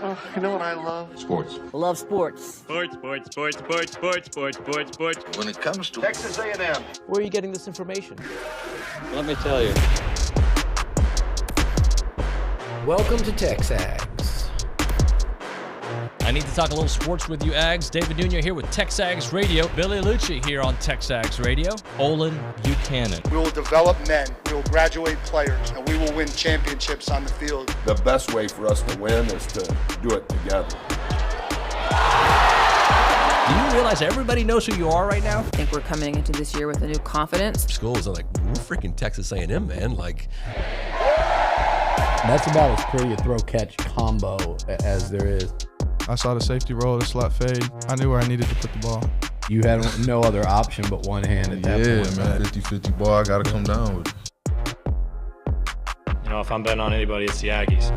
Oh, you know what I love? Sports. Love sports. Sports. When It comes to Texas A&M. Where are you getting this information? Let me tell you. Welcome to TexAgs. I need to talk a little sports with you, Ags. David Nuño here with TexAgs Radio. Billy Liucci here on TexAgs Radio. Olin, Buchanan. We will develop men, we will graduate players, and we will win championships on the field. The best way for us to win is to do it together. Do you realize everybody knows who you are right now? I think we're coming into this year with a new confidence. Schools are like, we're freaking Texas A&M, man. Like, that's about as pretty a throw-catch combo as there is. I saw the safety roll, the slot fade. I knew where I needed to put the ball. You had no other option but one hand at that point. Yeah, man, 50-50 ball, I got to come down with it. You know, if I'm betting on anybody, it's the Aggies.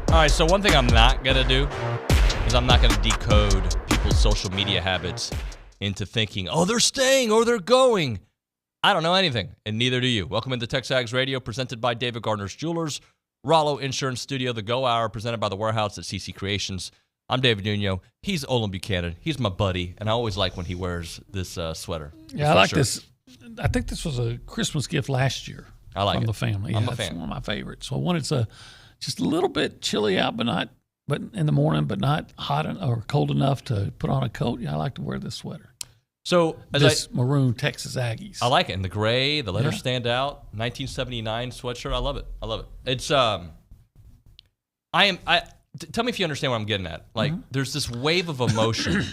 All right, so one thing I'm not going to do is I'm not going to decode people's social media habits into thinking, oh, they're staying or they're going. I don't know anything, and neither do you. Welcome into TexAgs Radio, presented by David Gardner's Jewelers, Rollo Insurance Studio, The Go Hour, presented by The Warehouse at CC Creations. I'm David Nuño. He's Olin Buchanan. He's my buddy, and I always like when he wears this sweater. Yeah, I like this. I think this was a Christmas gift last year. I like from it. the family. Yeah, I'm a it's fan. one of my favorites. So when it's just a little bit chilly out, but in the morning, but not hot or cold enough to put on a coat. Yeah, I like to wear this sweater. So this maroon Texas Aggies. I like it. And the gray, the letters stand out. 1979 sweatshirt. I love it. It's tell me if you understand what I'm getting at. Like, there's this wave of emotion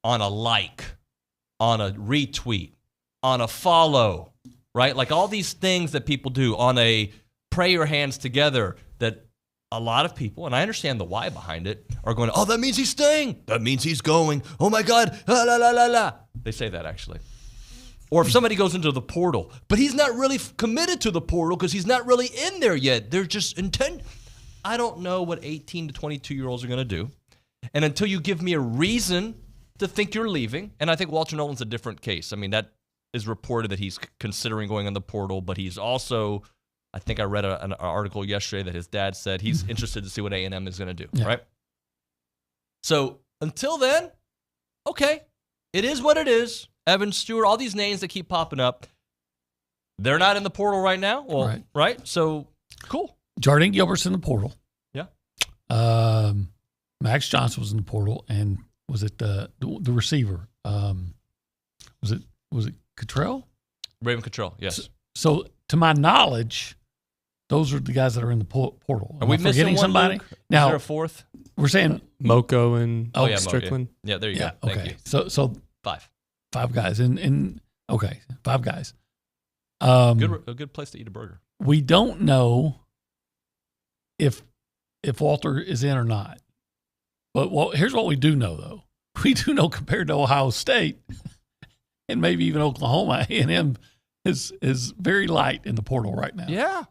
on a like, on a retweet, on a follow, right? Like all these things that people do on a pray your hands together that a lot of people, and I understand the why behind it, are going, oh, that means he's staying. That means he's going. Oh, my God. La, la, la, la, la. They say that, actually. Or if somebody goes into the portal, but he's not really committed to the portal because he's not really in there yet. They're just intent. I don't know what 18 to 22-year-olds are going to do. And until you give me a reason to think you're leaving, and I think Walter Nolan's a different case. I mean, that is reported that he's considering going in the portal, but he's also... I think I read an article yesterday that his dad said he's interested to see what A&M is going to do, right? So until then, okay, it is what it is. Evan Stewart, all these names that keep popping up, they're not in the portal right now. Well, right? So, cool. Jardine Gilbert's in the portal. Yeah. Max Johnson was in the portal, and was it the receiver? Was it Cottrell? Raven Cottrell, yes. So to my knowledge, those are the guys that are in the portal. Are we forgetting somebody? Luke? Now, is there a fourth? We're saying Moko and Strickland. Yeah, there you go. Thank you. So five guys. Okay, 5 guys. A good place to eat a burger. We don't know if Walter is in or not. But here's what we do know, though. We do know compared to Ohio State and maybe even Oklahoma, A&M is very light in the portal right now. Yeah.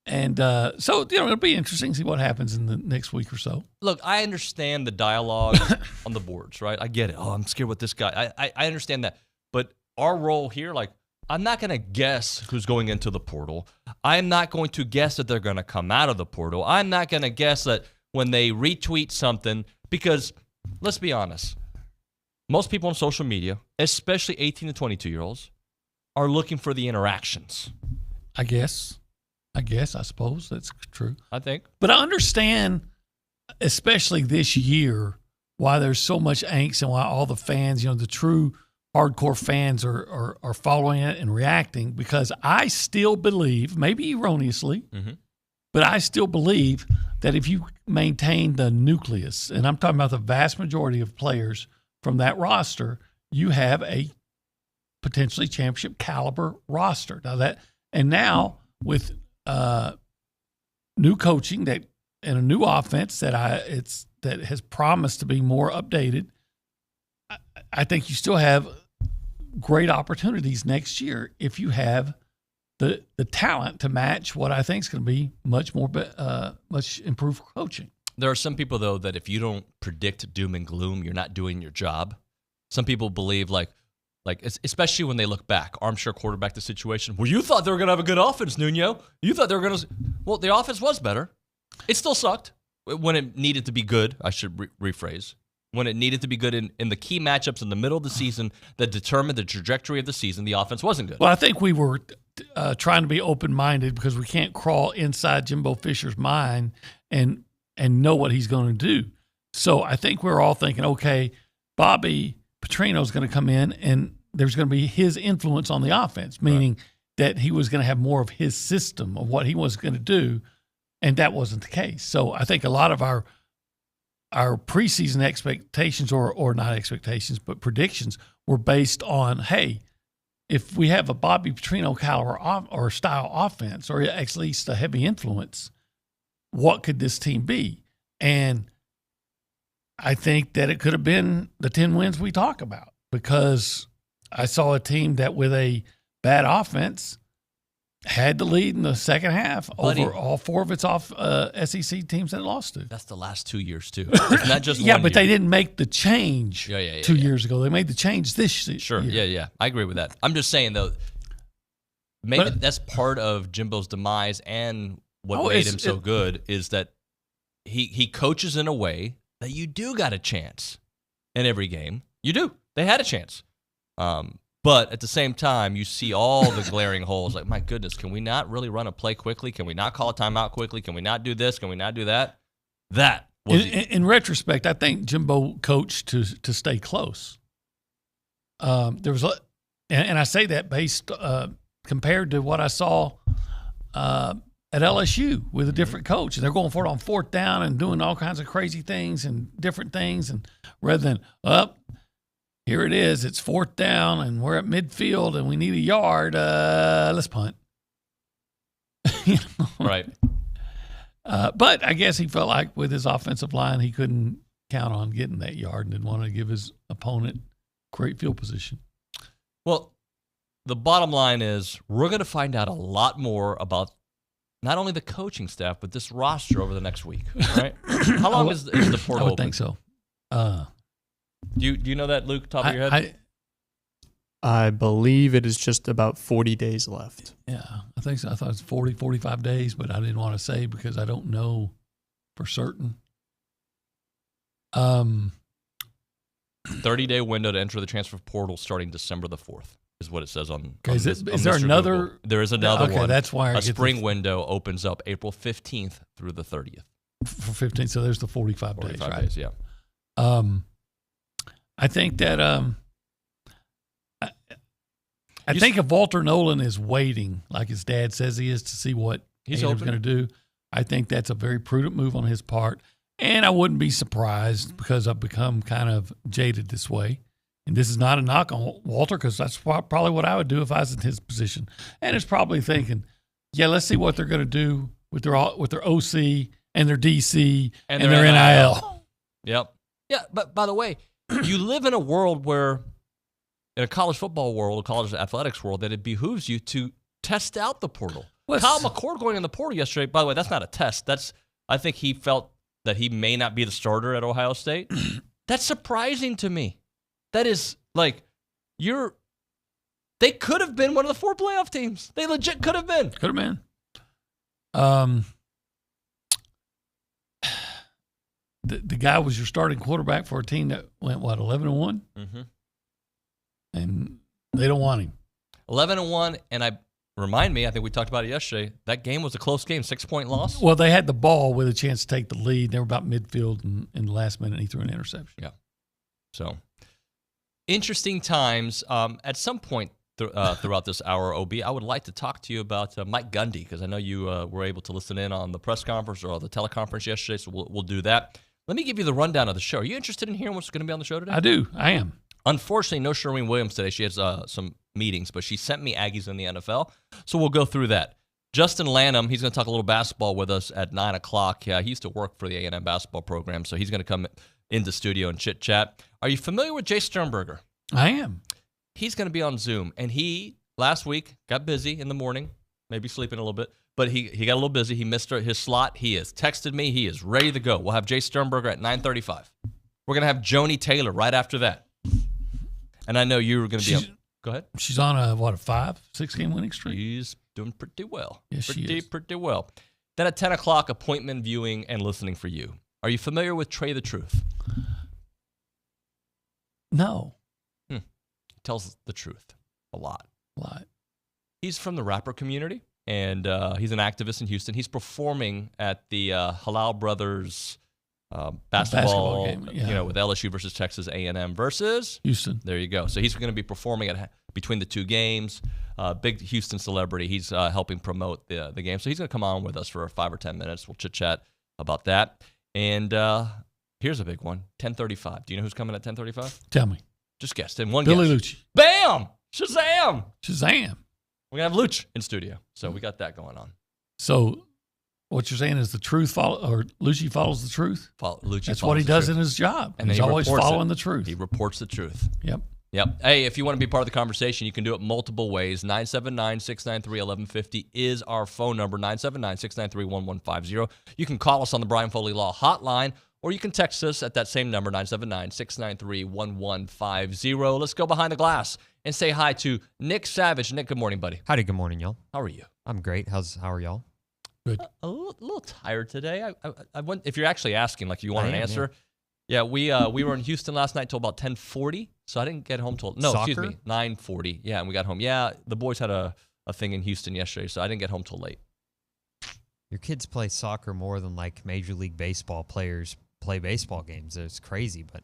And so, it'll be interesting to see what happens in the next week or so. Look, I understand the dialogue on the boards, right? I get it. Oh, I'm scared with this guy. I understand that. But our role here, like, I'm not going to guess who's going into the portal. I'm not going to guess that they're going to come out of the portal. I'm not going to guess that when they retweet something, because let's be honest, most people on social media, especially 18 to 22-year-olds, are looking for the interactions. I suppose that's true. I think. But I understand, especially this year, why there's so much angst and why all the fans, the true hardcore fans are following it and reacting, because I still believe, maybe erroneously, but I still believe that if you maintain the nucleus, and I'm talking about the vast majority of players from that roster, you have a potentially championship caliber roster. Now with new coaching and a new offense that has promised to be more updated, I think you still have great opportunities next year if you have the talent to match what I think is going to be much improved coaching. There are some people, though, that if you don't predict doom and gloom, you're not doing your job. Some people believe, like, Like, especially when they look back, armchair quarterback the situation. Well, you thought they were going to have a good offense, Nuño. You thought they were going to. Well, the offense was better. It still sucked when it needed to be good. I should rephrase. When it needed to be good in the key matchups in the middle of the season that determined the trajectory of the season, the offense wasn't good. Well, I think we were trying to be open-minded because we can't crawl inside Jimbo Fisher's mind and know what he's going to do. So I think we're all thinking, okay, Bobby Petrino's going to come in and there's going to be his influence on the offense, meaning that he was going to have more of his system of what he was going to do, and that wasn't the case. So I think a lot of our preseason expectations, or not expectations, but predictions were based on, hey, if we have a Bobby Petrino caliber or style offense, or at least a heavy influence, what could this team be? And I think that it could have been the 10 wins we talk about, because I saw a team that with a bad offense had the lead in the second half over all four of its SEC teams that it lost to. That's the last 2 years, too. It's not just yeah, one but year. they didn't make the change 2 years ago. They made the change this year. Sure, yeah. I agree with that. I'm just saying, though, maybe that's part of Jimbo's demise, and what made him so good is that he coaches in a way that you do got a chance in every game. You do. They had a chance. But at the same time, you see all the glaring holes. Like, my goodness, can we not really run a play quickly? Can we not call a timeout quickly? Can we not do this? Can we not do that? That was in retrospect, I think Jimbo coached to stay close. There was, and I say that based compared to what I saw at LSU with a different coach, and they're going for it on fourth down and doing all kinds of crazy things and different things, and rather than here it is, it's fourth down, and we're at midfield, and we need a yard. Let's punt. Right. But I guess he felt like with his offensive line, he couldn't count on getting that yard and didn't want to give his opponent great field position. Well, the bottom line is we're going to find out a lot more about not only the coaching staff, but this roster over the next week, right? How long is the portal I would open? think so. Do you know that, Luke, top of your head? I believe it is just about 40 days left. Yeah, I think so. I thought it's 40, 45 days, but I didn't want to say because I don't know for certain. 30-day window to enter the transfer portal starting December the 4th is what it says on. Is there another? Google. There is another one. Okay, that's why a spring window opens up April 15th through the 30th. For 15, so there's the 45 days, right? Days, yeah. I think that I think if Walter Nolan is waiting, like his dad says he is, to see what he's going to do, I think that's a very prudent move on his part. And I wouldn't be surprised, because I've become kind of jaded this way. And this is not a knock on Walter, because that's probably what I would do if I was in his position. And it's probably thinking, yeah, let's see what they're going to do with their OC and their DC and their NIL. Yep. Yeah, but by the way, you live in a world where, in a college football world, a college athletics world, that it behooves you to test out the portal. Kyle McCord going in the portal yesterday, by the way, that's not a test. I think he felt that he may not be the starter at Ohio State. That's surprising to me. That is like, they could have been one of the 4 playoff teams. They legit could have been. Could have been. The guy was your starting quarterback for a team that went, 11-1? Mm-hmm. And they don't want him. 11-1, and I think we talked about it yesterday, that game was a close game, 6-point loss. Well, they had the ball with a chance to take the lead. They were about midfield, and in the last minute, he threw an interception. Yeah. So, interesting times. At some point throughout this hour, OB, I would like to talk to you about Mike Gundy, because I know you were able to listen in on the press conference or the teleconference yesterday, so we'll do that. Let me give you the rundown of the show. Are you interested in hearing what's going to be on the show today? I do. I am. Unfortunately, no Sherwin Williams today. She has some meetings, but she sent me Aggies in the NFL, so we'll go through that. Justin Lanham, he's going to talk a little basketball with us at 9 o'clock. Yeah, he used to work for the A&M basketball program, so he's going to come in the studio and chit-chat. Are you familiar with Jace Sternberger? I am. He's going to be on Zoom, and he, last week, got busy in the morning, maybe sleeping a little bit, but he got a little busy. He missed his slot. He has texted me. He is ready to go. We'll have Jace Sternberger at 9:35. We're going to have Joni Taylor right after that. And I know you were going to be. Go ahead. She's on a 5-6 game winning streak. She's doing pretty well. Yes, she is. Pretty well. Then at 10 o'clock, appointment viewing and listening for you. Are you familiar with Trey the Truth? No. He tells the truth a lot. A lot. He's from the rapper community, and he's an activist in Houston. He's performing at the Halal Brothers basketball game, with LSU versus Texas A&M versus Houston. There you go. So he's going to be performing between the two games. Big Houston celebrity. He's helping promote the game. So he's going to come on with us for 5 or 10 minutes. We'll chit-chat about that. And here's a big one, 10:35. Do you know who's coming at 10:35? Tell me. Just guessed. In one Billy guess. Liucci. Bam! Shazam! Shazam. We're going to have Liucci in studio. So we got that going on. So what you're saying is the truth or Liucci follows the truth? Liucci That's what he does in his job. And he's always following the truth. He reports the truth. Yep. Hey, if you want to be part of the conversation, you can do it multiple ways. 979-693-1150 is our phone number, 979-693-1150. You can call us on the Brian Foley Law hotline, or you can text us at that same number, 979-693-1150. Let's go behind the glass and say hi to Nick Savage. Nick, good morning, buddy. Howdy, good morning, y'all. How are you? I'm great. How are y'all? Good. A little tired today. I went, if you're actually asking, like you want an answer. Yeah, we were in Houston last night till about 10:40, so I didn't get home till 9:40. Yeah, and we got home. Yeah, the boys had a thing in Houston yesterday, so I didn't get home till late. Your kids play soccer more than like Major League Baseball players play baseball games. It's crazy, but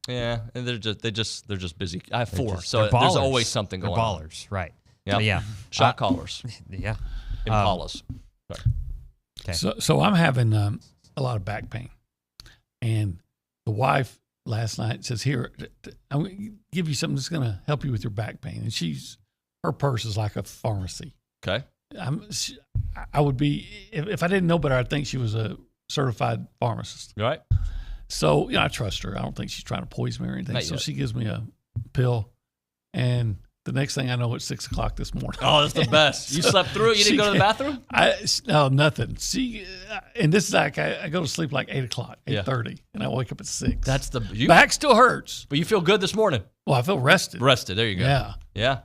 yeah, and they're just busy. I have 4, so there's always something going on. They're ballers, right? Yeah, shot callers. Yeah, Impalas. Okay. So I'm having a lot of back pain, and the wife last night says, "Here, I'm going to give you something that's going to help you with your back pain." And her purse is like a pharmacy. Okay. I would be, if I didn't know better, I'd think she was a certified pharmacist. Right. So, I trust her. I don't think she's trying to poison me or anything. So she gives me a pill, and the next thing I know, it's 6 o'clock this morning. Oh, that's the best. You slept through it? You didn't go to the bathroom? No, nothing. And this is like, I go to sleep like 8 o'clock, 8:30, and I wake up at 6. That's back still hurts. But you feel good this morning? Well, I feel rested. There you go. Yeah.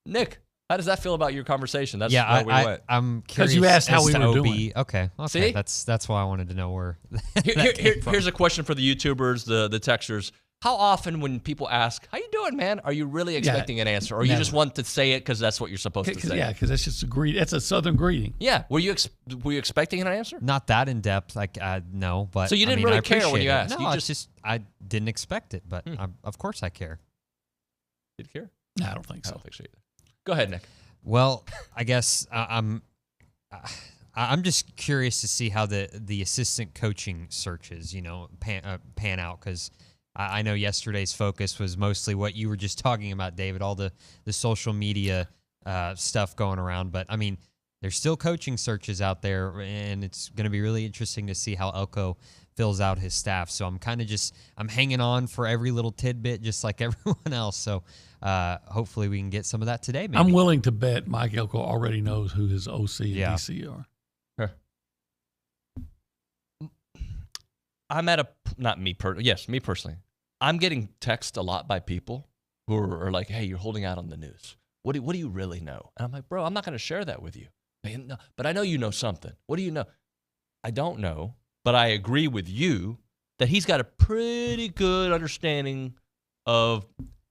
Nick, how does that feel about your conversation? That's where we went. I'm curious. Because you asked how we were doing. Okay. See? That's why I wanted to know where Here's a question for the YouTubers, the texters. How often when people ask, how you doing, man, are you really expecting an answer? Or you just want to say it because that's what you're supposed to say? Yeah, because that's just a greeting. That's a Southern greeting. Yeah. Were you expecting an answer? Not that in depth. No, but so you didn't really care when you asked? No, I didn't expect it, but of course I care. Did you care? No, I don't think so. I don't think so either. Go ahead, Nick. Well, I guess I'm just curious to see how the assistant coaching searches, pan out, because I know yesterday's focus was mostly what you were just talking about, David, all the social media stuff going around. But, I mean, there's still coaching searches out there, and it's going to be really interesting to see how Elko fills out his staff. So I'm kind of I'm hanging on for every little tidbit just like everyone else. So hopefully we can get some of that today, maybe. I'm willing to bet Mike Elko already knows who his OC and DC are. I'm at me personally. I'm getting text a lot by people who are like, hey, you're holding out on the news. What do you really know? And I'm like, bro, I'm not going to share that with you. But I know you know something. What do you know? I don't know, but I agree with you that he's got a pretty good understanding of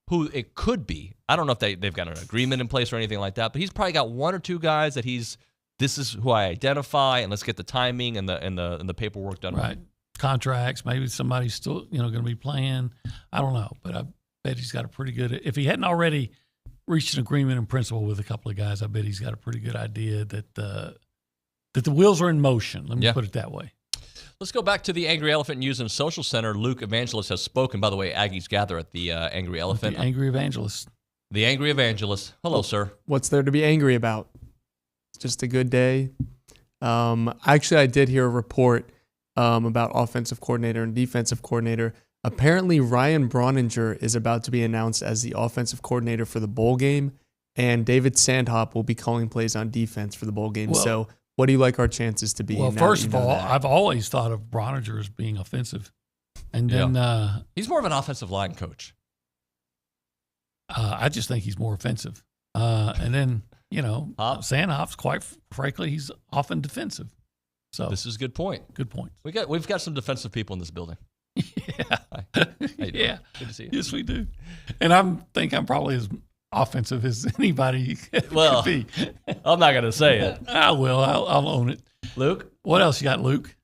who it could be. I don't know if they've got an agreement in place or anything like that, but he's probably got 1 or 2 guys that this is who I identify, and let's get the timing and the paperwork done. Right. Contracts, maybe somebody's still, going to be playing. I don't know, but I bet he's got a pretty good, if he hadn't already reached an agreement in principle with a couple of guys, I bet he's got a pretty good idea that the wheels are in motion. Let me put it that way. Let's go back to the Angry Elephant News and Social Center. Luke Evangelist has spoken. By the way, Aggies gather at the Angry Elephant. The Angry Evangelist. The Angry Evangelist. Hello, sir. What's there to be angry about? It's just a good day. Actually, I did hear a report about offensive coordinator and defensive coordinator. Apparently, Ryan Brauninger is about to be announced as the offensive coordinator for the bowl game, and David Sandhop will be calling plays on defense for the bowl game. So what do you like our chances to be? Well, first of all, I've always thought of Brauninger as being offensive. And then he's more of an offensive line coach. I just think he's more offensive. And then, Sanhoff's quite frankly, he's often defensive. So this is a good point. Good point. We've got some defensive people in this building. Yeah. Yeah. Good to see you. Yes, we do. And I'm probably as offensive as anybody could be. I'm not going to say it. I will. I'll own it. Luke? What else you got, Luke?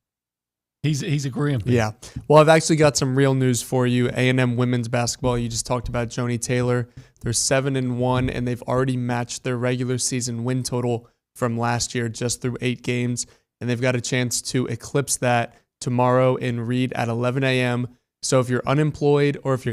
He's agreeing. Yeah. Well, I've actually got some real news for you. A&M women's basketball. You just talked about Joni Taylor. They're 7-1, and they've already matched their regular season win total from last year just through 8 games. And they've got a chance to eclipse that tomorrow in Reed at 11 a.m. So if you're unemployed or if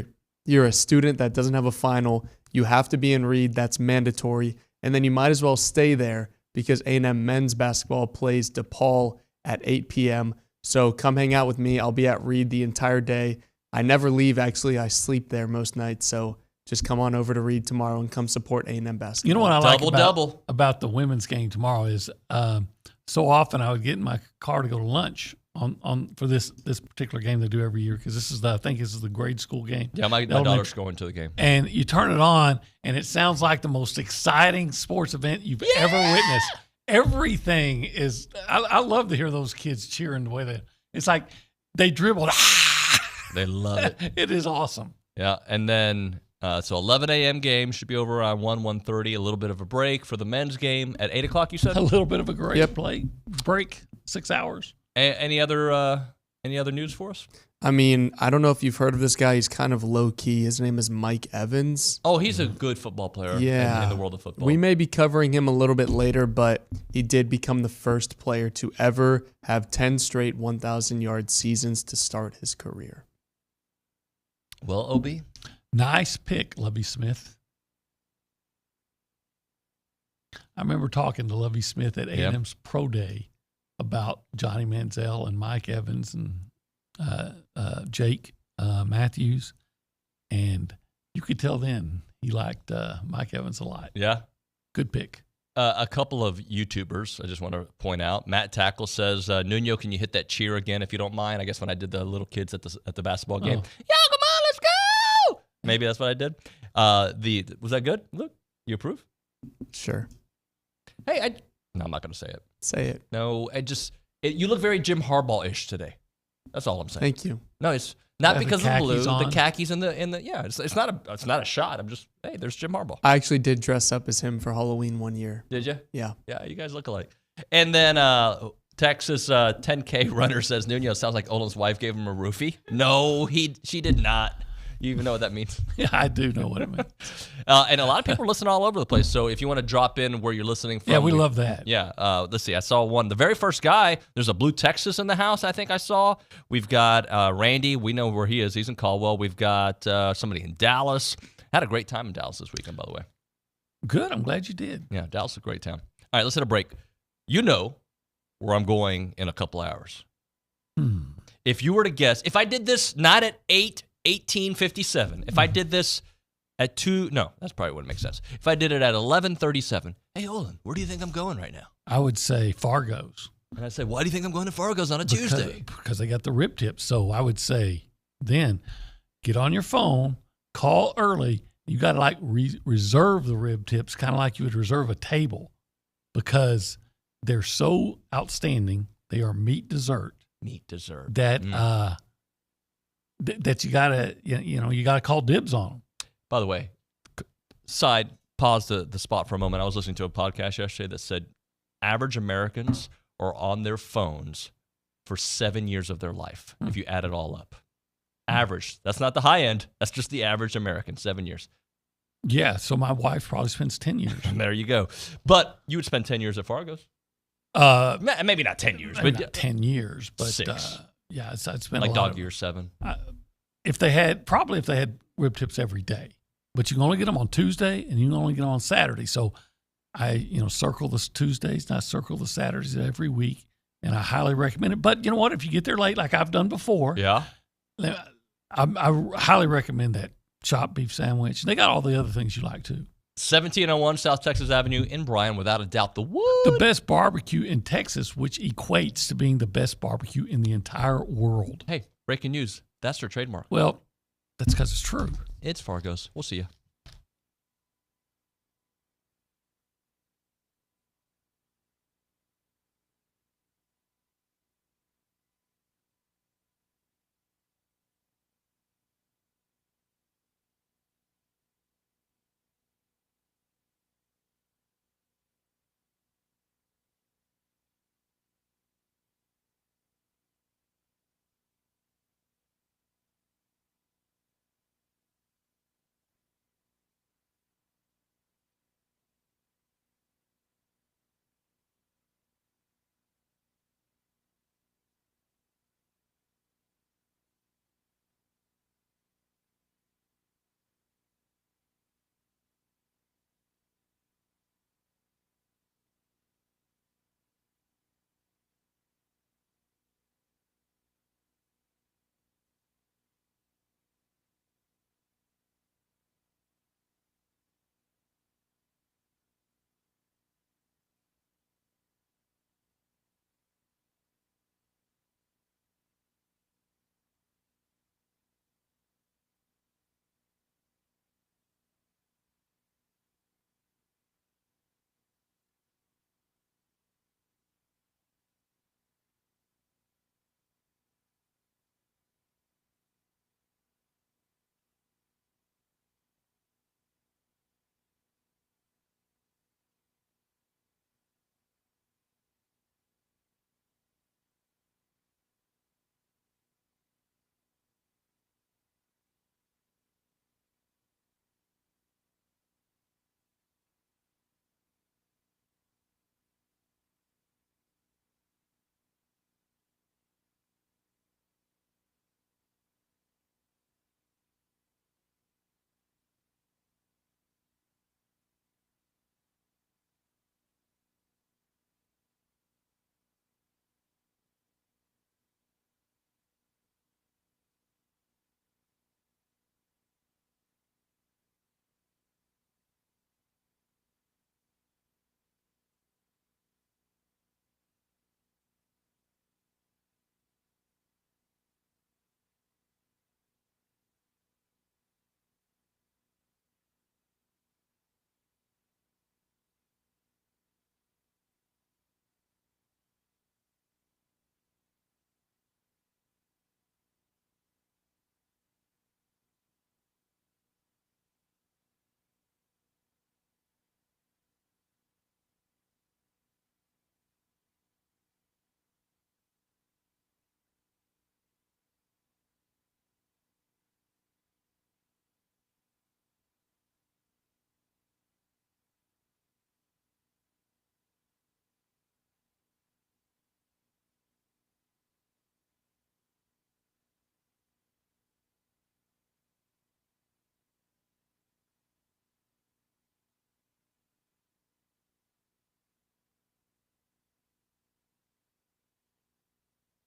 you're a student that doesn't have a final, you have to be in Reed. That's mandatory. And then you might as well stay there because A&M men's basketball plays DePaul at 8 p.m. So come hang out with me. I'll be at Reed the entire day. I never leave, actually. I sleep there most nights. So just come on over to Reed tomorrow and come support A&M basketball. You know what I like about the women's game tomorrow is so often I would get in my car to go to lunch on for this particular game they do every year because I think this is the grade school game. Yeah, my daughter's going to the game. And you turn it on, and it sounds like the most exciting sports event you've ever witnessed. Everything is – I love to hear those kids cheering the way they – it's like they dribble. They love it. It is awesome. Yeah, and then so 11 a.m. game should be over around 1:30. A little bit of a break for the men's game at 8 o'clock, you said? A little bit of a great break, 6 hours. Any other news for us? I mean, I don't know if you've heard of this guy. He's kind of low-key. His name is Mike Evans. Oh, he's a good football player in the world of football. We may be covering him a little bit later, but he did become the first player to ever have 10 straight 1,000-yard seasons to start his career. Well, OB. Nice pick, Lovie Smith. I remember talking to Lovie Smith at A&M's Pro Day about Johnny Manziel and Mike Evans and Jake Matthews, and you could tell then he liked Mike Evans a lot. Yeah. Good pick. A couple of YouTubers, I just want to point out. Matt Tackle says, Nuño, can you hit that cheer again if you don't mind? I guess when I did the little kids at the basketball game. Yeah, come on, let's go! Maybe that's what I did. Was that good? Look, you approve? Sure. Hey, no, I'm not going to say it. Say it. No, you look very Jim Harbaugh-ish today. That's all I'm saying. Thank you. No, it's not because of the blue, on. the khakis and the yeah. It's not a shot. I'm just there's Jim Harbaugh. I actually did dress up as him for Halloween one year. Did you? Yeah. Yeah, you guys look alike. And then Texas 10K runner says Nuño sounds like Olin's wife gave him a roofie. No, she did not. You even know what that means? Yeah, I do know what it means. And a lot of people are listening all over the place. So if you want to drop in where you're listening from. Yeah, we love that. Yeah. Let's see. I saw one. The very first guy, there's a Blue Texas in the house, I think I saw. We've got Randy. We know where he is. He's in Caldwell. We've got somebody in Dallas. Had a great time in Dallas this weekend, by the way. Good. I'm glad you did. Yeah, Dallas is a great town. All right, let's hit a break. You know where I'm going in a couple hours. If you were to guess, if I did this not at 18:57. If I did this at 2, no, that's probably wouldn't make sense. If I did it at 11:37, hey, Olin, where do you think I'm going right now? I would say Fargo's. And I'd say, why do you think I'm going to Fargo's on a Tuesday? Because they got the rib tips. So I would say then get on your phone, call early. You got to reserve the rib tips, kind of like you would reserve a table because they're so outstanding. They are meat dessert. Meat dessert. That that you gotta you gotta call dibs on them. By the way, pause the spot for a moment. I was listening to a podcast yesterday that said average Americans are on their phones for 7 years of their life if you add it all up. Average. That's not the high end. That's just the average American. 7 years. Yeah. So my wife probably spends 10 years. There you go. But you would spend 10 years at Fargo's. Maybe not 10 years, but not 10 years, but 6. Yeah, it's been like a lot dog year 7. If they had rib tips every day, but you can only get them on Tuesday and you can only get them on Saturday. So I circle the Tuesdays and I circle the Saturdays every week, and I highly recommend it. But you know what? If you get there late, like I've done before, yeah, I highly recommend that chopped beef sandwich. They got all the other things you like too. 1701 South Texas Avenue in Bryan, without a doubt, the best barbecue in Texas, which equates to being the best barbecue in the entire world. Hey, breaking news. That's their trademark. Well, that's because it's true. It's Fargo's. We'll see you.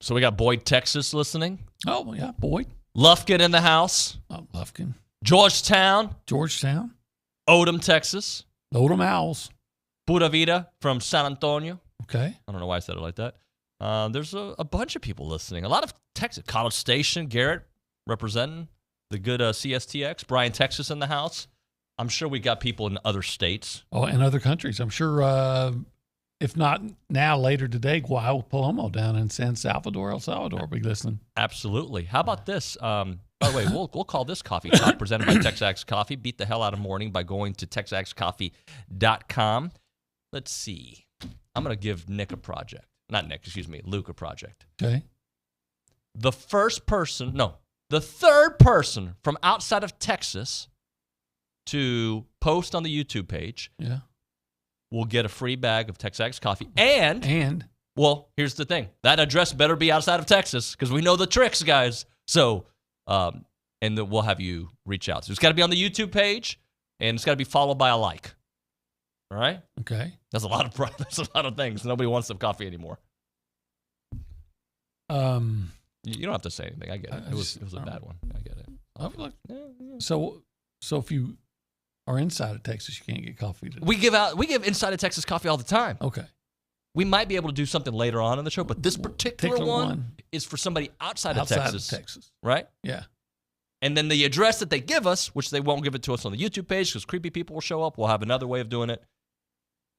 So we got Boyd, Texas listening. Oh, yeah, Boyd. Lufkin in the house. Oh, Lufkin. Georgetown. Odom, Texas. Odom Owls. Pura Vida from San Antonio. Okay. I don't know why I said it like that. There's a bunch of people listening. A lot of Texas. College Station, Garrett representing the good CSTX. Brian, Texas in the house. I'm sure we got people in other states. Oh, and other countries. I'm sure, if not now, later today, Guayo Palomo down in San Salvador, El Salvador will be listening. Absolutely. How about this? By the way, we'll call this Coffee Talk presented by TexAgs Coffee. Beat the hell out of morning by going to TexAgsCoffee.com. Let's see. I'm going to give Nick a project. Not Nick, excuse me, Luke a project. Okay. The third person from outside of Texas to post on the YouTube page will get a free bag of TexAgs Coffee. And, well, here's the thing. That address better be outside of Texas because we know the tricks, guys. So, and then we'll have you reach out. So it's got to be on the YouTube page, and it's got to be followed by a like. All right? Okay. That's a lot of things. Nobody wants the coffee anymore. You don't have to say anything. I get it. It was a bad one. I get it. So if you are inside of Texas, you can't get coffee today. We give inside of Texas coffee all the time. Okay. We might be able to do something later on in the show, but this particular one is for somebody outside of Texas. Right? Yeah. And then the address that they give us, which they won't give it to us on the YouTube page because creepy people will show up. We'll have another way of doing it.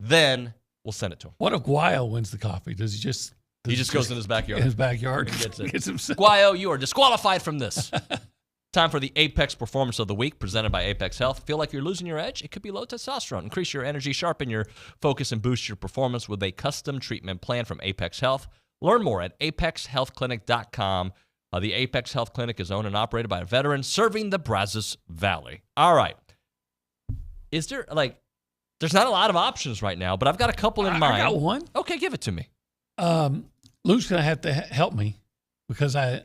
Then we'll send it to him. What if Guayo wins the coffee? Does he just... He just goes in his backyard. In his backyard. And gets it. Gets himself. Guayo, you are disqualified from this. Time for the Apex Performance of the Week, presented by Apex Health. Feel like you're losing your edge? It could be low testosterone. Increase your energy, sharpen your focus, and boost your performance with a custom treatment plan from Apex Health. Learn more at apexhealthclinic.com. The Apex Health Clinic is owned and operated by a veteran serving the Brazos Valley. All right. Is there, there's not a lot of options right now, but I've got a couple in mind. I got one. Okay, give it to me. Luke's gonna have to help me because I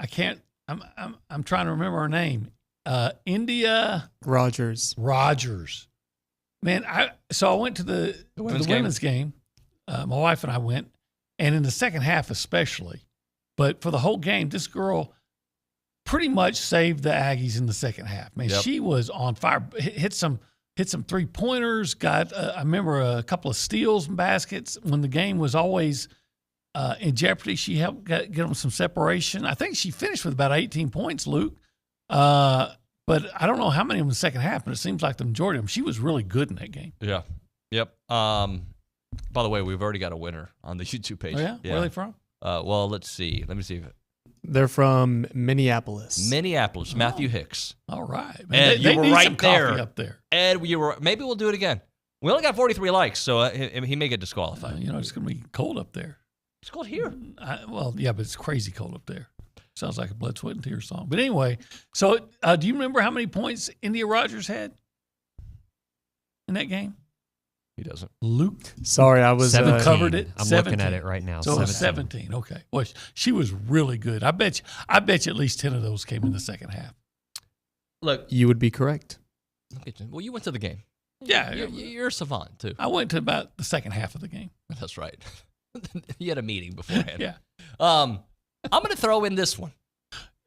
can't. I'm trying to remember her name. India Rogers. Man, I went to the women's game. My wife and I went, and in the second half especially, but for the whole game, this girl pretty much saved the Aggies in the second half. Man, she was on fire. Hit some 3-pointers. Got I remember a couple of steals and baskets when the game was always in jeopardy. She helped get them some separation. I think she finished with about 18 points, Luke. But I don't know how many in the second half, but it seems like the majority of them. She was really good in that game. Yeah. Yep. By the way, we've already got a winner on the YouTube page. Oh, yeah? Where are they from? Well, let's see. Let me see. They're from Minneapolis. Matthew Hicks. All right. Man, Ed, you were right there. Up there. Ed, maybe we'll do it again. We only got 43 likes, so he may get disqualified. It's going to be cold up there. It's cold here. But it's crazy cold up there. Sounds like a Blood, Sweat, and Tears song. But anyway, so do you remember how many points India Rogers had in that game? He doesn't. Luke? Sorry, I was... covered it. I'm 17. looking at it right now. So 17. Okay. Well, she was really good. I bet you at least 10 of those came in the second half. Look. You would be correct. Well, you went to the game. Yeah. You're a savant, too. I went to about the second half of the game. That's right. You had a meeting beforehand. Yeah. I'm going to throw in this one.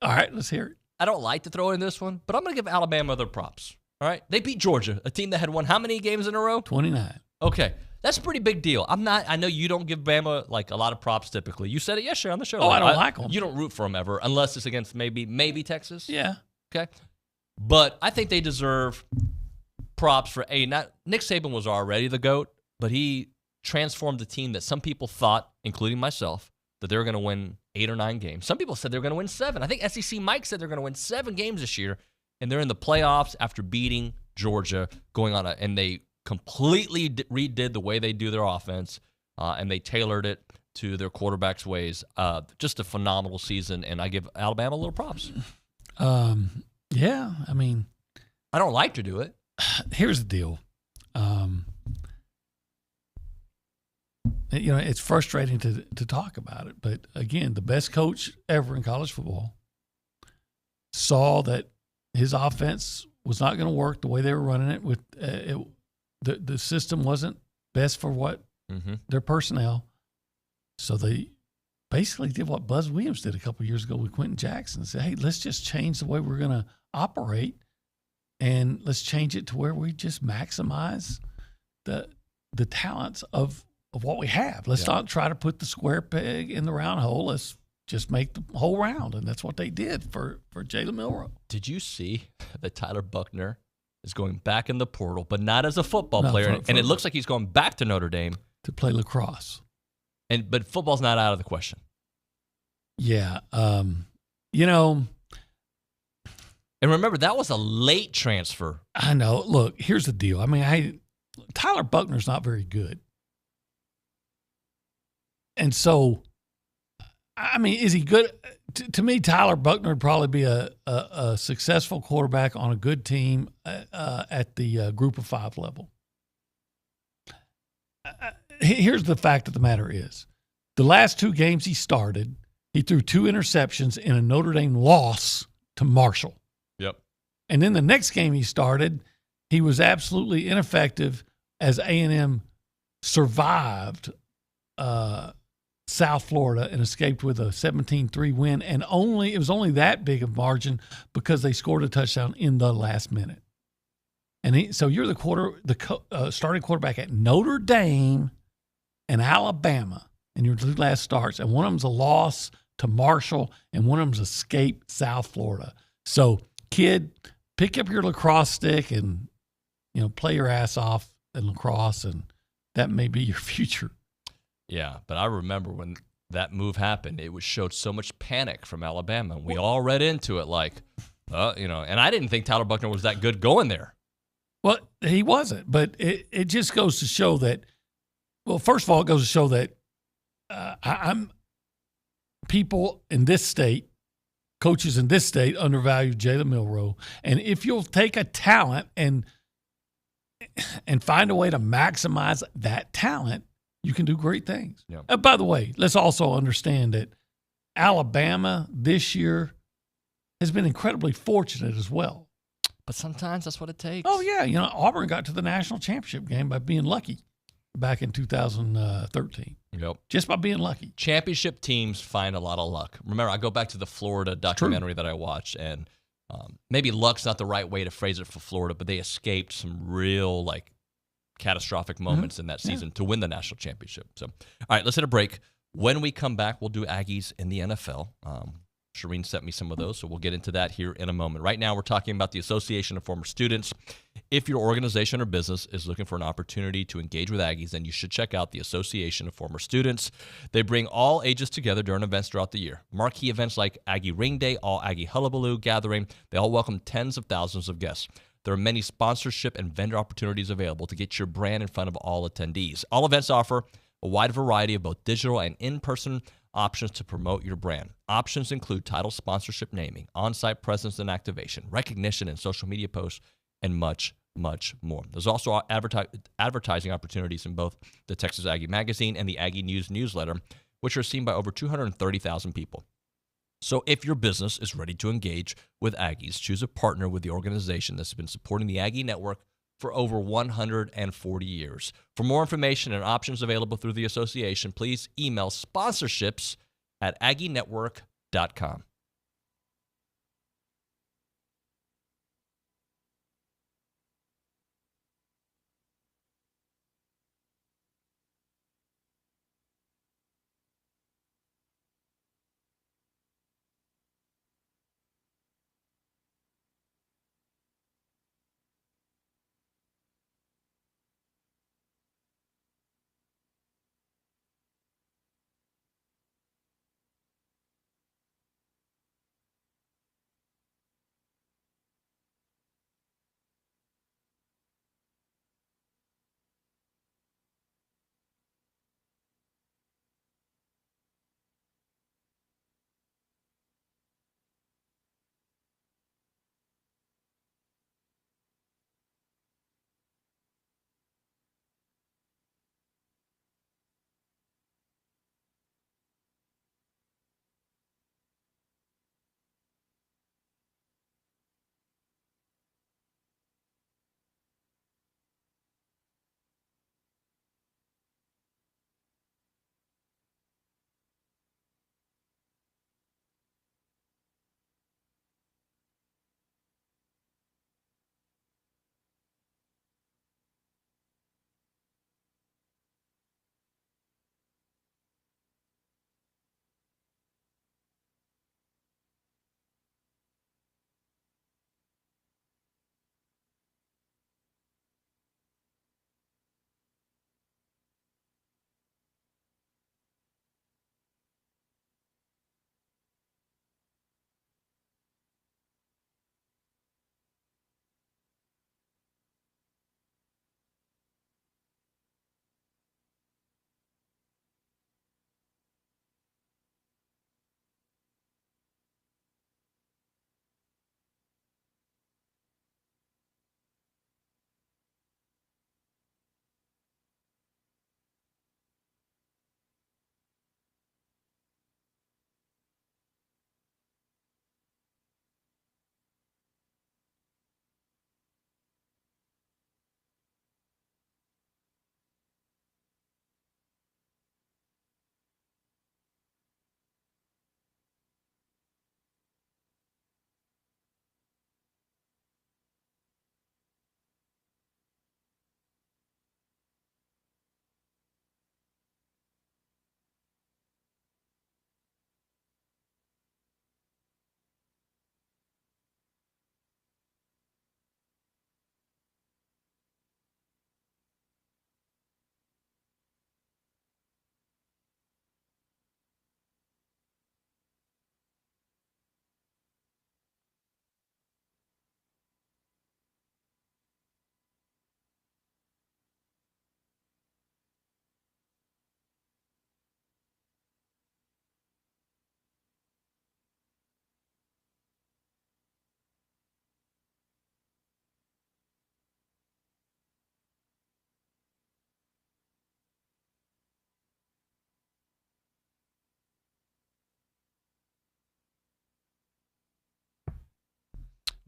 All right, let's hear it. I don't like to throw in this one, but I'm going to give Alabama their props. All right? They beat Georgia, a team that had won how many games in a row? 29. Okay. That's a pretty big deal. I know you don't give Bama a lot of props typically. You said it yesterday on the show. Oh, I don't like them. You don't root for them ever unless it's against maybe Texas. Yeah. Okay. But I think they deserve props for Nick Saban was already the GOAT, but he transformed the team that some people thought, including myself, that they were going to win 8 or 9 games. Some people said they were going to win 7. I think SEC Mike said they're going to win 7 games this year, and they're in the playoffs after beating Georgia, and they completely redid the way they do their offense, and they tailored it to their quarterback's ways. Just a phenomenal season, and I give Alabama a little props. Yeah, I mean, I don't like to do it. Here's the deal. It's frustrating to talk about it, but again, the best coach ever in college football saw that his offense was not going to work the way they were running it. With the system wasn't best for what their personnel, so they basically did what Buzz Williams did a couple years ago with Quentin Jackson. Said, hey, let's just change the way we're going to operate, and let's change it to where we just maximize the talents of what we have. Let's not try to put the square peg in the round hole. Let's just make the whole round, and that's what they did for Jalen Milroe. Did you see that Tyler Buchner is going back in the portal, but not as a football player, and it looks like he's going back to Notre Dame to play lacrosse. But football's not out of the question. Yeah, And remember, that was a late transfer. I know. Look, here's the deal. I mean, Tyler Buchner's not very good. And so, I mean, is he good? To me, Tyler Buchner would probably be a successful quarterback on a good team at the group of 5 level. Here's the fact of the matter is, the last 2 games he started, he threw 2 interceptions in a Notre Dame loss to Marshall. Yep. And then the next game he started, he was absolutely ineffective as A&M survived South Florida and escaped with a 17-3 win. And it was only that big of margin because they scored a touchdown in the last minute. And so you're the starting quarterback at Notre Dame and Alabama in your 2 last starts, and one of them's a loss to Marshall, and one of them's escape South Florida. So, kid, pick up your lacrosse stick and play your ass off in lacrosse, and that may be your future. Yeah, but I remember when that move happened, it showed so much panic from Alabama. We all read into it like, and I didn't think Tyler Buchner was that good going there. Well, he wasn't, but it just goes to show that. Well, first of all, it goes to show that people in this state, coaches in this state, undervalue Jalen Milroe. And if you'll take a talent and find a way to maximize that talent, you can do great things. Yeah. By the way, let's also understand that Alabama this year has been incredibly fortunate as well. But sometimes that's what it takes. Oh, yeah. Auburn got to the national championship game by being lucky back in 2013. Yep. Just by being lucky. Championship teams find a lot of luck. Remember, I go back to the Florida documentary that I watched, and maybe luck's not the right way to phrase it for Florida, but they escaped some real, catastrophic moments in that season to win the national championship. So, all right, let's hit a break. When we come back, we'll do Aggies in the NFL. Shireen sent me some of those, so we'll get into that here in a moment. Right now, we're talking about the Association of Former Students. If your organization or business is looking for an opportunity to engage with Aggies, then you should check out the Association of Former Students. They bring all ages together during events throughout the year. Marquee events like Aggie Ring Day, All Aggie Hullabaloo Gathering, they all welcome tens of thousands of guests. There are many sponsorship and vendor opportunities available to get your brand in front of all attendees. All events offer a wide variety of both digital and in-person options to promote your brand. Options include title sponsorship naming, on-site presence and activation, recognition and social media posts, and much, much more. There's also advertising opportunities in both the Texas Aggie Magazine and the Aggie News newsletter, which are seen by over 230,000 people. So if your business is ready to engage with Aggies, choose a partner with the organization that's been supporting the Aggie Network for over 140 years. For more information and options available through the association, please email sponsorships@aggienetwork.com.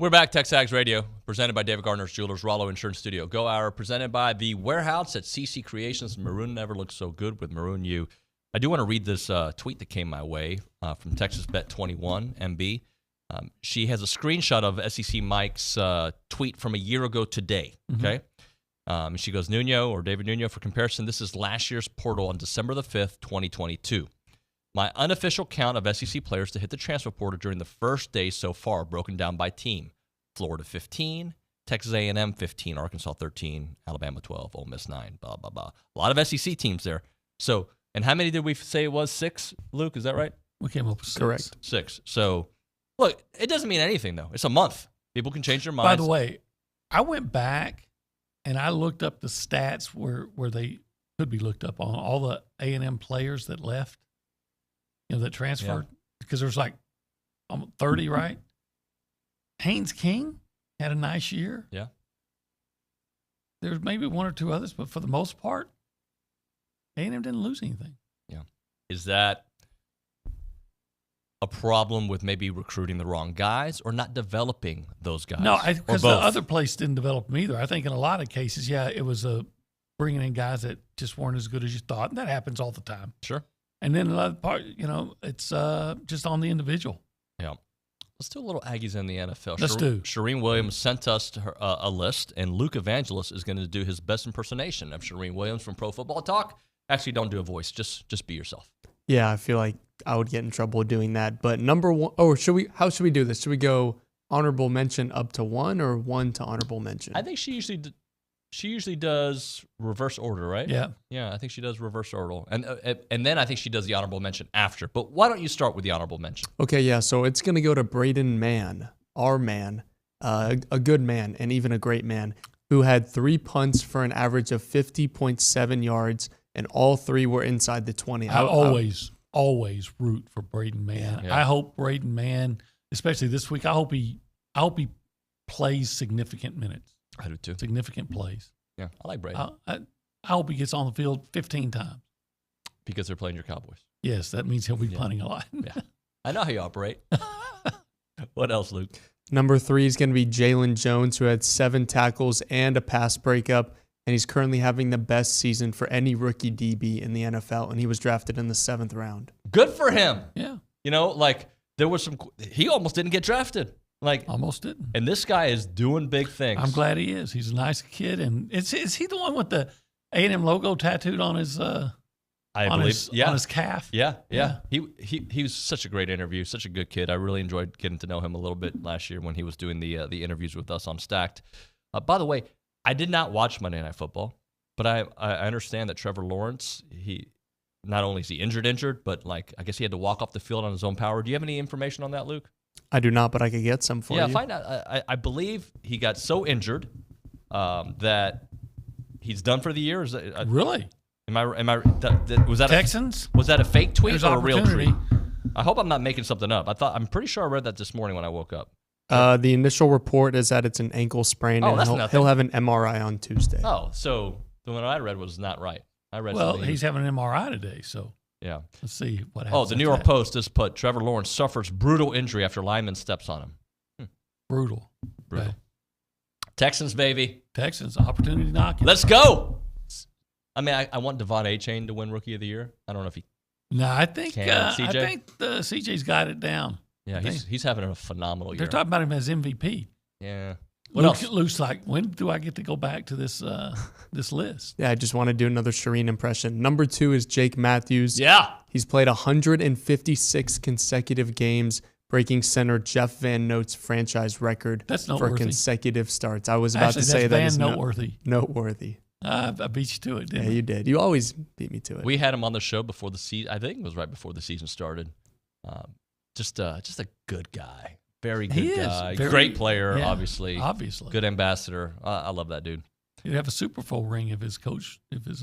We're back, TexAgs Radio, presented by David Gardner's Jewelers, Rollo Insurance Studio. Go Hour, presented by The Warehouse at CC Creations. Maroon never looks so good with Maroon U. I do want to read this tweet that came my way from Texas Bet 21 MB. She has a screenshot of SEC Mike's tweet from a year ago today, okay? She goes, Nuño, or David Nuño, for comparison, this is last year's portal on December the 5th, 2022. My unofficial count of SEC players to hit the transfer portal during the first day so far, broken down by team. Florida 15, Texas A&M 15, Arkansas 13, Alabama 12, Ole Miss 9, blah, blah, blah. A lot of SEC teams there. So, and how many did we say it was? 6, Luke, is that right? We came up with 6. Correct. 6. So, look, it doesn't mean anything, though. It's a month. People can change their minds. By the way, I went back and I looked up the stats where they could be looked up on all the A&M players that left. That transferred, because there's like 30, right? Haynes King had a nice year. Yeah. There's maybe 1 or 2 others, but for the most part, A&M didn't lose anything. Yeah. Is that a problem with maybe recruiting the wrong guys or not developing those guys? No, because the other place didn't develop them either. I think in a lot of cases, it was bringing in guys that just weren't as good as you thought, and that happens all the time. Sure. And then another part, it's just on the individual. Yeah. Let's do a little Aggies in the NFL. Let's do. Shireen Williams sent us a list, and Luke Evangelist is going to do his best impersonation of Shireen Williams from Pro Football Talk. Actually, don't do a voice. Just be yourself. Yeah, I feel like I would get in trouble doing that. But number one, how should we do this? Should we go honorable mention up to 1 or 1 to honorable mention? I think she usually does reverse order, right? Yeah. Yeah, I think she does reverse order. And then I think she does the honorable mention after. But why don't you start with the honorable mention? Okay, yeah. So it's going to go to Braden Mann, our man, a good man and even a great man, who had 3 punts for an average of 50.7 yards, and all 3 were inside the 20. I always root for Braden Mann. Yeah. I hope Braden Mann, especially this week, I hope he plays significant minutes. I do too. Significant plays. Yeah, I like Braden. I hope he gets on the field 15 times. Because they're playing your Cowboys. Yes, that means he'll be punting a lot. Yeah. I know how you operate. What else, Luke? Number 3 is going to be Jalen Jones, who had 7 tackles and a pass breakup, and he's currently having the best season for any rookie DB in the NFL, and he was drafted in the 7th round. Good for him. Yeah. There was he almost didn't get drafted. Almost didn't. And this guy is doing big things. I'm glad he is. He's a nice kid. And is he the one with the A&M logo tattooed on his on his calf? Yeah. He was such a great interview, such a good kid. I really enjoyed getting to know him a little bit last year when he was doing the interviews with us on Stacked. By the way, I did not watch Monday Night Football, but I understand that Trevor Lawrence, he not only is he injured, but I guess he had to walk off the field on his own power. Do you have any information on that, Luke? I do not, but I could get some for you. Yeah, find out. I believe he got so injured that he's done for the year. Is that, really? Was that Texans? Was that a fake tweet There's or a real tweet? I hope I'm not making something up. I'm pretty sure I read that this morning when I woke up. The initial report is that it's an ankle sprain, and he'll have an MRI on Tuesday. Oh, so the one I read was not right. I read. Well, he's having an MRI today, so. Yeah. Let's see what happens. Oh, the New York Post has put Trevor Lawrence suffers brutal injury after lineman steps on him. Brutal. Okay. Texans, baby. Texans, opportunity knocking. Let's go. I mean, I want Devon A-Chain to win Rookie of the Year. I don't know if he No, I think CJ? I think CJ's got it down. Yeah, he's having a phenomenal year. They're talking about him as MVP. Yeah. What else? Luke's like, when do I get to go back to this this list? Yeah, I just want to do another Shireen impression. Number 2 is Jake Matthews. Yeah. He's played 156 consecutive games, breaking center Jeff Van Note's franchise record for consecutive starts. I was about to say that is noteworthy. Noteworthy. I beat you to it, didn't I? Yeah, you did. You always beat me to it. We had him on the show before the season. I think it was right before the season started. Just a good guy. Very good guy. Great player, obviously. Good ambassador. I love that dude. He'd have a Super Bowl ring if his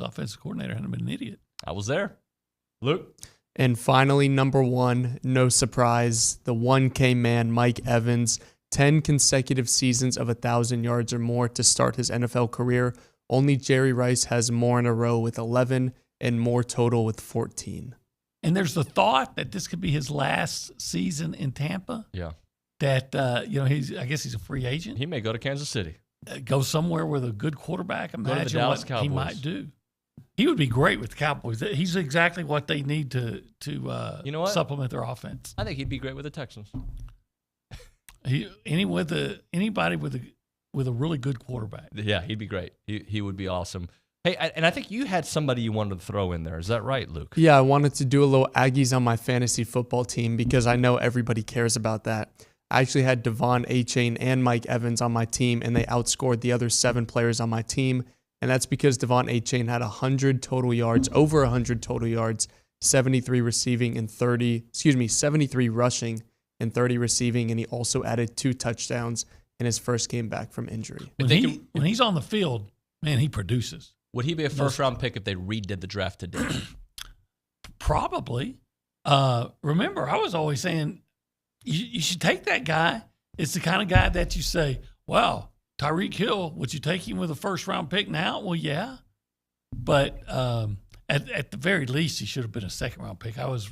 offensive coordinator hadn't been an idiot. I was there. Luke? And finally, number 1, no surprise, the 1K man, Mike Evans. 10 consecutive seasons of 1,000 yards or more to start his NFL career. Only Jerry Rice has more in a row with 11 and more total with 14. And there's the thought that this could be his last season in Tampa. Yeah. that I guess he's a free agent. He may go to Kansas City. Go somewhere with a good quarterback. Go to the Imagine Dallas what Cowboys. he might do. He would be great with the Cowboys. He's exactly what they need to you know what? supplement their offense. I think he'd be great with the Texans. Anybody with a really good quarterback. Yeah, he'd be great. He would be awesome. Hey, and I think you had somebody you wanted to throw in there. Is that right, Luke? Yeah, I wanted to do a little Aggies on my fantasy football team because I know everybody cares about that. I actually had Devon A-Chain and Mike Evans on my team, and they outscored the other 7 players on my team. And that's because Devon A-Chain had 100 total yards, over 100 total yards, 73 receiving and 73 rushing and 30 receiving, and he also added 2 touchdowns in his first game back from injury. When he's on the field, man, he produces. Would he be a first-round pick if they redid the draft today? Probably. Remember, I was always saying you should take that guy. It's the kind of guy that you say, wow, Tyreek Hill, would you take him with a first-round pick now? Well, yeah. But at the very least, he should have been a second-round pick. I was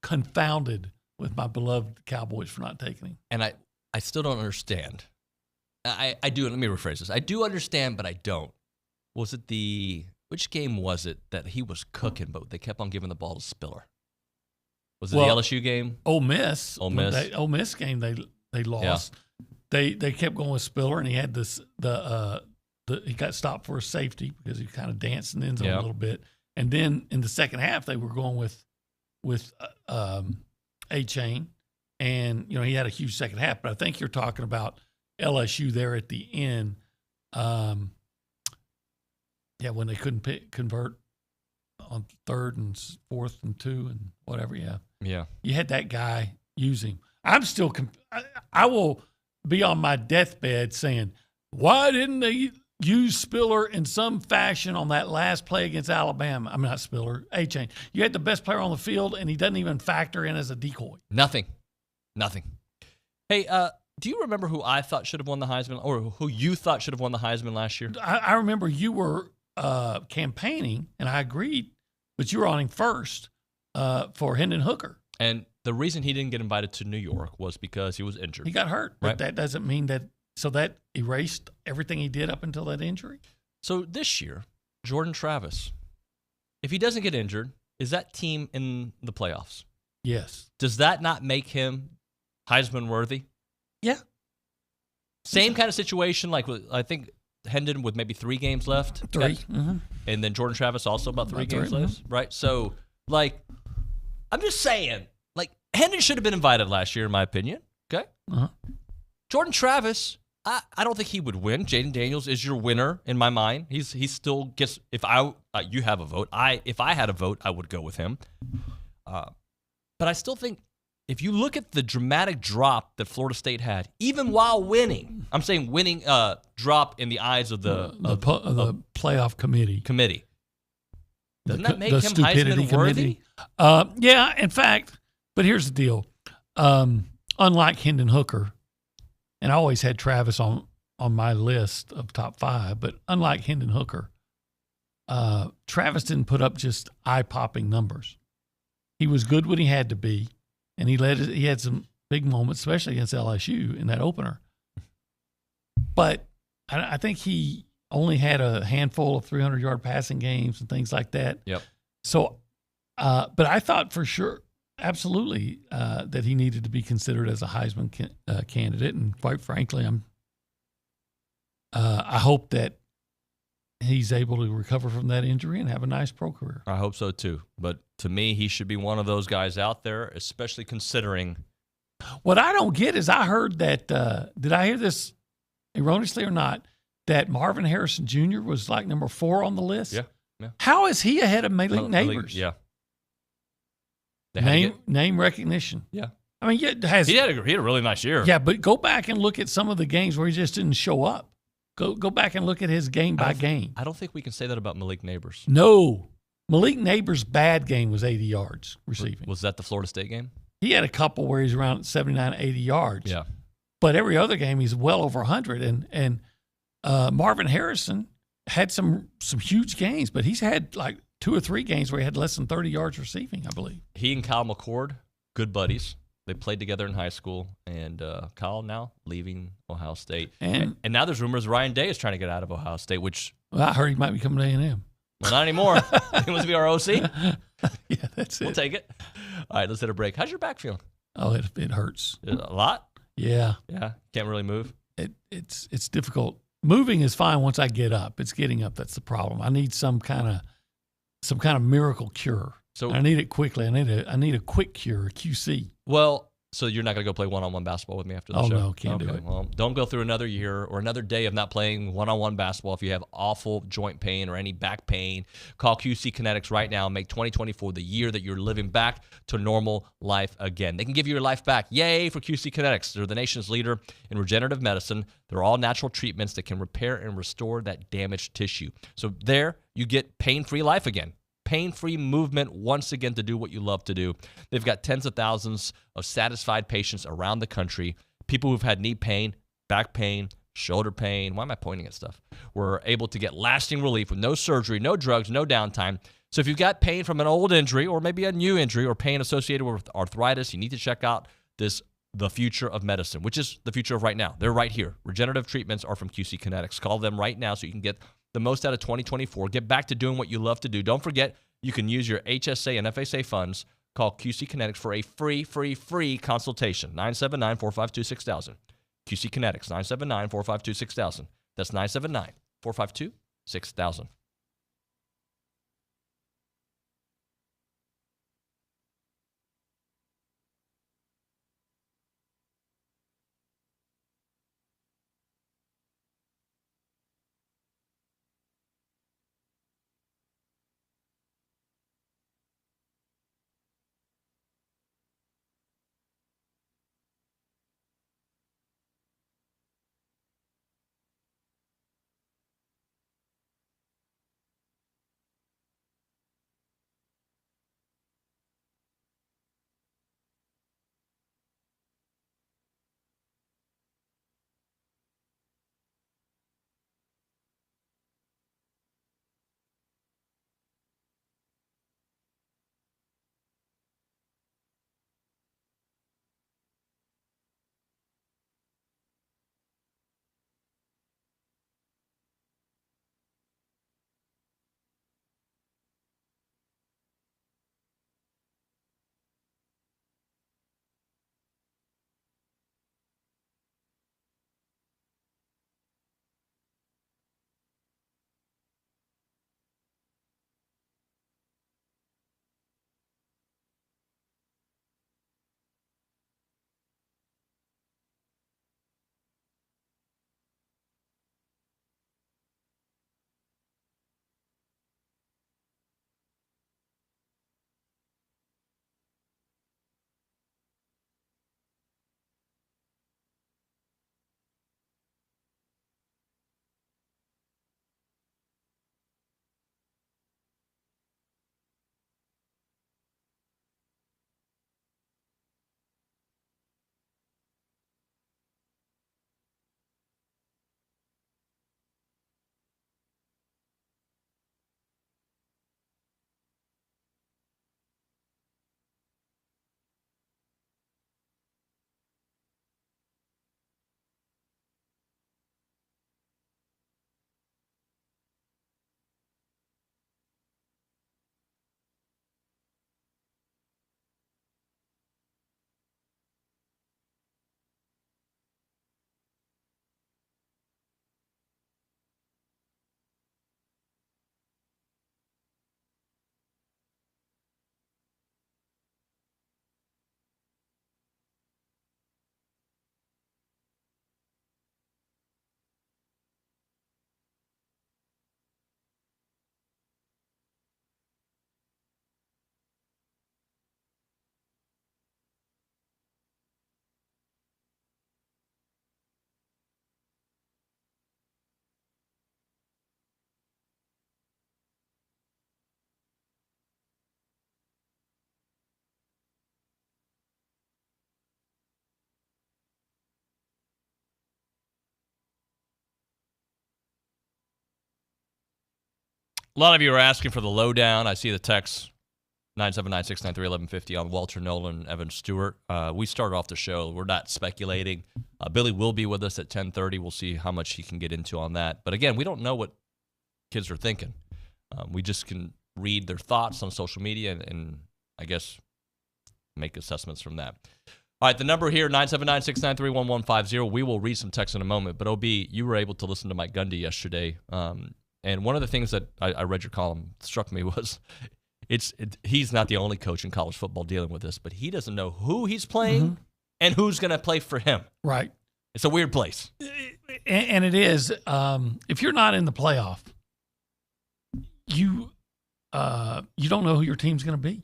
confounded with my beloved Cowboys for not taking him. And I still don't understand. I do. Let me rephrase this. I do understand, but I don't. Was it which game was it that he was cooking, but they kept on giving the ball to Spiller? Was it the LSU game? Ole Miss. Ole Miss. That Ole Miss game they lost. Yeah. They kept going with Spiller, and he had he got stopped for a safety because he kind of danced in the end zone a little bit. And then in the second half, they were going with A-Chain, and he had a huge second half. But I think you're talking about LSU there at the end. When they couldn't convert on 3rd and 4th and 2 and whatever. Yeah. You had that guy use him. I'm still. I will be on my deathbed saying, why didn't they use Spiller in some fashion on that last play against Alabama? I'm not Spiller, A-Chain. You had the best player on the field, and he doesn't even factor in as a decoy. Nothing. Hey, do you remember who I thought should have won the Heisman, or who you thought should have won the Heisman last year? I remember you were campaigning, and I agreed, but you were on him first for Hendon Hooker. And the reason he didn't get invited to New York was because he was injured. He got hurt, right? But that doesn't mean that. So that erased everything he did up until that injury? So this year, Jordan Travis, if he doesn't get injured, is that team in the playoffs? Yes. Does that not make him Heisman worthy? Yeah. Same kind of situation, like I think Hendon with maybe 3 games left. 3. Mm-hmm. And then Jordan Travis also about 3 games left, right? So, I'm just saying, Hendon should have been invited last year, in my opinion, okay? Uh-huh. Jordan Travis, I don't think he would win. Jaden Daniels is your winner in my mind. He still gets. You have a vote. If I had a vote, I would go with him. But I still think if you look at the dramatic drop that Florida State had, even while winning, I'm saying winning drop in the eyes of the playoff committee. Doesn't that make him Heisman worthy? Yeah. In fact, but here's the deal. Unlike Hendon Hooker. And I always had Travis on my list of top 5, but unlike Hendon Hooker, Travis didn't put up just eye-popping numbers. He was good when he had to be, and he had some big moments, especially against LSU in that opener. But I think he only had a handful of 300-yard passing games and things like that. Yep. So, but I thought for sure, absolutely, that he needed to be considered as a Heisman candidate, and quite frankly, I hope that he's able to recover from that injury and have a nice pro career. I hope so too. But to me, he should be one of those guys out there, especially considering. What I don't get is I heard that. Did I hear this erroneously or not? That Marvin Harrison Jr. was number 4 on the list. Yeah. How is he ahead of Malik Neighbors? Yeah. Name recognition. Yeah. I mean, he had a really nice year. Yeah, but go back and look at some of the games where he just didn't show up. Go back and look at his game by game. I don't think we can say that about Malik Neighbors. No. Malik Neighbors' bad game was 80 yards receiving. Was that the Florida State game? He had a couple where he's around 79, 80 yards. Yeah. But every other game, he's well over 100. And Marvin Harrison had some huge games, but he's had 2 or 3 games where he had less than 30 yards receiving, I believe. He and Kyle McCord, good buddies. They played together in high school, and Kyle now leaving Ohio State. And now there's rumors Ryan Day is trying to get out of Ohio State, which... Well, I heard he might be coming to A&M. Well, not anymore. He wants to be our OC. Yeah, that's it. We'll take it. All right, let's hit a break. How's your back feeling? Oh, it hurts. A lot? Yeah. Yeah, can't really move? It's difficult. Moving is fine once I get up. It's getting up that's the problem. I need some kind of miracle cure. So I need it quickly. I need a quick cure, a QC. Well, so you're not going to go play one-on-one basketball with me after the show? Oh, no, can't do it. Well, don't go through another year or another day of not playing one-on-one basketball if you have awful joint pain or any back pain. Call QC Kinetics right now and make 2024 the year that you're living back to normal life again. They can give you your life back. Yay for QC Kinetics. They're the nation's leader in regenerative medicine. They're all natural treatments that can repair and restore that damaged tissue. So there, you get pain-free life again. Pain-free movement once again to do what you love to do. They've got tens of thousands of satisfied patients around the country, people who've had knee pain, back pain, shoulder pain. Why am I pointing at stuff? We're able to get lasting relief with no surgery, no drugs, no downtime. So if you've got pain from an old injury or maybe a new injury or pain associated with arthritis, you need to check out the future of medicine, which is the future of right now. They're right here. Regenerative treatments are from QC Kinetics. Call them right now so you can get the most out of 2024. Get back to doing what you love to do. Don't forget, you can use your HSA and FSA funds. Call QC Kinetics for a free consultation. 979-452-6000. QC Kinetics, 979-452-6000. That's 979-452-6000. A lot of you are asking for the lowdown. I see the text 979-693-1150 on Walter Nolan and Evan Stewart. We started off the show. We're not speculating. Billy will be with us at 10:30. We'll see how much he can get into on that. But again, we don't know what kids are thinking. We just can read their thoughts on social media and I guess make assessments from that. All right, the number here, 979-693-1150. We will read some text in a moment. But, OB, you were able to listen to Mike Gundy yesterday. And one of the things that I read your column struck me was he's not the only coach in college football dealing with this, but he doesn't know who he's playing and who's going to play for him. Right. It's a weird place. And it is. If you're not in the playoff, you don't know who your team's going to be.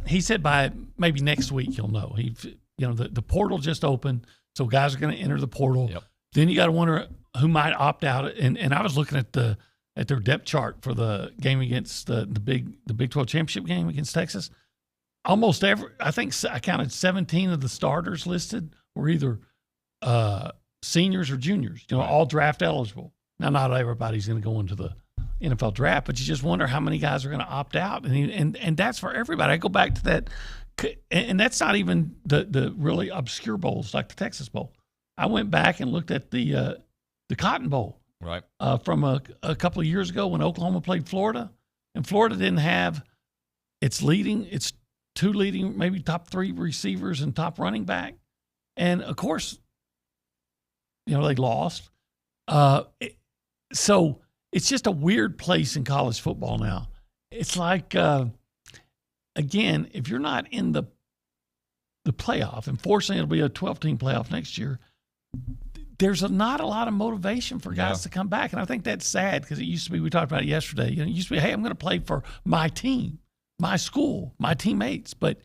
He said by maybe next week you'll know. The portal just opened, so guys are going to enter the portal. Yep. Then you got to wonder who might opt out. And I was looking at their depth chart for the game against the Big 12 championship game against Texas. Almost I counted 17 of the starters listed were either seniors or juniors. All draft eligible. Now, not everybody's going to go into the NFL draft, but you just wonder how many guys are going to opt out, and that's for everybody. I go back to that, and that's not even the really obscure bowls like the Texas Bowl. I went back and looked at the Cotton Bowl, right, from a couple of years ago when Oklahoma played Florida, and Florida didn't have its two leading, maybe top 3 receivers and top running back, and of course, they lost. So it's just a weird place in college football now. It's like, again, if you're not in the playoff, and fortunately it'll be a 12-team playoff next year, there's not a lot of motivation for guys to come back. And I think that's sad because it used to be, we talked about it yesterday, it used to be, hey, I'm going to play for my team, my school, my teammates. But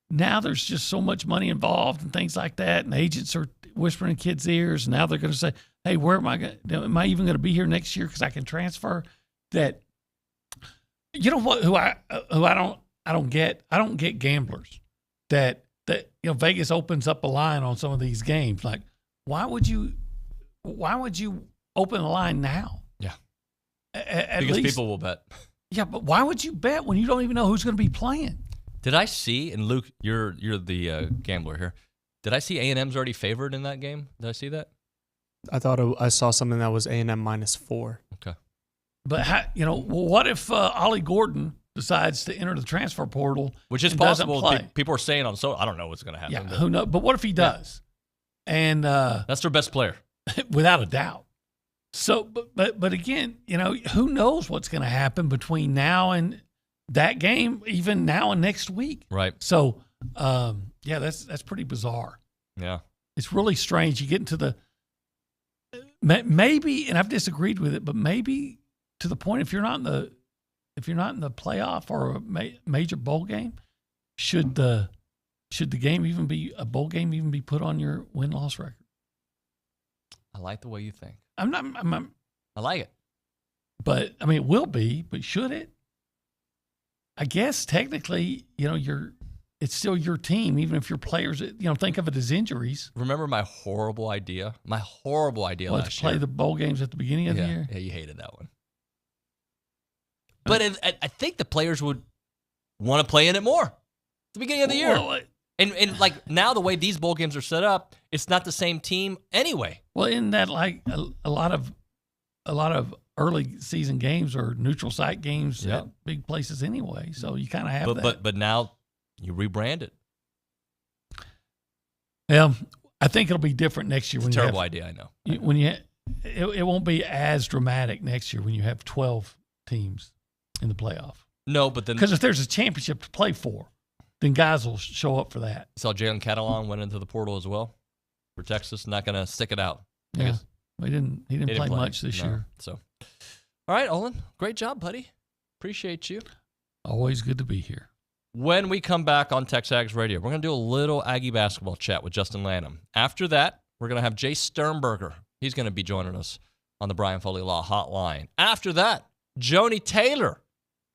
now there's just so much money involved and things like that, and agents are whispering in kids' ears, and now they're going to say, hey, where am I going? Am I even going to be here next year because I can transfer? That, you know what? Who I don't get. I don't get gamblers that Vegas opens up a line on some of these games. Like, why would you open a line now? Yeah, because people will bet. Yeah, but why would you bet when you don't even know who's going to be playing? Did I see? And Luke, you're the gambler here. Did I see A&M's already favored in that game? Did I see that? I thought I saw something that was A&M -4. Okay. But what if Ollie Gordon decides to enter the transfer portal, which is possible? People are saying on I don't know what's going to happen. Yeah, who knows? But what if he does? Yeah. And that's their best player, without a doubt. So, but again, who knows what's going to happen between now and that game, even now and next week. Right. So, that's pretty bizarre. Yeah. It's really strange. You get into the maybe, and I've disagreed with it, but maybe to the point if you're not in the playoff or a major bowl game, should the game even be a bowl game even be put on your win-loss record? I like the way you think. I like it. But I mean, it will be, but should it? I guess technically, it's still your team, even if your players, think of it as injuries. Remember my horrible idea? Last year. Let's play the bowl games at the beginning of the year? Yeah, you hated that one. But I think the players would want to play in it more at the beginning of the year. Well, and like now the way these bowl games are set up, it's not the same team anyway. Well, isn't that like a lot of early season games or neutral site games at big places anyway? So you kind of have that. But now you rebrand it. I think it'll be different next year. It's a terrible idea, I know. It won't be as dramatic next year when you have 12 teams in the playoff. No, but then because if there's a championship to play for, then guys will show up for that. Saw Jalen Catalon went into the portal as well for Texas. Not going to stick it out. Yeah, he didn't play much this year. So, all right, Olin, great job, buddy. Appreciate you. Always good to be here. When we come back on TexAgs Radio, we're going to do a little Aggie basketball chat with Justin Lanham. After that, we're going to have Jace Sternberger. He's going to be joining us on the Brian Foley Law Hotline. After that, Joni Taylor.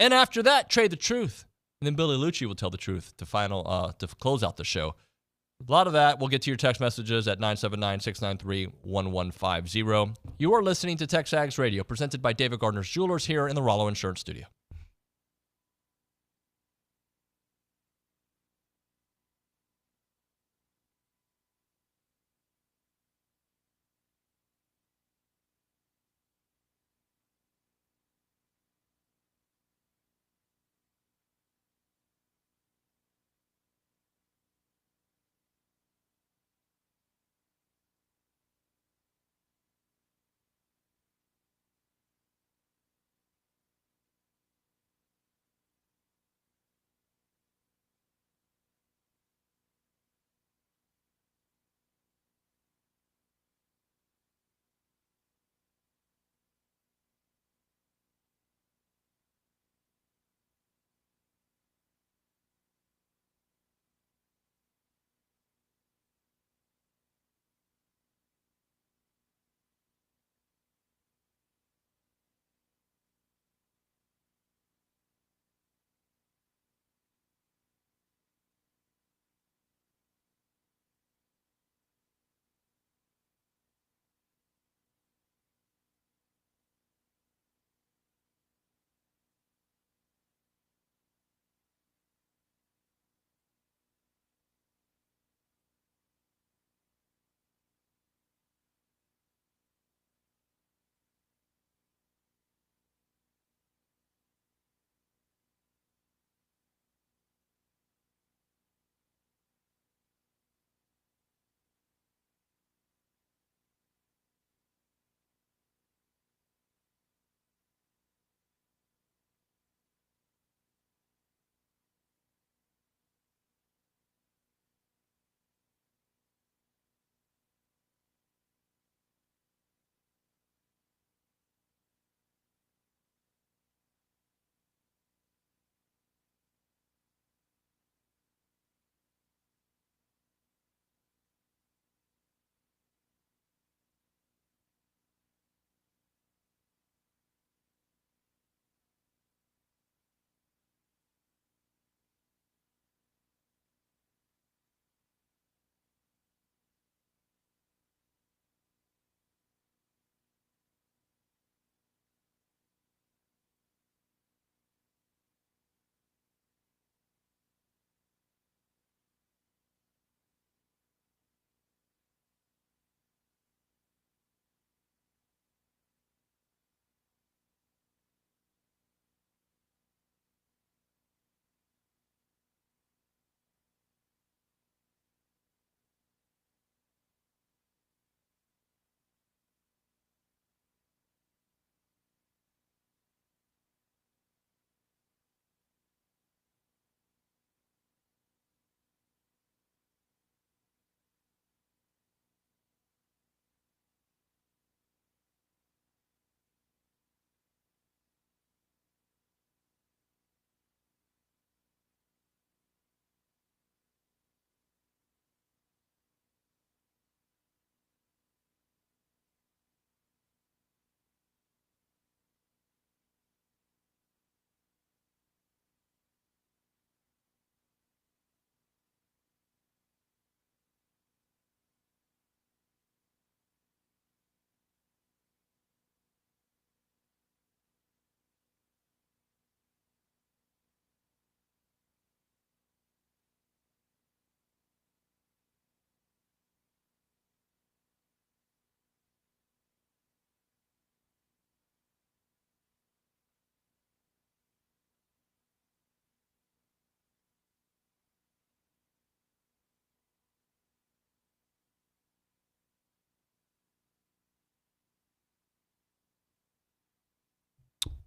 And after that, Trade the Truth. And then Billy Liucci will tell the truth to close out the show. A lot of that. We'll get to your text messages at 979-693-1150. You are listening to TexAgs Radio, presented by David Gardner's Jewelers here in the Rollo Insurance Studio.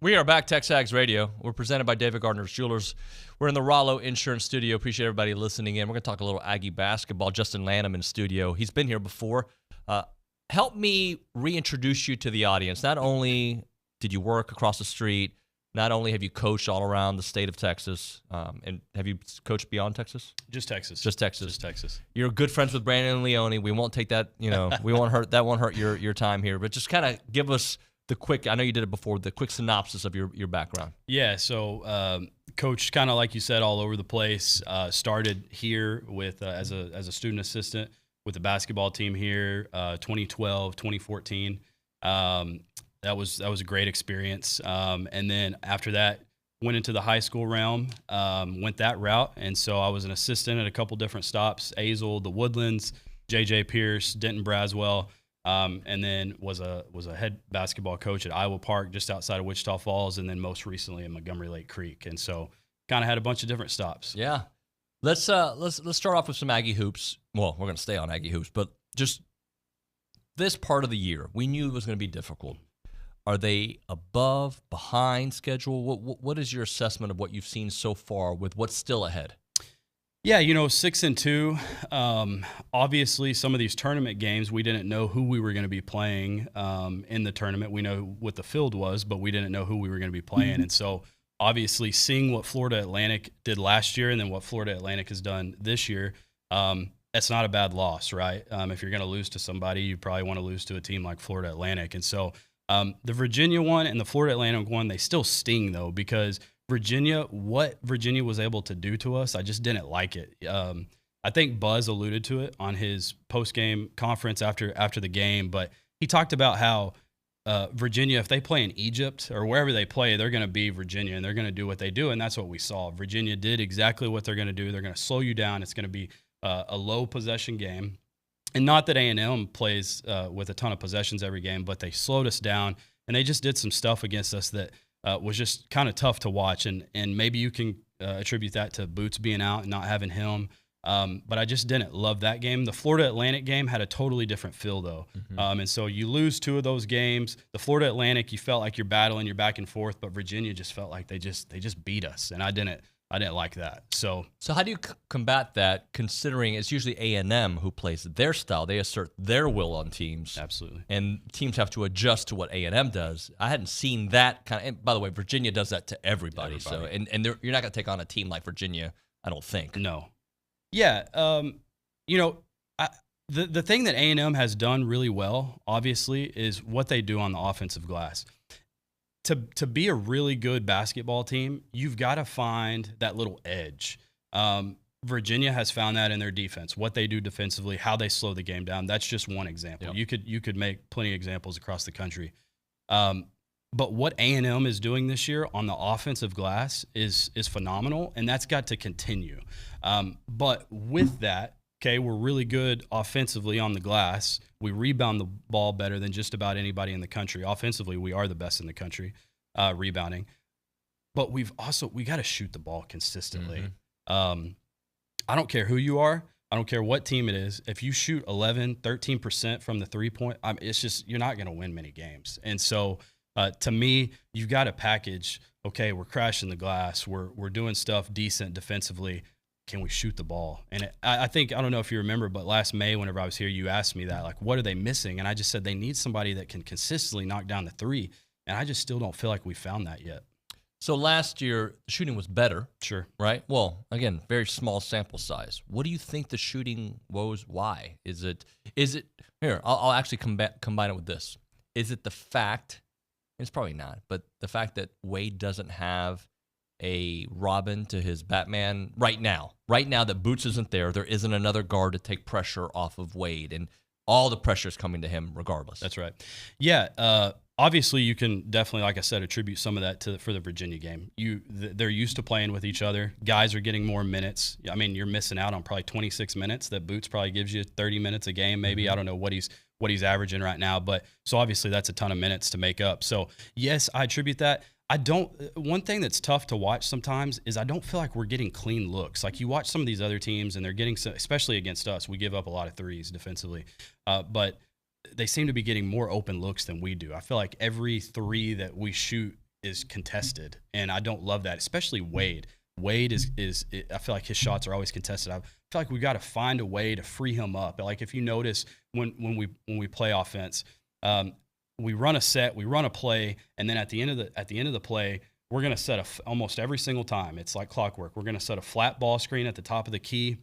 We are back, TexAgs Radio. We're presented by David Gardner's Jewelers. We're in the Rollo Insurance Studio. Appreciate everybody listening in. We're going to talk a little Aggie basketball. Justin Lanham in studio. He's been here before. Help me reintroduce you to the audience. Not only did you work across the street, not only have you coached all around the state of Texas, and have you coached beyond Texas? Just Texas. Just Texas. Just Texas. You're good friends with Brandon Leone. We won't take that, we won't hurt your time here. But just kind of give us the quick, I know you did it before, the quick synopsis of your background. Yeah, so coached kind of like you said all over the place. Started here with as a student assistant with the basketball team here, 2012, 2014. That was a great experience. And then after that, went into the high school realm, went that route. And so I was an assistant at a couple different stops, Azle, the Woodlands, J.J. Pierce, Denton Braswell, and then was a head basketball coach at Iowa Park just outside of Wichita Falls, and then most recently in Montgomery Lake Creek. And so kind of had a bunch of different stops. Yeah. Let's start off with some Aggie hoops. Well, we're going to stay on Aggie hoops, but just this part of the year, we knew it was going to be difficult. Are they above, behind schedule? What is your assessment of what you've seen so far with what's still ahead? Yeah, 6-2. Obviously, some of these tournament games, we didn't know who we were going to be playing in the tournament. We know what the field was, but we didn't know who we were going to be playing. And so, obviously, seeing what Florida Atlantic did last year and then what Florida Atlantic has done this year, that's not a bad loss, right? If you're going to lose to somebody, you probably want to lose to a team like Florida Atlantic. And so, the Virginia one and the Florida Atlantic one, they still sting, though, because what Virginia was able to do to us, I just didn't like it. I think Buzz alluded to it on his post-game conference after the game, but he talked about how Virginia, if they play in Egypt or wherever they play, they're going to be Virginia, and they're going to do what they do, and that's what we saw. Virginia did exactly what they're going to do. They're going to slow you down. It's going to be a low-possession game. And not that A&M plays with a ton of possessions every game, but they slowed us down, and they just did some stuff against us that was just kind of tough to watch. And maybe you can attribute that to Boots being out and not having him. But I just didn't love that game. The Florida Atlantic game had a totally different feel, though. And so you lose two of those games. The Florida Atlantic, you felt like you're battling, you're back and forth, but Virginia just felt like they just beat us, and I didn't like that. So how do you combat that, considering it's usually A&M who plays their style? They assert their will on teams. Absolutely. And teams have to adjust to what A&M does. I hadn't seen that kind of, and by the way, Virginia does that to everybody. So, and you're not going to take on a team like Virginia, I don't think. No. Yeah. The thing that A&M has done really well, obviously, is what they do on the offensive glass. To be a really good basketball team, you've got to find that little edge. Virginia has found that in their defense, what they do defensively, how they slow the game down. That's just one example. Yep. You could make plenty of examples across the country. But what A&M is doing this year on the offensive glass is phenomenal, and that's got to continue. But with that, okay, we're really good offensively on the glass. We rebound the ball better than just about anybody in the country. Offensively, we are the best in the country rebounding. But we got to shoot the ball consistently. I don't care who you are. I don't care what team it is. If you shoot 11, 13% from the three-point, it's just you're not going to win many games. And so to me, you've got to package, okay, we're crashing the glass. We're doing stuff decent defensively. Can we shoot the ball? And I think, I don't know if you remember, but last May, whenever I was here, you asked me that, like, what are they missing? And I just said they need somebody that can consistently knock down the three. And I just still don't feel like we found that yet. So last year, shooting was better. Sure. Right? Well, again, very small sample size. What do you think the shooting was? Why? Is it here, I'll actually combine it with this. Is it the fact, it's probably not, but the fact that Wade doesn't have a Robin to his Batman right now that Boots isn't there isn't another guard to take pressure off of Wade, and all the pressure is coming to him regardless. That's right. Yeah. Obviously, you can definitely, like I said, attribute some of that for the Virginia game. They're used to playing with each other. Guys are getting more minutes. I mean, you're missing out on probably 26 minutes that Boots probably gives you 30 minutes a game, maybe. I don't know what he's averaging right now, but so obviously that's a ton of minutes to make up. So yes, I attribute that. One thing that's tough to watch sometimes is I don't feel like we're getting clean looks. Like you watch some of these other teams and they're getting, especially against us, we give up a lot of threes defensively, but they seem to be getting more open looks than we do. I feel like every three that we shoot is contested, and I don't love that, especially Wade. Wade is I feel like his shots are always contested. I feel like we got to find a way to free him up. Like if you notice when we play offense, we run a set, we run a play, and then at the end of the play, we're going to set almost every single time. It's like clockwork. We're going to set a flat ball screen at the top of the key.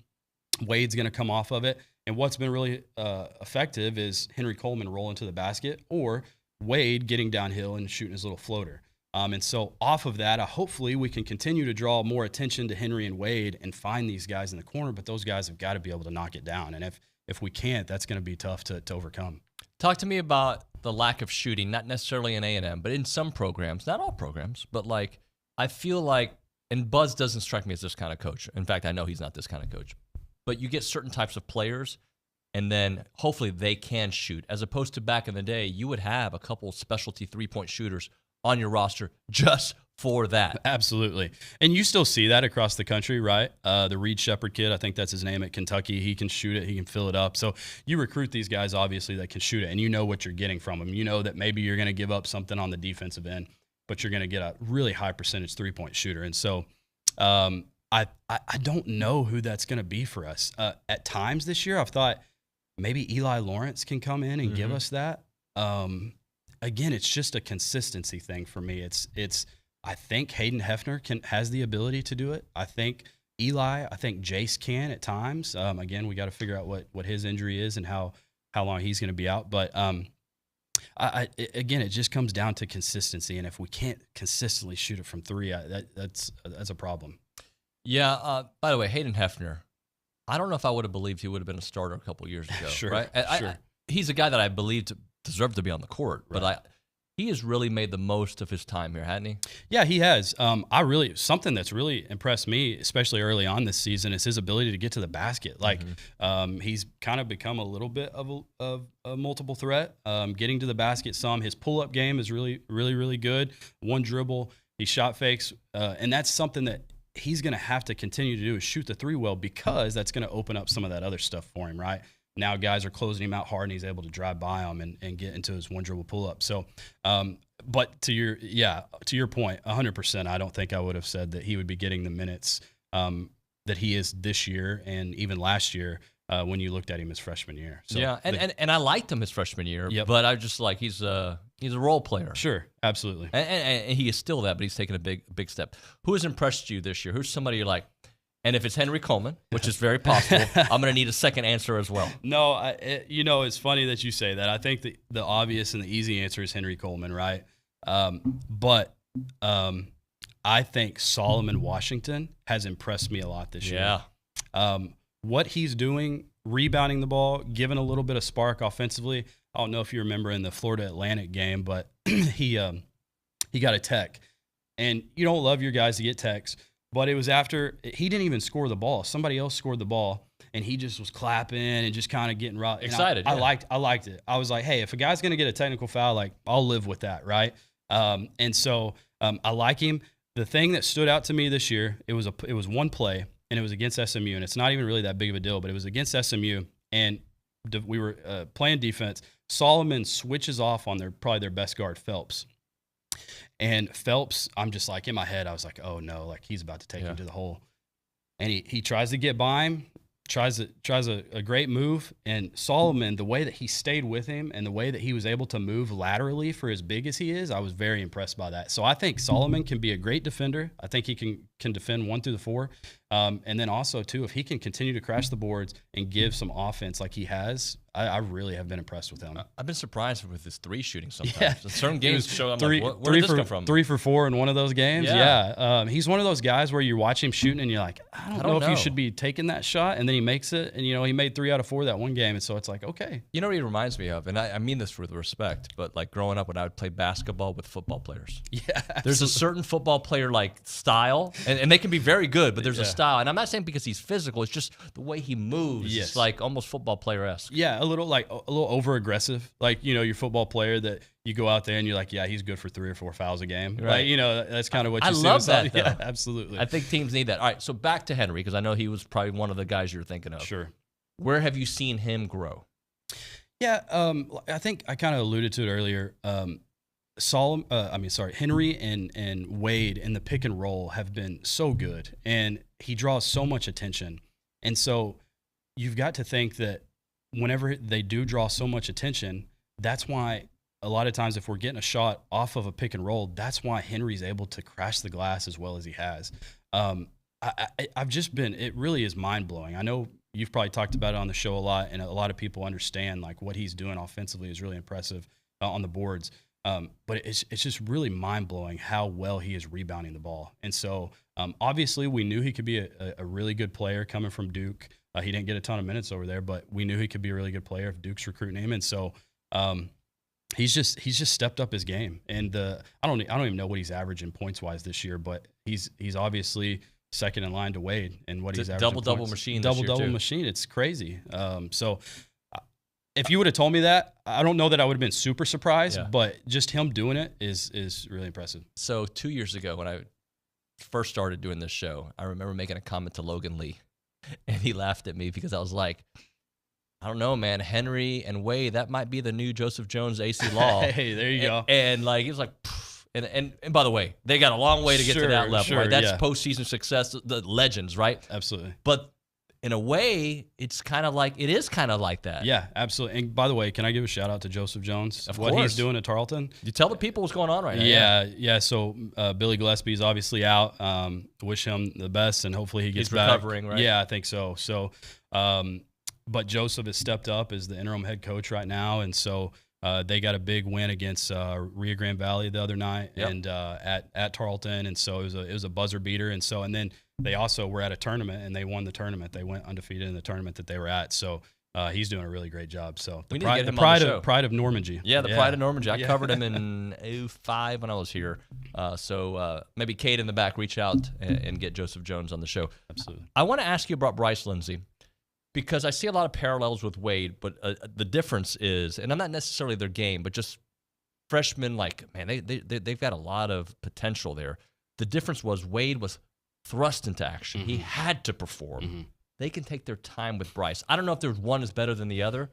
Wade's going to come off of it. And what's been really effective is Henry Coleman rolling to the basket or Wade getting downhill and shooting his little floater. And so off of that, hopefully we can continue to draw more attention to Henry and Wade and find these guys in the corner, but those guys have got to be able to knock it down. And if we can't, that's going to be tough to overcome. Talk to me about the lack of shooting, not necessarily in A&M, but in some programs, not all programs, but like I feel like, and Buzz doesn't strike me as this kind of coach. In fact, I know he's not this kind of coach. But you get certain types of players, and then hopefully they can shoot. As opposed to back in the day, you would have a couple specialty three-point shooters on your roster just for that. Absolutely. And you still see that across the country, right? The Reed Shepherd kid, I think that's his name at Kentucky. He can shoot it. He can fill it up. So you recruit these guys, obviously, that can shoot it, and you know what you're getting from them. You know that maybe you're going to give up something on the defensive end, but you're going to get a really high percentage three-point shooter. And so I don't know who that's going to be for us. At times this year, I've thought maybe Eli Lawrence can come in and give us that. Again, it's just a consistency thing for me. I think Hayden Hefner has the ability to do it. I think Jace can at times. Again, we got to figure out what his injury is and how long he's going to be out. But again, it just comes down to consistency. And if we can't consistently shoot it from three, that's a problem. Yeah. By the way, Hayden Hefner, I don't know if I would have believed he would have been a starter a couple years ago. Sure. Right? Sure. He's a guy that I believed deserved to be on the court, Right. but he has really made the most of his time here, hasn't he? Yeah, he has. Something that's really impressed me, especially early on this season, is his ability to get to the basket. Like, he's kind of become a little bit of a multiple threat, getting to the basket some. His pull-up game is really, really, really good. One dribble, he shot fakes, and that's something that he's going to have to continue to do is shoot the three well, because that's going to open up some of that other stuff for him, right? Now guys are closing him out hard, and he's able to drive by them and get into his one dribble pull up. So, but to your point, 100%, I don't think I would have said that he would be getting the minutes that he is this year and even last year when you looked at him his freshman year. So yeah, and I liked him his freshman year, Yep. but I just like he's a role player. Sure, absolutely. And he is still that, but he's taken a big step. Who has impressed you this year? Who's somebody you're like? And if it's Henry Coleman, which is very possible, I'm going to need a second answer as well. No, it's funny that you say that. I think the obvious and the easy answer is Henry Coleman, right? But I think Solomon Washington has impressed me a lot this year. Yeah. What he's doing, rebounding the ball, giving a little bit of spark offensively. I don't know if you remember in the Florida Atlantic game, but he got a tech. And you don't love your guys to get techs. But it was after he didn't even score the ball. Somebody else scored the ball, and he just was clapping and just kind of getting excited. I liked it. I was like, hey, if a guy's going to get a technical foul, like I'll live with that, right? And so I like him. The thing that stood out to me this year, it was one play, and it was against SMU, and it's not even really that big of a deal, but it was against SMU, and we were playing defense. Solomon switches off on probably their best guard, Phelps. And Phelps, I'm just like, in my head, I was like, oh no, like he's about to take him to the hole. And he tries to get by him, tries a great move. And Solomon, the way that he stayed with him and the way that he was able to move laterally for as big as he is, I was very impressed by that. So I think Solomon can be a great defender. I think he can defend 1 through the 4. And then also too, if he can continue to crash the boards and give some offense like he has, I really have been impressed with him. I've been surprised with his three shooting sometimes. Yeah. Certain games show I'm where did this come from? 3 for 4 in one of those games. Yeah. He's one of those guys where you watch him shooting and you're like, I don't know if you should be taking that shot. And then he makes it. And, he made 3 out of 4 that one game. And so it's like, okay. You know what he reminds me of? And I mean this with respect, but like growing up when I would play basketball with football players. Yeah. Absolutely. There's a certain football player like style, and they can be very good, but there's a style. And I'm not saying because he's physical, it's just the way he moves. Yes. It's like almost football player-esque. Yeah, a little over aggressive. Like, your football player that you go out there and you're like, yeah, he's good for 3 or 4 fouls a game. Right. Like, that's kind of what you see. I love that, though. Yeah, absolutely. I think teams need that. All right, so back to Henry, because I know he was probably one of the guys you're thinking of. Sure. Where have you seen him grow? Yeah, I think I kind of alluded to it earlier. Henry and Wade in the pick and roll have been so good, and he draws so much attention. And so you've got to think that whenever they do draw so much attention, that's why a lot of times if we're getting a shot off of a pick and roll, that's why Henry's able to crash the glass as well as he has. It really is mind-blowing. I know you've probably talked about it on the show a lot, and a lot of people understand like what he's doing offensively is really impressive on the boards. But it's just really mind-blowing how well he is rebounding the ball. And so obviously we knew he could be a really good player coming from Duke. He didn't get a ton of minutes over there, but we knew he could be a really good player if Duke's recruiting him. And so he's just stepped up his game. And I don't even know what he's averaging points-wise this year, but he's obviously second in line to Wade and what he's averaging. Double machine. Double machine. It's crazy. So if you would have told me that, I don't know that I would have been super surprised, but just him doing it is really impressive. So 2 years ago when I first started doing this show, I remember making a comment to Logan Lee, and he laughed at me because I was like, I don't know, man, Henry and Wade, that might be the new Joseph Jones AC Law. Hey, there you go. And like, he was like, and by the way, they got a long way to get to that level, right? That's postseason success, the legends, right? Absolutely. But in a way, it is kind of like that. Yeah, absolutely. And by the way, can I give a shout out to Joseph Jones? Of what course. He's doing at Tarleton. You tell the people what's going on right now. Yeah. So Billy Gillespie's obviously out. Wish him the best, and hopefully he gets back. Recovering, right? Yeah, I think so. So, but Joseph has stepped up as the interim head coach right now, and so they got a big win against Rio Grande Valley the other night, and at Tarleton, and so it was a buzzer beater, and then they also were at a tournament and they won the tournament. They went undefeated in the tournament that they were at. So he's doing a really great job. So the pride of Normandy. Yeah, the pride of Normandy. I covered him in 2005 when I was here. So maybe Kate in the back reach out and get Joseph Jones on the show. Absolutely. I want to ask you about Bryce Lindsey, because I see a lot of parallels with Wade, but the difference is, and I'm not necessarily their game, but just freshmen, like, man, they've got a lot of potential there. The difference was Wade was thrust into action. He had to perform. They can take their time with Bryce. I don't know if there's one is better than the other,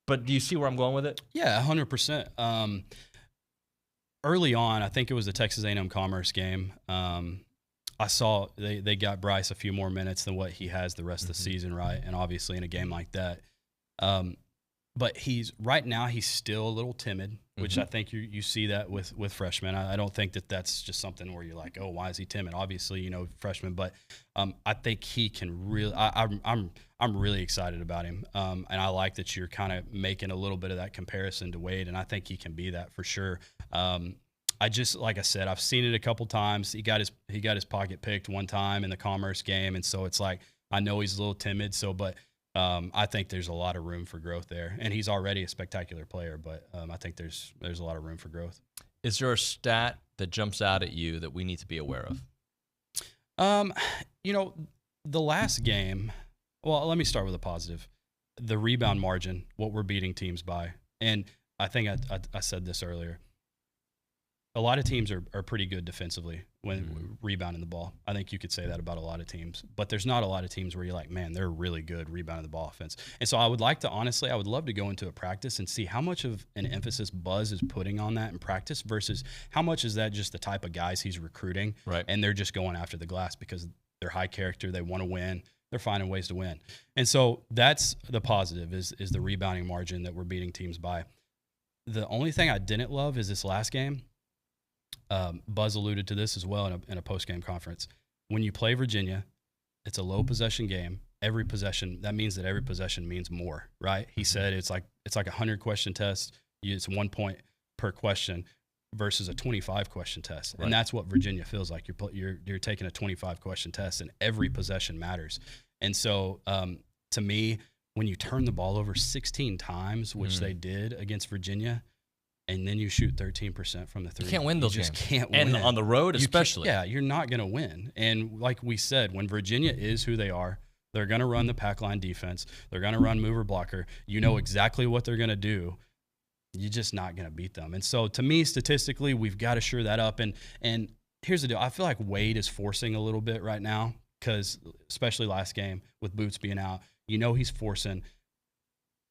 but do you see where I'm going with it? Yeah, 100%. Early on, I think it was the Texas A&M Commerce game. I saw they got Bryce a few more minutes than what he has the rest of the season, right? And obviously in a game like that. But right now he's still a little timid, which I think you see that with freshmen. I don't think that's just something where you're like, oh, why is he timid? Obviously, freshman, but I think he can really. I'm really excited about him, and I like that you're kind of making a little bit of that comparison to Wade, and I think he can be that for sure. Like I said, I've seen it a couple times. He got his pocket picked one time in the Commerce game, and so it's like I know he's a little timid. But I think there's a lot of room for growth there, and he's already a spectacular player. But I think there's a lot of room for growth. Is there a stat that jumps out at you that we need to be aware of? The last game. Well, let me start with a positive. The rebound margin, what we're beating teams by, and I think I said this earlier. A lot of teams are pretty good defensively when rebounding the ball. I think you could say that about a lot of teams. But there's not a lot of teams where you're like, man, they're really good rebounding the ball offense. And so I would love to go into a practice and see how much of an emphasis Buzz is putting on that in practice versus how much is that just the type of guys he's recruiting. Right. And they're just going after the glass because they're high character, they want to win, they're finding ways to win. And so that's the positive is the rebounding margin that we're beating teams by. The only thing I didn't love is this last game. Buzz alluded to this as well in a post-game conference. When you play Virginia, it's a low possession game. Every possession, that means that every possession means more, right? He said it's like a 100-question test. It's 1 point per question versus a 25-question test, and that's what Virginia feels like. You're taking a 25-question test, and every possession matters. And so, to me, when you turn the ball over 16 times, which they did against Virginia, and then you shoot 13% from the three. You can't win those games. You just can't win. And on the road especially. You're not going to win. And like we said, when Virginia is who they are, they're going to run the pack line defense. They're going to run mover blocker. You know exactly what they're going to do. You're just not going to beat them. And so to me, statistically, we've got to shore that up. And here's the deal. I feel like Wade is forcing a little bit right now because especially last game with Boots being out, he's forcing.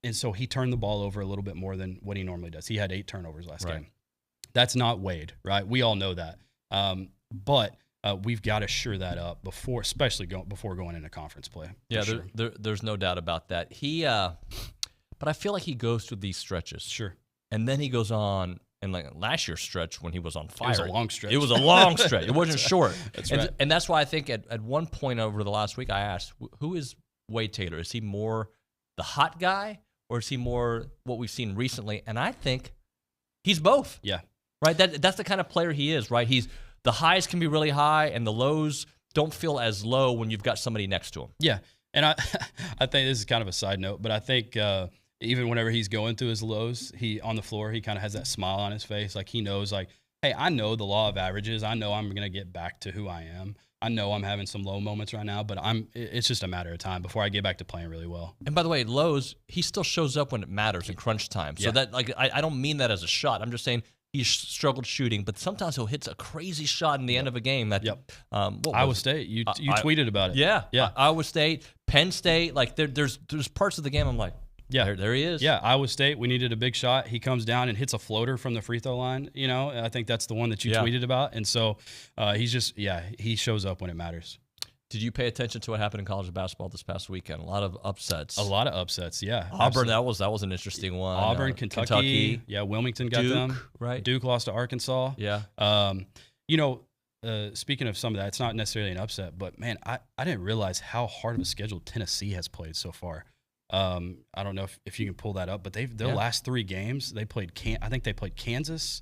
And so he turned the ball over a little bit more than what he normally does. He had 8 turnovers last game. That's not Wade, right? We all know that. But we've got to shore that up before, especially before going into conference play. Yeah, there's no doubt about that. But I feel like he goes through these stretches. Sure. And then he goes on, and like last year's stretch when he was on fire. It was a long stretch. It was a long stretch. It wasn't short. That's right. And that's why I think at one point over the last week I asked, who is Wade Taylor? Is he more the hot guy, or is he more what we've seen recently? And I think he's both. Yeah. Right? That's the kind of player he is, right? The highs can be really high, and the lows don't feel as low when you've got somebody next to him. Yeah. And I think this is kind of a side note, but I think even whenever he's going through his lows, on the floor, he kind of has that smile on his face. Like he knows, like, hey, I know the law of averages. I know I'm going to get back to who I am. I know I'm having some low moments right now, but it's just a matter of time before I get back to playing really well. And by the way, lows, he still shows up when it matters in crunch time. So that, like, I don't mean that as a shot. I'm just saying he's struggled shooting, but sometimes he'll hit a crazy shot in the end of a game. That Iowa State, you tweeted about it. Yeah. Iowa State, Penn State, like there's parts of the game I'm like, yeah, there he is. Yeah, Iowa State, we needed a big shot. He comes down and hits a floater from the free throw line. You know, I think that's the one that you tweeted about. And so he shows up when it matters. Did you pay attention to what happened in college basketball this past weekend? A lot of upsets. Yeah. Auburn, that was an interesting one. Auburn, Kentucky. Yeah, Wilmington got Duke, them. Right. Duke lost to Arkansas. Yeah. Speaking of some of that, it's not necessarily an upset, but man, I didn't realize how hard of a schedule Tennessee has played so far. I don't know if you can pull that up, but their last 3 games, they played I think they played Kansas,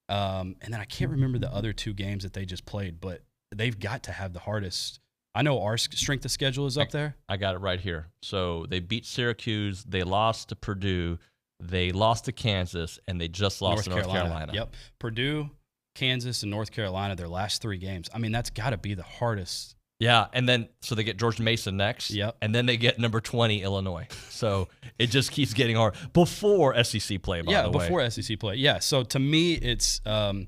and then I can't remember the other 2 games that they just played, but they've got to have the hardest. I know our strength of schedule is up there. I got it right here. So they beat Syracuse, they lost to Purdue, they lost to Kansas, and they just lost to North Carolina. Yep. Purdue, Kansas, and North Carolina, their last 3 games. I mean, that's got to be the hardest. Yeah, and then so they get George Mason next. Yep. And then they get number 20 Illinois. So it just keeps getting hard before SEC play. By the way. Before SEC play. Yeah. So to me, it's going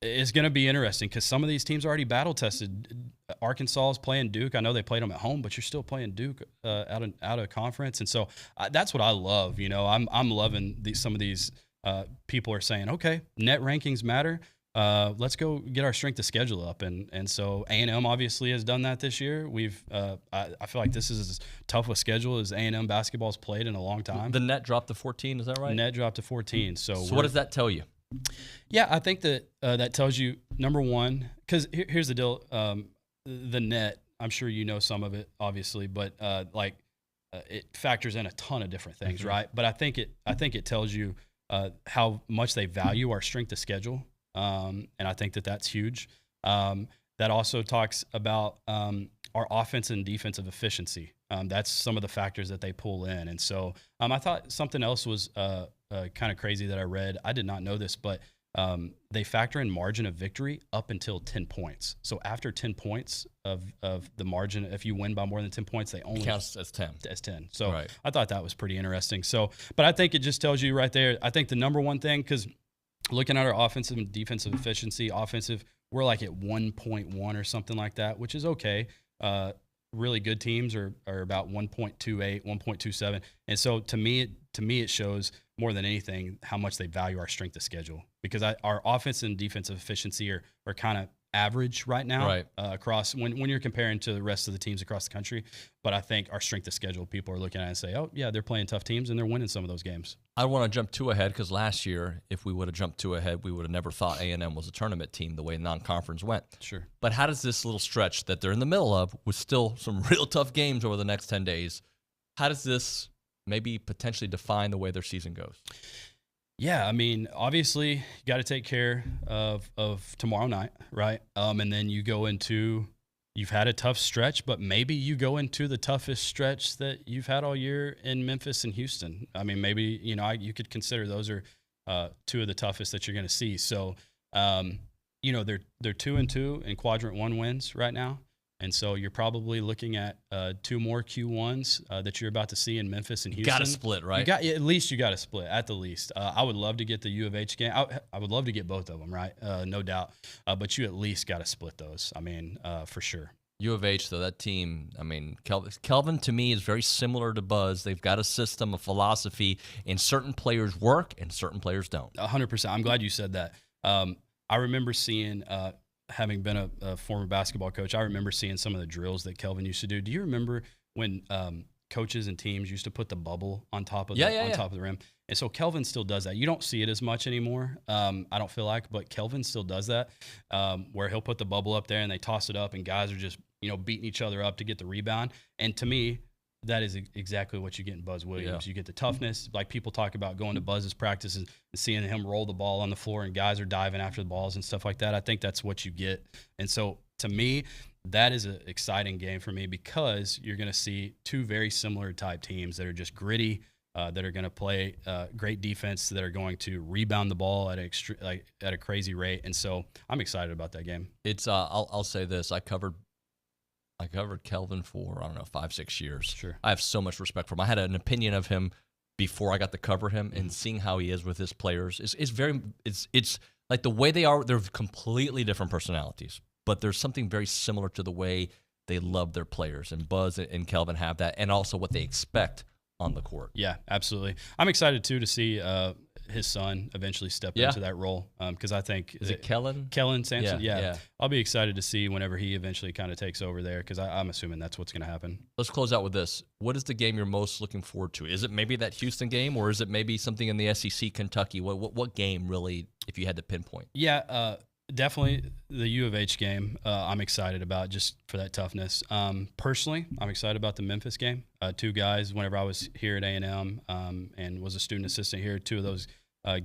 to be interesting because some of these teams are already battle tested. Arkansas is playing Duke. I know they played them at home, but you're still playing Duke out of conference, and so that's what I love. You know, I'm loving some of these people are saying, okay, net rankings matter. Let's go get our strength of schedule up, and so A&M obviously has done that this year. I feel like this is as tough a schedule as A&M basketball's played in a long time. The net dropped to 14, is that right? Net dropped to 14. So what does that tell you? Yeah, I think that that tells you, number one, because here's the deal. The net, I'm sure you know some of it, obviously, but it factors in a ton of different things, right? But I think it tells you how much they value our strength of schedule. And I think that that's huge. That also talks about our offense and defensive efficiency. That's some of the factors that they pull in. And so I thought something else was kind of crazy that I read. I did not know this, but they factor in margin of victory up until 10 points. So after 10 points of the margin, if you win by more than 10 points, they only counts as 10. So right. I thought that was pretty interesting. So, but I think it just tells you right there, I think the number one thing, because looking at our offensive and defensive efficiency, we're like at 1.1 or something like that, which is okay. Really good teams are about 1.28, 1.27. And so to me, it shows more than anything how much they value our strength of schedule, because our offense and defensive efficiency are kind of average right now, right. Across when you're comparing to the rest of the teams across the country. But I think our strength of schedule, people are looking at it and say, oh yeah, they're playing tough teams and they're winning some of those games. I want to jump 2 ahead because last year, if we would have jumped 2 ahead, we would have never thought A&M was a tournament team the way non-conference went. Sure. But how does this little stretch that they're in the middle of, with still some real tough games over the next 10 days, how does this maybe potentially define the way their season goes? Yeah, I mean, obviously, you got to take care of tomorrow night, right? And then you go into, you've had a tough stretch, but maybe you go into the toughest stretch that you've had all year in Memphis and Houston. I mean, maybe, you could consider those are 2 of the toughest that you're going to see. So, they're 2-2 in quadrant 1 wins right now. And so you're probably looking at 2 more Q1s that you're about to see in Memphis and Houston. Got to split, right? At least you got to split, at the least. I would love to get the U of H game. I would love to get both of them, right? No doubt. But you at least got to split those. I mean, for sure. U of H, though, that team, I mean, Kelvin to me is very similar to Buzz. They've got a system, a philosophy, and certain players work and certain players don't. 100%. I'm glad you said that. I remember seeing, having been a former basketball coach, I remember seeing some of the drills that Kelvin used to do. Do you remember when coaches and teams used to put the bubble on top of top of the rim? And so Kelvin still does that. You don't see it as much anymore, I don't feel like, but Kelvin still does that, where he'll put the bubble up there and they toss it up and guys are just, beating each other up to get the rebound. And to me, that is exactly what you get in Buzz Williams. You get the toughness, like people talk about going to Buzz's practices and seeing him roll the ball on the floor and guys are diving after the balls and stuff like that. I think that's what you get. And so to me, that is an exciting game for me because you're going to see two very similar type teams that are just gritty, that are going to play great defense, that are going to rebound the ball at a crazy rate. And so I'm excited about that game. It's I'll say this. I covered Kelvin for, 5-6 years. Sure. I have so much respect for him. I had an opinion of him before I got to cover him, and seeing how he is with his players it's like the way they are, they're completely different personalities, but there's something very similar to the way they love their players, and Buzz and Kelvin have that, and also what they expect on the court. Yeah, absolutely. I'm excited too to see his son eventually step into that role, because I think is it Kellen Sampson? Yeah. I'll be excited to see whenever he eventually kind of takes over there, because I'm assuming that's what's going to happen. Let's close out with this. What is the game you're most looking forward to? Is it maybe that Houston game, or is it maybe something in the SEC, Kentucky? What game really, if you had to pinpoint? Yeah, definitely the U of H game. I'm excited about just for that toughness. Personally, I'm excited about the Memphis game. Two guys, whenever I was here at A&M and was a student assistant here, two of those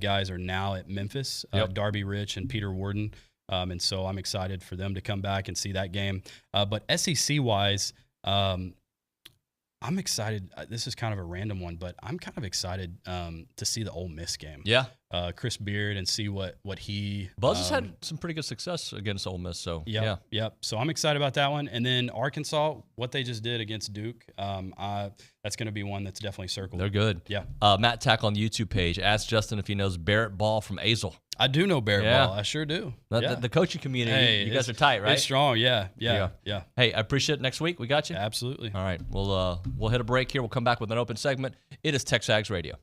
guys are now at Memphis, Darby Rich and Peter Warden. And so I'm excited for them to come back and see that game. But SEC-wise, I'm excited. This is kind of a random one, but I'm kind of excited to see the Ole Miss game. Yeah. Chris Beard and see what he... Buzz has had some pretty good success against Ole Miss, so Yep. So I'm excited about that one. And then Arkansas, what they just did against Duke, that's going to be one that's definitely circled. They're good. Yeah. Matt Tack on the YouTube page asked Justin if he knows Barrett Ball from Azel. I do know Barrett Ball. I sure do. The coaching community, you guys are tight, right? It's strong, yeah. Hey, I appreciate it. Next week, we got you? Absolutely. All right, we'll hit a break here. We'll come back with an open segment. It is TexAgs Radio.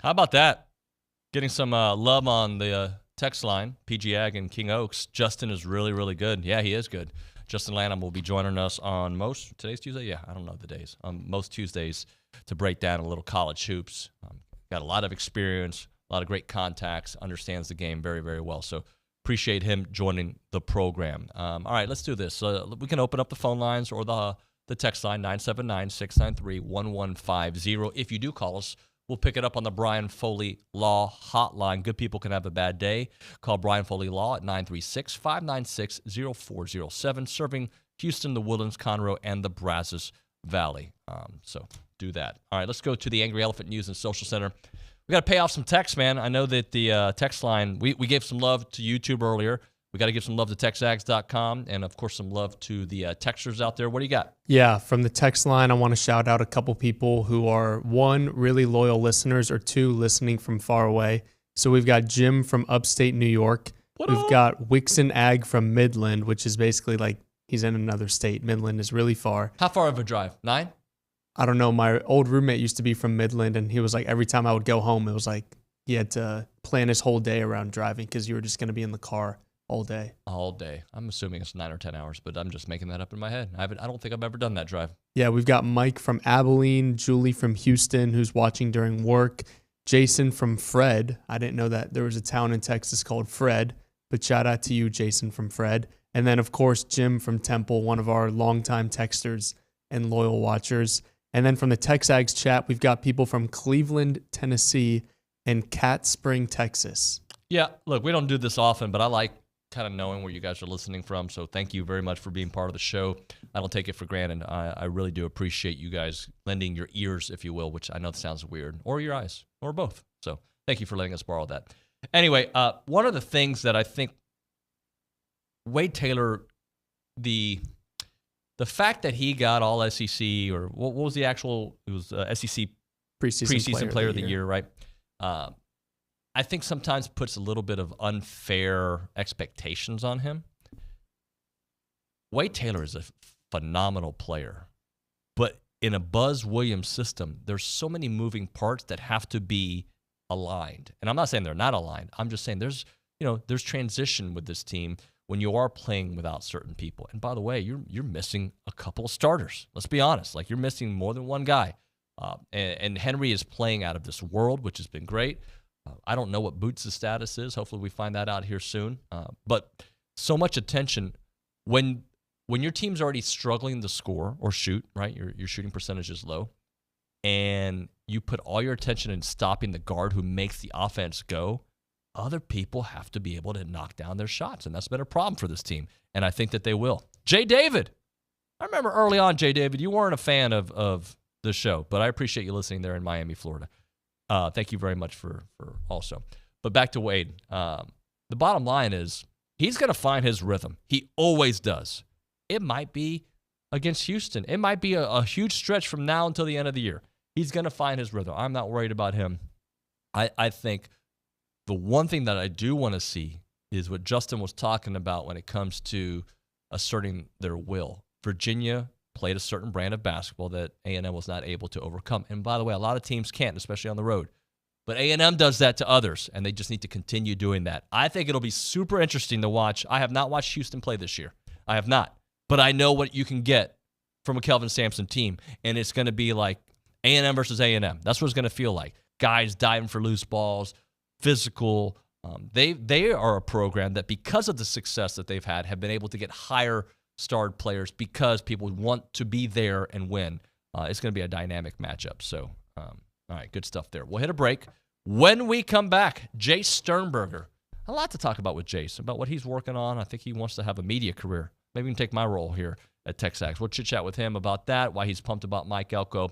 How about that? Getting some love on the text line, PG Ag and King Oaks. Justin is really, really good. Yeah, he is good. Justin Lanham will be joining us on today's Tuesday? Yeah, I don't know the days. Most Tuesdays to break down a little college hoops. Got a lot of experience, a lot of great contacts, understands the game very, very well. So appreciate him joining the program. All right, let's do this. We can open up the phone lines or the text line, 979-693-1150. If you do call us, we'll pick it up on the Brian Foley Law Hotline. Good people can have a bad day. Call Brian Foley Law at 936-596-0407, serving Houston, the Woodlands, Conroe, and the Brazos Valley. So do that. All right, let's go to the Angry Elephant News and Social Center. We got to pay off some texts, man. I know that the text line, we gave some love to YouTube earlier. We got to give some love to TexAgs.com and, of course, some love to the texters out there. What do you got? Yeah, from the text line, I want to shout out a couple people who are, 1, really loyal listeners, or 2, listening from far away. So we've got Jim from upstate New York. We've got Wixon Ag from Midland, which is basically like he's in another state. Midland is really far. How far of a drive? 9? I don't know. My old roommate used to be from Midland, and he was like, every time I would go home, it was like he had to plan his whole day around driving because you were just going to be in the car all day. All day. I'm assuming it's 9 or 10 hours, but I'm just making that up in my head. I don't think I've ever done that drive. Yeah, we've got Mike from Abilene, Julie from Houston, who's watching during work, Jason from Fred. I didn't know that there was a town in Texas called Fred, but shout out to you, Jason from Fred. And then, of course, Jim from Temple, one of our longtime texters and loyal watchers. And then from the TexAgs chat, we've got people from Cleveland, Tennessee, and Cat Spring, Texas. Yeah, look, we don't do this often, but I like kind of knowing where you guys are listening from. So thank you very much for being part of the show. I don't take it for granted. I really do appreciate you guys lending your ears, if you will, which I know sounds weird, or your eyes, or both. So thank you for letting us borrow that. Anyway, one of the things that I think Wade Taylor, the fact that he got all SEC, or what was the actual, it was SEC preseason player of the year, right? I think sometimes puts a little bit of unfair expectations on him. Wade Taylor is a phenomenal player, but in a Buzz Williams system, there's so many moving parts that have to be aligned. And I'm not saying they're not aligned. I'm just saying there's transition with this team when you are playing without certain people. And by the way, you're missing a couple of starters. Let's be honest. Like, you're missing more than one guy. And Henry is playing out of this world, which has been great. I don't know what Boots' status is. Hopefully we find that out here soon. But so much attention when your team's already struggling to score or shoot, right? Your shooting percentage is low, and you put all your attention in stopping the guard who makes the offense go. Other people have to be able to knock down their shots, and that's been a problem for this team, and I think that they will. Jay David. I remember early on, Jay David, you weren't a fan of the show, but I appreciate you listening there in Miami, Florida. Thank you very much for also. But back to Wade. The bottom line is he's going to find his rhythm. He always does. It might be against Houston. It might be a huge stretch from now until the end of the year. He's going to find his rhythm. I'm not worried about him. I think the one thing that I do want to see is what Justin was talking about when it comes to asserting their will. Virginia played a certain brand of basketball that A&M was not able to overcome. And by the way, a lot of teams can't, especially on the road. But A&M does that to others, and they just need to continue doing that. I think it'll be super interesting to watch. I have not watched Houston play this year. I have not. But I know what you can get from a Kelvin Sampson team, and it's going to be like A&M versus A&M. That's what it's going to feel like. Guys diving for loose balls, physical. They are a program that, because of the success that they've had, have been able to get higher starred players because people want to be there and win. It's going to be a dynamic matchup. So, all right, good stuff there. We'll hit a break. When we come back, Jace Sternberger. A lot to talk about with Jace, about what he's working on. I think he wants to have a media career. Maybe we can take my role here at TexAgs. We'll chit-chat with him about that, why he's pumped about Mike Elko,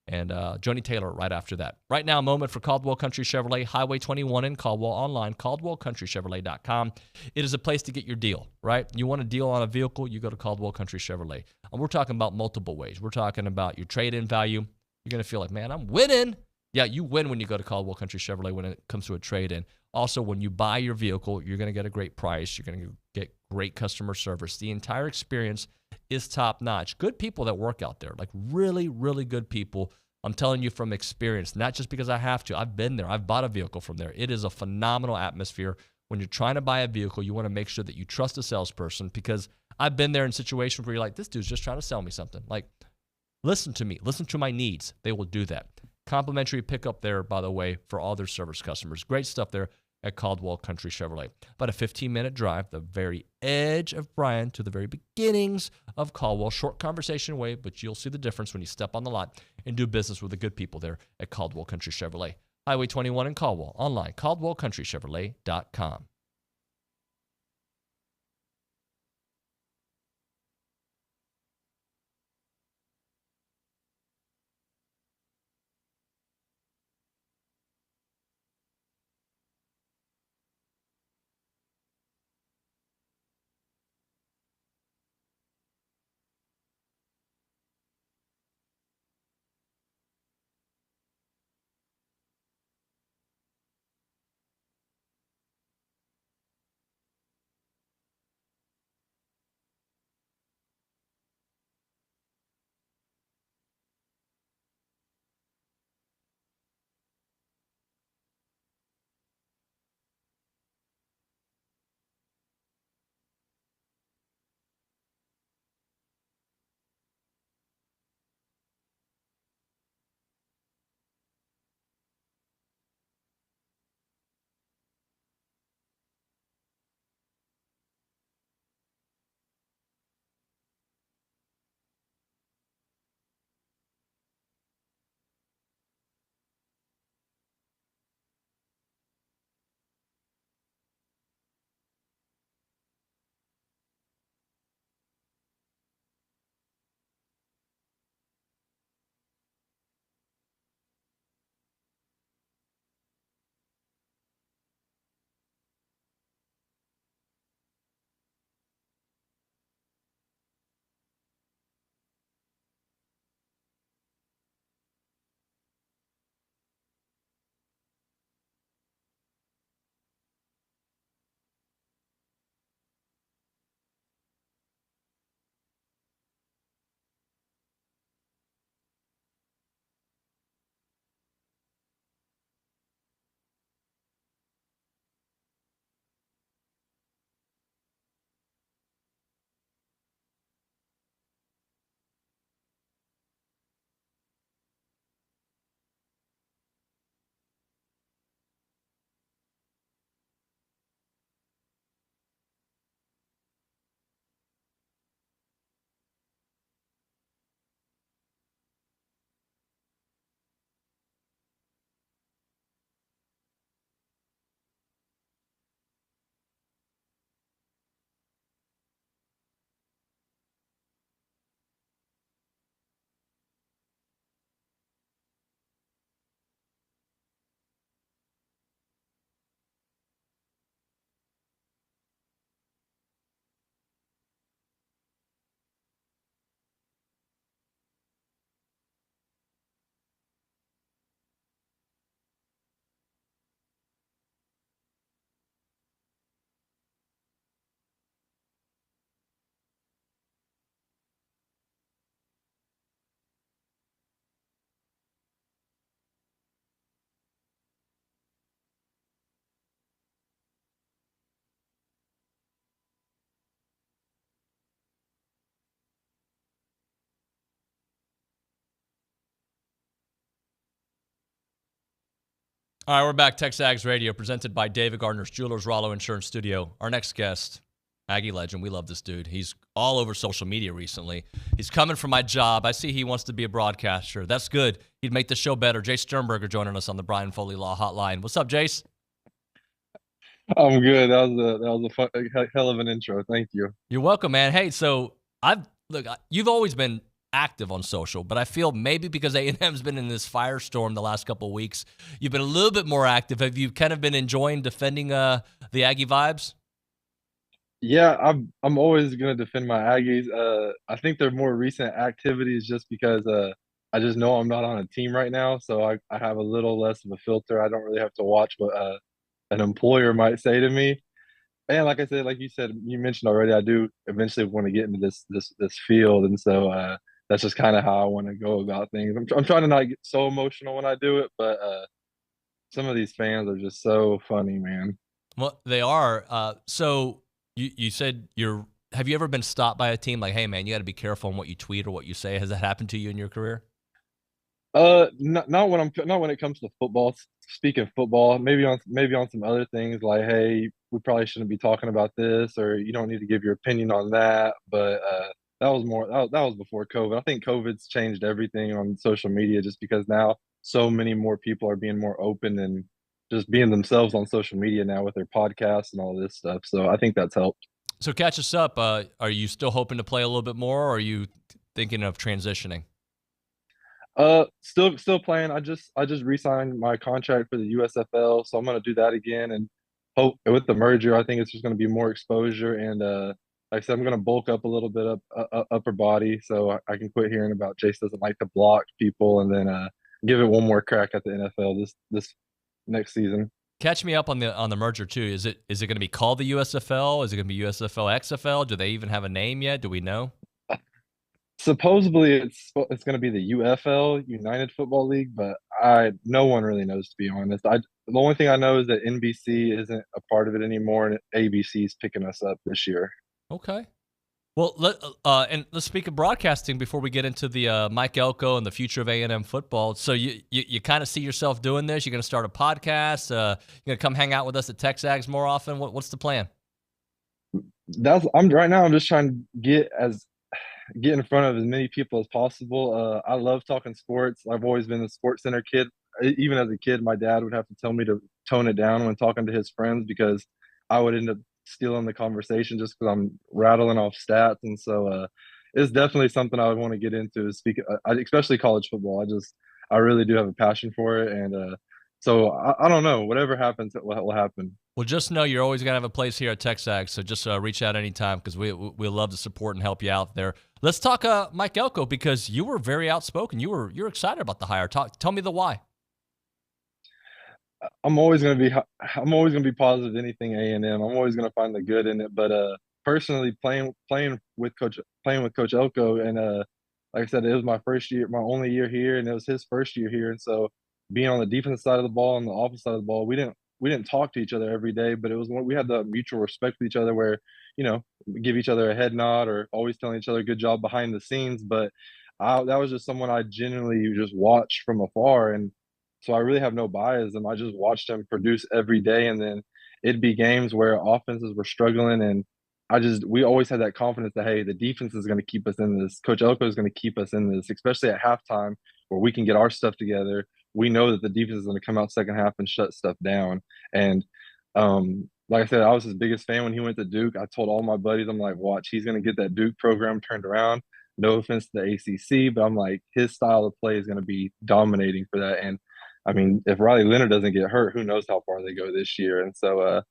and Joni Taylor right after that. Right now, a moment for Caldwell Country Chevrolet, Highway 21 in Caldwell, online, caldwellcountrychevrolet.com. It is a place to get your deal, right? You want a deal on a vehicle, you go to Caldwell Country Chevrolet. And we're talking about multiple ways. We're talking about your trade-in value. You're going to feel like, man, I'm winning. Yeah, you win when you go to Caldwell Country Chevrolet when it comes to a trade-in. Also, when you buy your vehicle, you're going to get a great price. You're going to get great customer service. The entire experience is top-notch. Good people that work out there, like really, really good people I'm telling you from experience, not just because I have to. I've been there. I've bought a vehicle from there. It is a phenomenal atmosphere. When you're trying to buy a vehicle, you want to make sure that you trust a salesperson, because I've been there in situations where you're like, this dude's just trying to sell me something. Like, listen to me. Listen to my needs. They will do that. Complimentary pickup there, by the way, for all their service customers. Great stuff there at Caldwell Country Chevrolet. About a 15-minute drive, the very edge of Bryan to the very beginnings of Caldwell. Short conversation away, but you'll see the difference when you step on the lot and do business with the good people there at Caldwell Country Chevrolet. Highway 21 in Caldwell. Online, caldwellcountrychevrolet.com. All right, we're back. TexAgs Radio, presented by David Gardner's Jewelers, Rollo Insurance Studio. Our next guest, Aggie legend. We love this dude. He's all over social media recently. He's coming for my job. I see he wants to be a broadcaster. That's good. He'd make the show better. Jace Sternberger joining us on the Brian Foley Law Hotline. What's up, Jace? I'm good. That was a hell of an intro. Thank you. You're welcome, man. Hey, so you've always been active on social, but I feel maybe because A&M's been in this firestorm the last couple of weeks, you've been a little bit more active. Have you kind of been enjoying defending the Aggie vibes? Yeah, I'm always gonna defend my Aggies. I think they're more recent activities just because I just know I'm not on a team right now, so I have a little less of a filter. I don't really have to watch what an employer might say to me. And like I said, like you said, you mentioned already, I do eventually want to get into this field, and so that's just kind of how I want to go about things. I'm trying to not get so emotional when I do it, but some of these fans are just so funny, man. Well, they are. So you said have you ever been stopped by a team like, hey man, you got to be careful on what you tweet or what you say? Has that happened to you in your career? Not when it comes to football. Speaking football, maybe on some other things like, hey, we probably shouldn't be talking about this, or you don't need to give your opinion on that. But that was before COVID. I think COVID's changed everything on social media, just because now so many more people are being more open and just being themselves on social media now with their podcasts and all this stuff. So I think that's helped. So catch us up. Are you still hoping to play a little bit more, or are you thinking of transitioning? Still playing. I just re-signed my contract for the USFL, so I'm gonna do that again. And hope with the merger, I think it's just gonna be more exposure. And like I said, I'm gonna bulk up a little bit upper body, so I can quit hearing about Jace doesn't like to block people, and then give it one more crack at the NFL this next season. Catch me up on the merger too. Is it going to be called the USFL? Is it going to be USFL XFL? Do they even have a name yet? Do we know? Supposedly it's going to be the UFL, United Football League, but no one really knows, to be honest. The only thing I know is that NBC isn't a part of it anymore, and ABC is picking us up this year. Okay. Well, let's speak of broadcasting before we get into the Mike Elko and the future of A&M football. So you kind of see yourself doing this? You're going to start a podcast? You're going to come hang out with us at TexAgs more often? What's the plan? Right now I'm just trying to get in front of as many people as possible. I love talking sports. I've always been a sports center kid. Even as a kid, my dad would have to tell me to tone it down when talking to his friends, because I would end up stealing the conversation just because I'm rattling off stats. And so it's definitely something I would want to get into, especially college football. I really do have a passion for it. And so I don't know, whatever happens, it will happen. Well, just know you're always going to have a place here at TexAgs, so just reach out anytime, because we love to support and help you out there. Let's talk Mike Elko, because you were very outspoken. You're excited about the hire. Tell me the why. I'm always going to be positive. Anything A&M, I'm always going to find the good in it. But personally, playing with Coach Elko, and like I said, it was my only year here, and it was his first year here. And so being on the defensive side of the ball and the offensive side of the ball, we didn't talk to each other every day, but we had the mutual respect with each other, where we give each other a head nod, or always telling each other good job behind the scenes. But that was just someone I genuinely just watched from afar, and so I really have no bias, and I just watched him produce every day. And then it'd be games where offenses were struggling, and we always had that confidence that, hey, the defense is going to keep us in this. Coach Elko is going to keep us in this, especially at halftime, where we can get our stuff together. We know that the defense is going to come out second half and shut stuff down. And like I said, I was his biggest fan when he went to Duke. I told all my buddies, I'm like, watch, he's going to get that Duke program turned around. No offense to the ACC, but I'm like, his style of play is going to be dominating for that. And I mean, if Riley Leonard doesn't get hurt, who knows how far they go this year. And so,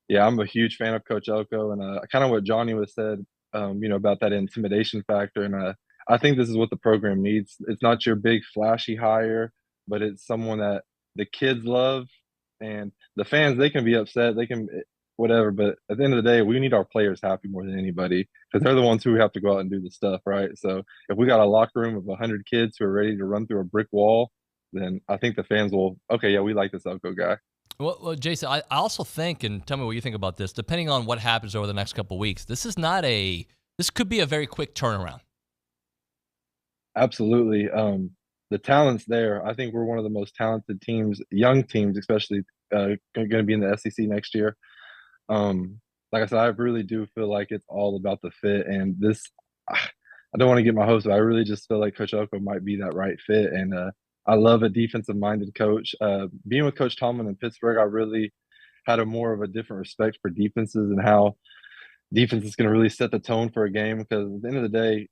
yeah, I'm a huge fan of Coach Elko, and kind of what Johnny was said, about that intimidation factor. And I think this is what the program needs. It's not your big flashy hire, but it's someone that the kids love, and the fans, they can be upset, they can whatever, but at the end of the day, we need our players happy more than anybody, because they're the ones who have to go out and do the stuff, right? So if we got a locker room of 100 kids who are ready to run through a brick wall, then I think the fans will, okay, yeah, we like this Elko guy. Well, Jason, I also think, and tell me what you think about this, depending on what happens over the next couple of weeks, this could be a very quick turnaround. Absolutely. The talent's there. I think we're one of the most talented teams, young teams, especially going to be in the SEC next year. Like I said, I really do feel like it's all about the fit. And I don't want to get my hopes, but I really just feel like Coach Elko might be that right fit. And I love a defensive-minded coach. Being with Coach Tomlin in Pittsburgh, I really had more of a different respect for defenses and how defense is going to really set the tone for a game. Because at the end of the day,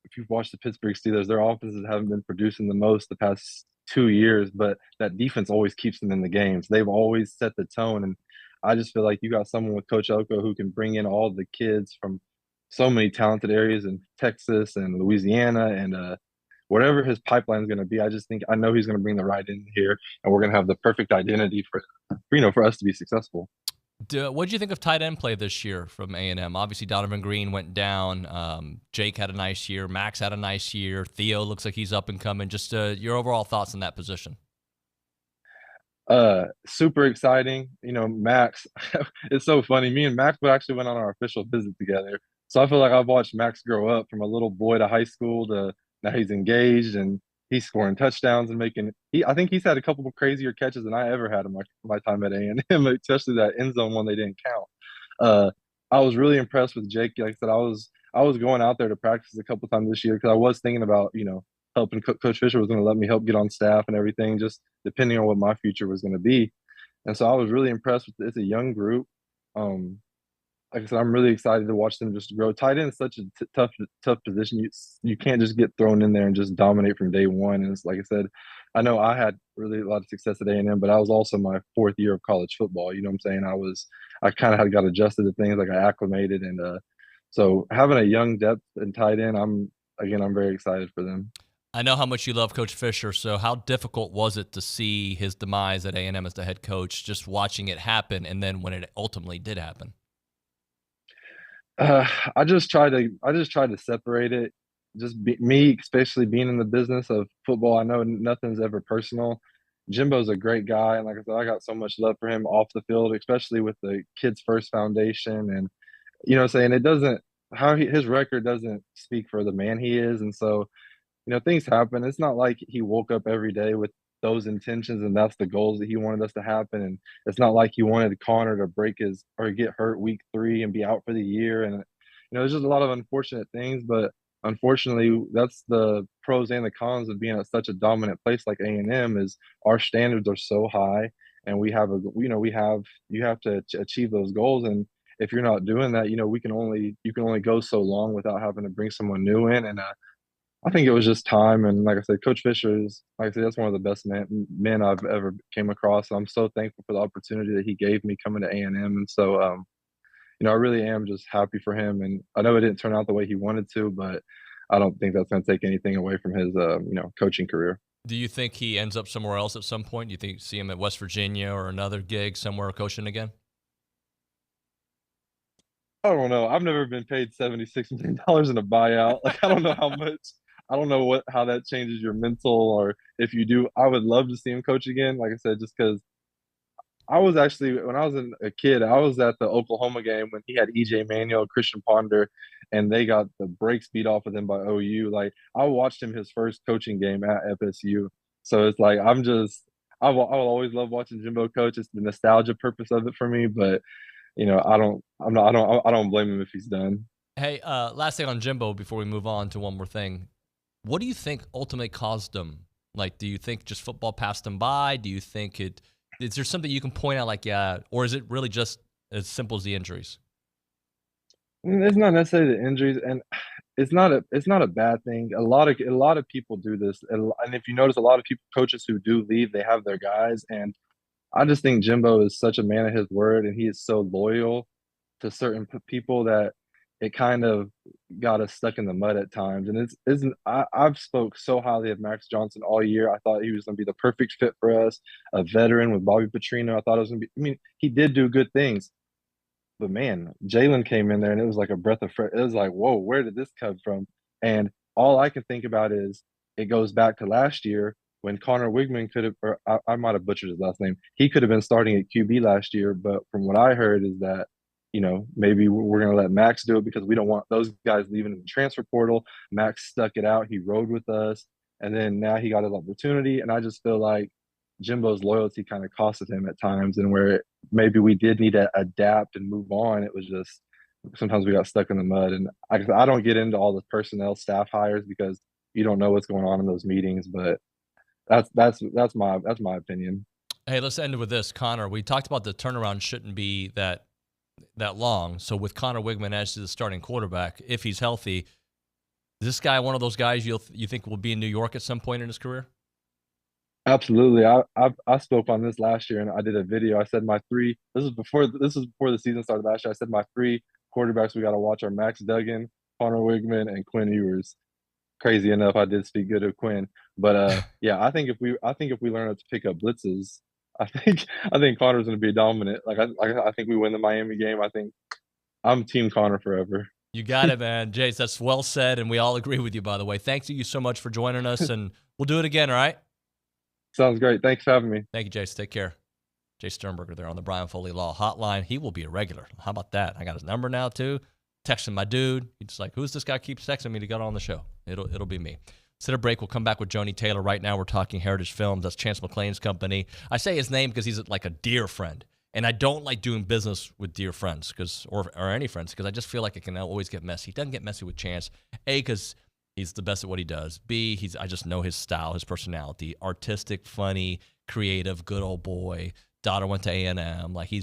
if you've watched the Pittsburgh Steelers, their offenses haven't been producing the most the past 2 years, but that defense always keeps them in the games. They've always set the tone, and I just feel like you got someone with Coach Elko who can bring in all the kids from so many talented areas in Texas and Louisiana, and whatever his pipeline is going to be, I know he's going to bring the right in here, and we're going to have the perfect identity for us to be successful. What did you think of tight end play this year from A&M? Obviously, Donovan Green went down. Jake had a nice year. Max had a nice year. Theo looks like he's up and coming. Just your overall thoughts on that position. Super exciting. You know, Max, it's so funny. Me and Max actually went on our official visit together. So I feel like I've watched Max grow up from a little boy to high school to now he's engaged and he's scoring touchdowns and I think he's had a couple of crazier catches than I ever had in my time at A&M, especially that end zone one they didn't count. I was really impressed with Jake. Like I said, I was going out there to practice a couple times this year because I was thinking about, helping Coach Fisher was going to let me help get on staff and everything, just depending on what my future was going to be. And so I was really impressed with it. It's a young group. Like I said, I'm really excited to watch them just grow. Tight end is such a tough position. You can't just get thrown in there and just dominate from day one. And it's like I said, I know I had really a lot of success at A&M, but I was also my 4th year of college football. You know what I'm saying? I kind of got adjusted to things, like I acclimated, and so having a young depth in tight end, I'm very excited for them. I know how much you love Coach Fisher, so how difficult was it to see his demise at A&M as the head coach, just watching it happen, and then when it ultimately did happen? I just tried to separate it. Me, especially being in the business of football, I know nothing's ever personal. Jimbo's a great guy, and like I said, I got so much love for him off the field, especially with the Kids First Foundation, and saying his record doesn't speak for the man he is, and so things happen. It's not like he woke up every day with those intentions and that's the goals that he wanted us to happen. And it's not like he wanted Connor to break his or get hurt week 3 and be out for the year. And, there's just a lot of unfortunate things, but unfortunately that's the pros and the cons of being at such a dominant place like A&M is our standards are so high and you have to achieve those goals. And if you're not doing that, you can only go so long without having to bring someone new in. And, I think it was just time, and like I said, Coach Fisher is, like I said, that's one of the best men I've ever came across. I'm so thankful for the opportunity that he gave me coming to A&M, and so I really am just happy for him. And I know it didn't turn out the way he wanted to, but I don't think that's going to take anything away from his coaching career. Do you think he ends up somewhere else at some point? Do you think see him at West Virginia or another gig somewhere coaching again? I don't know. I've never been paid $76 million in a buyout. Like I don't know how much. I don't know how that changes your mental, or if you do. I would love to see him coach again. Like I said, just because I was actually, when I was a kid, I was at the Oklahoma game when he had E.J. Manuel, Christian Ponder, and they got the brakes beat off of them by OU. Like I watched him his first coaching game at FSU. So it's like I will always love watching Jimbo coach. It's the nostalgia purpose of it for me, but I don't blame him if he's done. Hey, last thing on Jimbo before we move on to one more thing. What do you think ultimately caused him? Like, do you think just football passed him by? Do you think is there something you can point out like, yeah, or is it really just as simple as the injuries? It's not necessarily the injuries, and it's not a bad thing. A lot of people do this, and if you notice, a lot of coaches who do leave, they have their guys, and I just think Jimbo is such a man of his word, and he is so loyal to certain people that it kind of got us stuck in the mud at times. And I've spoke so highly of Max Johnson all year. I thought he was going to be the perfect fit for us, a veteran with Bobby Petrino. I thought it was going to be, he did do good things, but man, Jalen came in there and it was like a breath of fresh. It was like, whoa, where did this come from? And all I can think about is it goes back to last year when Connor Wigman could have, or I might have butchered his last name. He could have been starting at QB last year, but from what I heard is that maybe we're going to let Max do it because we don't want those guys leaving in the transfer portal. Max stuck it out. He rode with us. And then now he got his opportunity. And I just feel like Jimbo's loyalty kind of costed him at times. And where maybe we did need to adapt and move on, it was just sometimes we got stuck in the mud. And I don't get into all the personnel staff hires because you don't know what's going on in those meetings. But that's my opinion. Hey, let's end with this. Connor, we talked about the turnaround shouldn't be that long. So with Connor Wigman as the starting quarterback, if he's healthy, is this guy one of those guys you think will be in New York at some point in his career? Absolutely. I spoke on this last year and I did a video. I said my 3. This was before the season started last year. I said my 3 quarterbacks we got to watch are Max Duggan, Connor Wigman, and Quinn Ewers. Crazy enough, I did speak good of Quinn, but yeah, I think if we learn to pick up blitzes, I think Connor's going to be dominant. Like I think we win the Miami game. I think I'm Team Connor forever. You got it, man. Jace, that's well said, and we all agree with you, by the way. Thanks to you so much for joining us, and we'll do it again, all right? Sounds great. Thanks for having me. Thank you, Jace. Take care. Jace Sternberger there on the Brian Foley Law Hotline. He will be a regular. How about that? I got his number now, too. Texting my dude. He's like, who's this guy keeps texting me to get on the show? It'll be me. Set a break. We'll come back with Joni Taylor. Right now, we're talking Heritage Films. That's Chance McClain's company. I say his name because he's like a dear friend. And I don't like doing business with dear friends or any friends because I just feel like it can always get messy. He doesn't get messy with Chance. A, because he's the best at what he does. B, I just know his style, his personality. Artistic, funny, creative, good old boy. Daughter went to A&M. Like he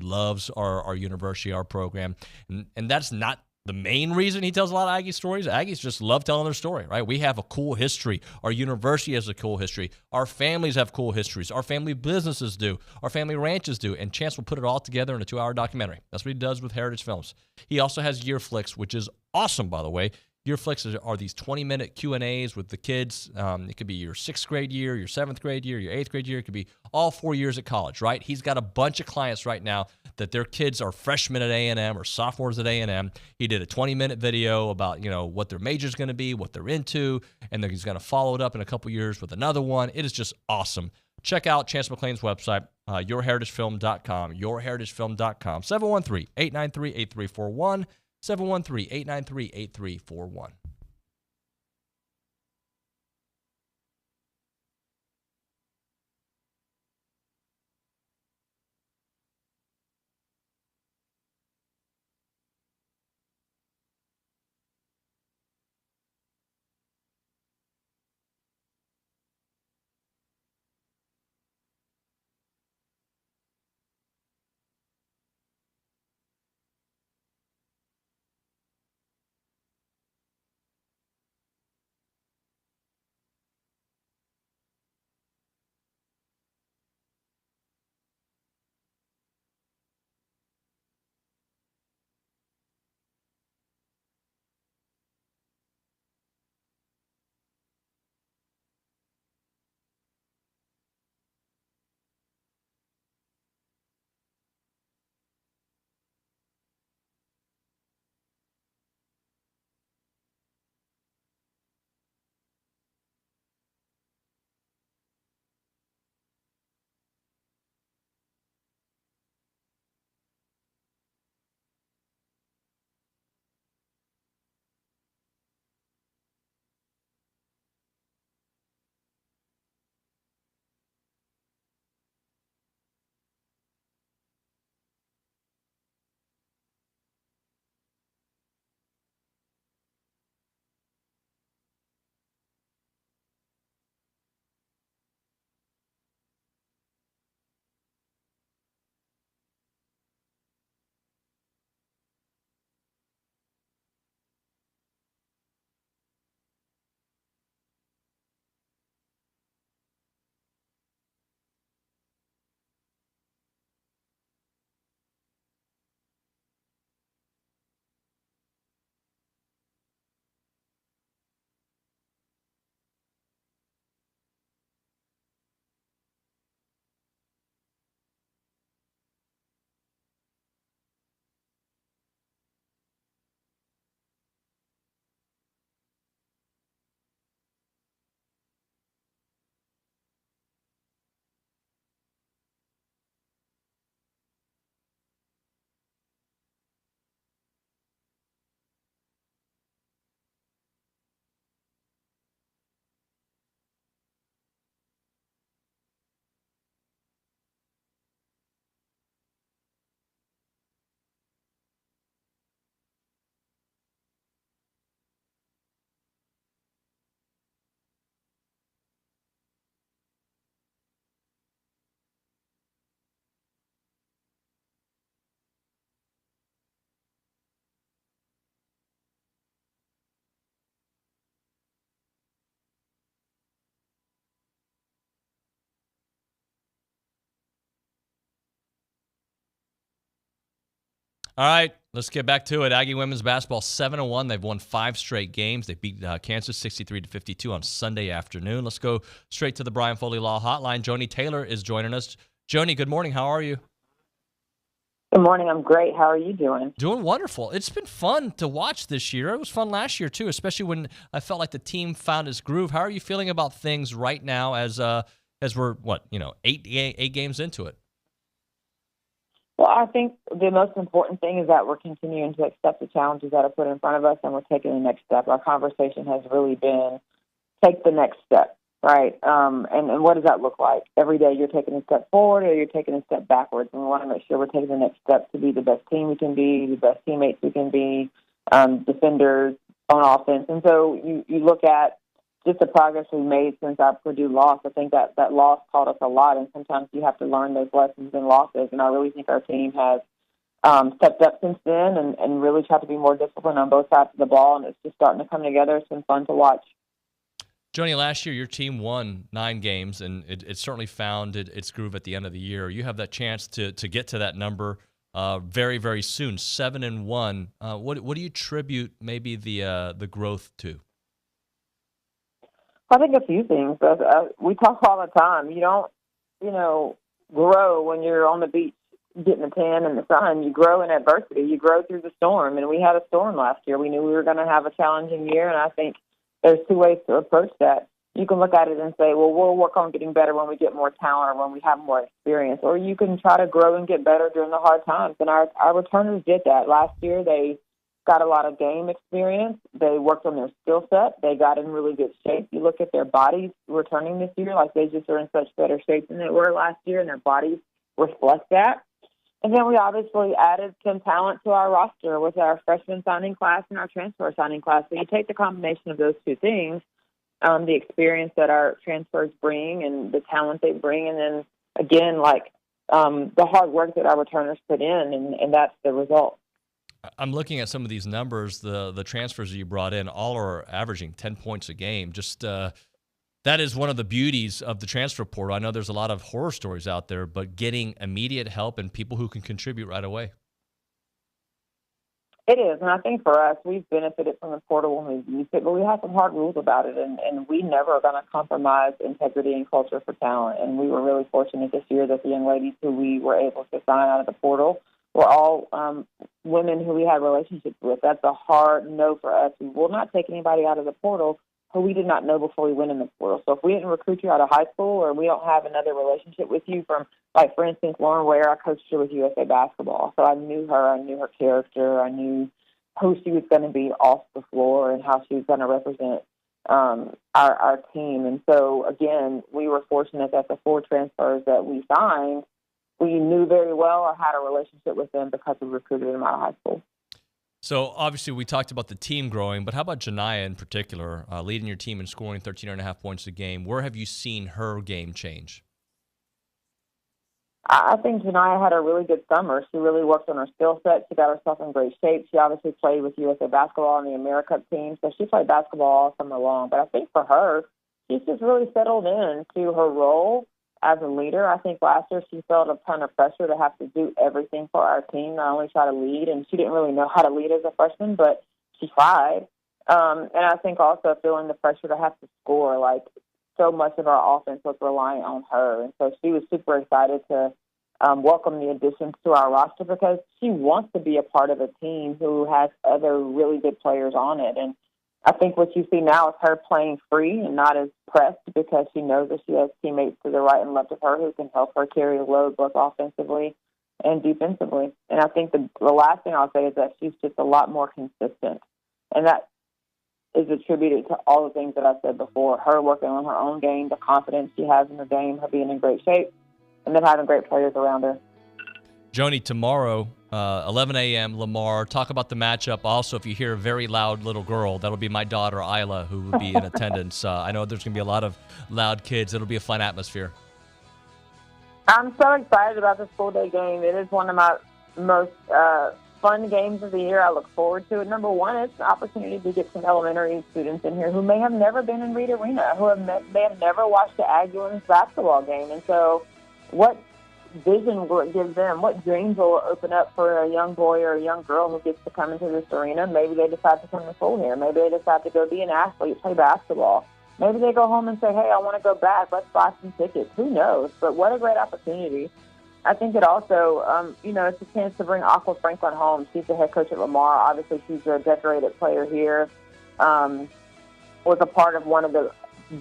loves our university, our program. And that's not the main reason he tells a lot of Aggie stories. Aggies just love telling their story, right? We have a cool history. Our university has a cool history. Our families have cool histories. Our family businesses do. Our family ranches do. And Chance will put it all together in a 2-hour documentary. That's what he does with Heritage Films. He also has Year Flicks, which is awesome, by the way. Year Flicks are these 20-minute Q&As with the kids. It could be your 6th grade year, your 7th grade year, your 8th grade year. It could be all 4 years at college, right? He's got a bunch of clients right now that their kids are freshmen at A&M or sophomores at A&M. He did a 20-minute video about, what their major's going to be, what they're into, and then he's going to follow it up in a couple years with another one. It is just awesome. Check out Chance McClain's website, yourheritagefilm.com, yourheritagefilm.com, 713-893-8341. 713-893-8341. All right, let's get back to it. Aggie women's basketball 7-1. They've won 5 straight games. They beat Kansas 63-52 on Sunday afternoon. Let's go straight to the Brian Foley Law Hotline. Joni Taylor is joining us. Joni, good morning. How are you? Good morning. I'm great. How are you doing? Doing wonderful. It's been fun to watch this year. It was fun last year too, especially when I felt like the team found its groove. How are you feeling about things right now as we're 8 games into it? Well, I think the most important thing is that we're continuing to accept the challenges that are put in front of us, and we're taking the next step. Our conversation has really been take the next step, right? And what does that look like? Every day you're taking a step forward or you're taking a step backwards, and we want to make sure we're taking the next step to be the best team we can be, the best teammates we can be, defenders on offense. And so you look at just the progress we made since our Purdue loss. I think that loss taught us a lot, and sometimes you have to learn those lessons in losses. And I really think our team has stepped up since then and really tried to be more disciplined on both sides of the ball, and it's just starting to come together. It's been fun to watch. Joni, last year your team won 9 games, and it certainly found its groove at the end of the year. You have that chance to get to that number very, very soon, 7-1. What do you attribute maybe the growth to? I think a few things. We talk all the time. You don't, grow when you're on the beach getting a tan in the sun. You grow in adversity. You grow through the storm. And we had a storm last year. We knew we were going to have a challenging year, and I think there's 2 ways to approach that. You can look at it and say, well, we'll work on getting better when we get more talent or when we have more experience. Or you can try to grow and get better during the hard times. And our returners did that. Last year, they got a lot of game experience. They worked on their skill set. They got in really good shape. You look at their bodies returning this year, like they just are in such better shape than they were last year, and their bodies reflect that. And then we obviously added some talent to our roster with our freshman signing class and our transfer signing class. So you take the combination of those 2 things, the experience that our transfers bring and the talent they bring, and then, again, the hard work that our returners put in, and that's the result. I'm looking at some of these numbers. The transfers that you brought in all are averaging 10 points a game. Just that is one of the beauties of the transfer portal. I know there's a lot of horror stories out there, but getting immediate help and people who can contribute right away. It is, and I think for us, we've benefited from the portal when we've used it, but we have some hard rules about it, and we never are going to compromise integrity and culture for talent. And we were really fortunate this year that the young ladies who we were able to sign out of the portal were all women who we had relationships with. That's a hard no for us. We will not take anybody out of the portal who we did not know before we went in the portal. So if we didn't recruit you out of high school or we don't have another relationship with you from, like, for instance, Lauren Ware, I coached her with USA Basketball. So I knew her character, I knew who she was going to be off the floor and how she was going to represent our team. And so, again, we were fortunate that the 4 transfers that we signed, we knew very well or had a relationship with them because we recruited them out of high school. So, obviously, we talked about the team growing, but how about Janiyah in particular, leading your team and scoring 13.5 points a game? Where have you seen her game change? I think Janiyah had a really good summer. She really worked on her skill set. She got herself in great shape. She obviously played with USA Basketball on the America team, so she played basketball all summer long. But I think for her, she's just really settled into her role as a leader. I think last year she felt a ton of pressure to have to do everything for our team, not only try to lead, and she didn't really know how to lead as a freshman, but she tried. And I think also feeling the pressure to have to score, like so much of our offense was relying on her. And so she was super excited to welcome the additions to our roster because she wants to be a part of a team who has other really good players on it. And I think what you see now is her playing free and not as pressed because she knows that she has teammates to the right and left of her who can help her carry the load both offensively and defensively. And I think the last thing I'll say is that she's just a lot more consistent. And that is attributed to all the things that I said before, her working on her own game, the confidence she has in her game, her being in great shape, and then having great players around her. Joni, tomorrow, 11 a.m., Lamar. Talk about the matchup. Also, if you hear a very loud little girl, that'll be my daughter, Isla, who will be in attendance. I know there's going to be a lot of loud kids. It'll be a fun atmosphere. I'm so excited about the school day game. It is one of my most fun games of the year. I look forward to it. Number one, it's an opportunity to get some elementary students in here who may have never been in Reed Arena, who may have never watched the Aggie women's basketball game. And so what vision will it give them? What dreams will it open up for a young boy or a young girl who gets to come into this arena? Maybe they decide to come to school here. Maybe they decide to go be an athlete, play basketball. Maybe they go home and say, hey, I want to go back. Let's buy some tickets. Who knows? But what a great opportunity. I think it also, it's a chance to bring Aqua Franklin home. She's the head coach at Lamar. Obviously, she's a decorated player here. Was a part of one of the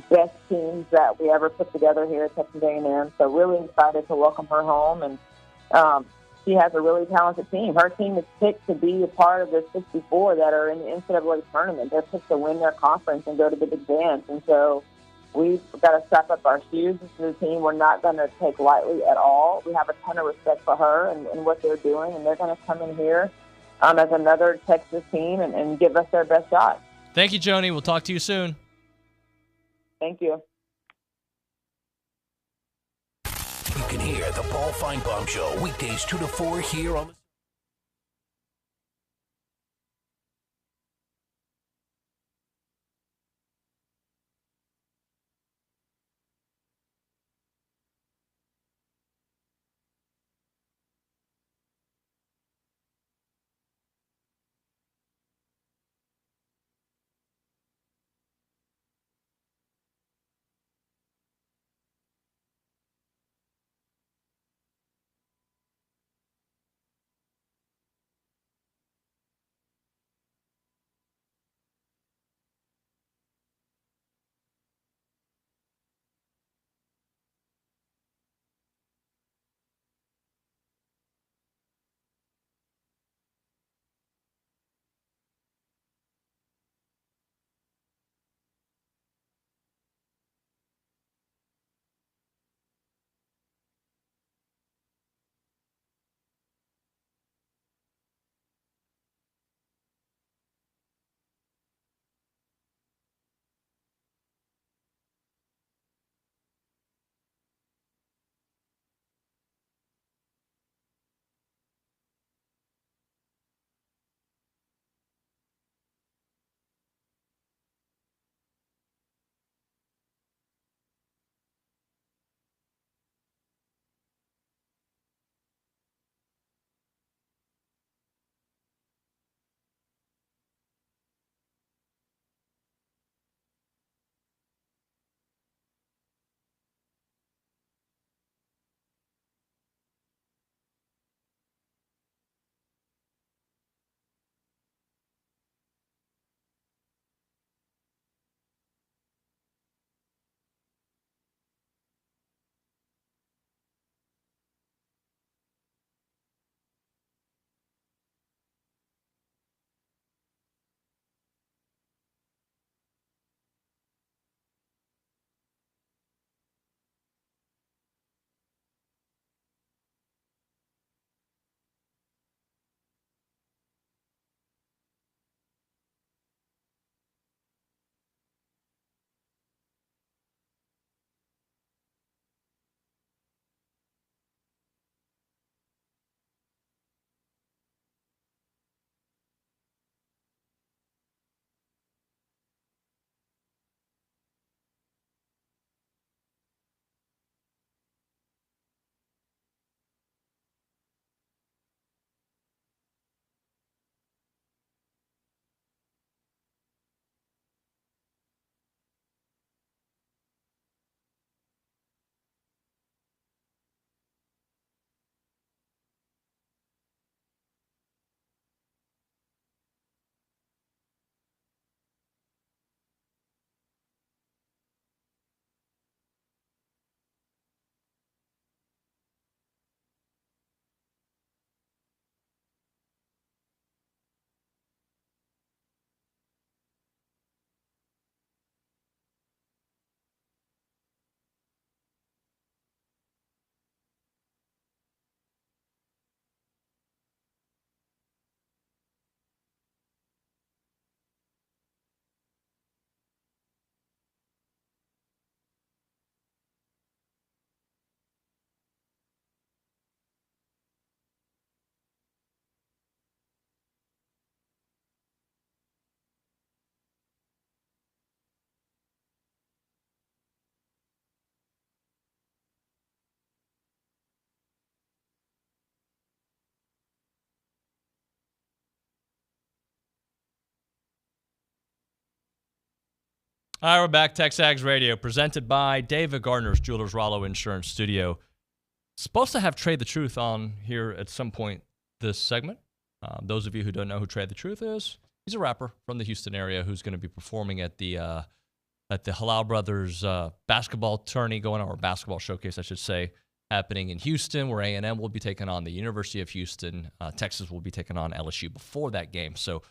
best teams that we ever put together here at Texas A&M. So really excited to welcome her home. And she has a really talented team. Her team is picked to be a part of the 64 that are in the NCAA tournament. They're picked to win their conference and go to the big dance. And so we've got to strap up our shoes. This is a team we're not going to take lightly at all. We have a ton of respect for her and what they're doing, and they're going to come in here as another Texas team and give us their best shot. Thank you, Joni. We'll talk to you soon. Thank you. You can hear the Paul Feinbaum Show weekdays 2 to 4 here on the All right, we're back. TexAgs Radio, presented by David Gardner's Jewelers Rollo Insurance Studio. Supposed to have Trey the Truth on here at some point this segment. Those of you who don't know who Trey the Truth is, he's a rapper from the Houston area who's going to be performing at the Halal Brothers basketball tourney going on, or basketball showcase, I should say, happening in Houston, where A&M will be taking on the University of Houston. Texas will be taking on LSU before that game. So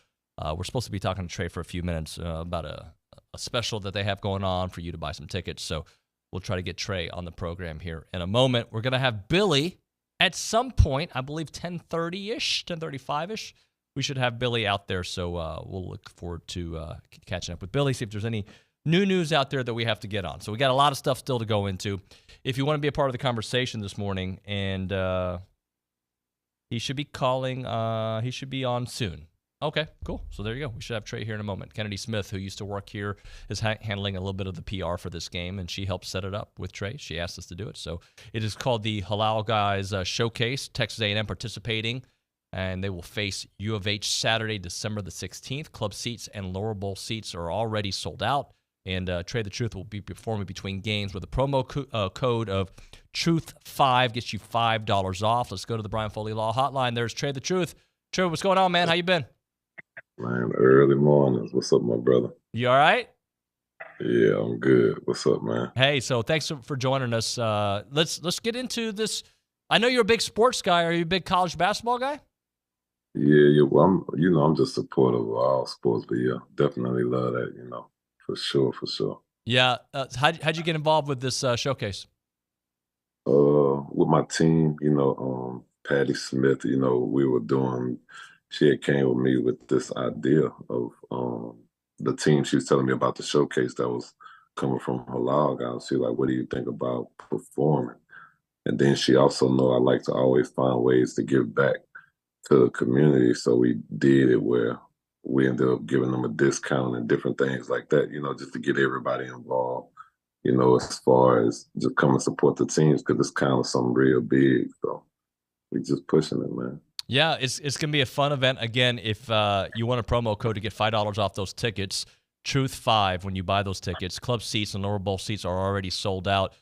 we're supposed to be talking to Trey for a few minutes about a special that they have going on for you to buy some tickets. So we'll try to get Trey on the program here in a moment. We're going to have Billy at some point, I believe 10:30-ish, 10:35-ish. We should have Billy out there, so we'll look forward to catching up with Billy, see if there's any new news out there that we have to get on. So we got a lot of stuff still to go into. If you want to be a part of the conversation this morning, and he should be calling, he should be on soon. Okay, cool. So there you go. We should have Trey here in a moment. Kennedy Smith, who used to work here, is handling a little bit of the PR for this game, and she helped set it up with Trey. She asked us to do it. So it is called the Halal Guys Showcase. Texas A&M participating, and they will face U of H Saturday, December the 16th. Club seats and lower bowl seats are already sold out, and Trey the Truth will be performing between games with a promo code of TRUTH5 gets you $5 off. Let's go to the Brian Foley Law Hotline. There's Trey the Truth. Trey, what's going on, man? How you been? Man, early mornings. What's up, my brother? You all right? Yeah, I'm good. What's up, man? Hey, so thanks for joining us. Let's get into this. I know you're a big sports guy. Are you a big college basketball guy? Yeah. Well, I'm just supportive of all sports, but yeah, definitely love that. For sure. Yeah. How'd you get involved with this showcase? With my team, Patty Smith. We were doing. She had came with me with this idea of the team. She was telling me about the showcase that was coming from Halal Guys. She was like, what do you think about performing? And then she also know I like to always find ways to give back to the community. So we did it where we ended up giving them a discount and different things like that, just to get everybody involved, as far as just come and support the teams, because it's kind of something real big. So we just pushing it, man. Yeah, it's going to be a fun event. Again, if you want a promo code to get $5 off those tickets, TRUTH5 when you buy those tickets. Club seats and lower bowl seats are already sold out.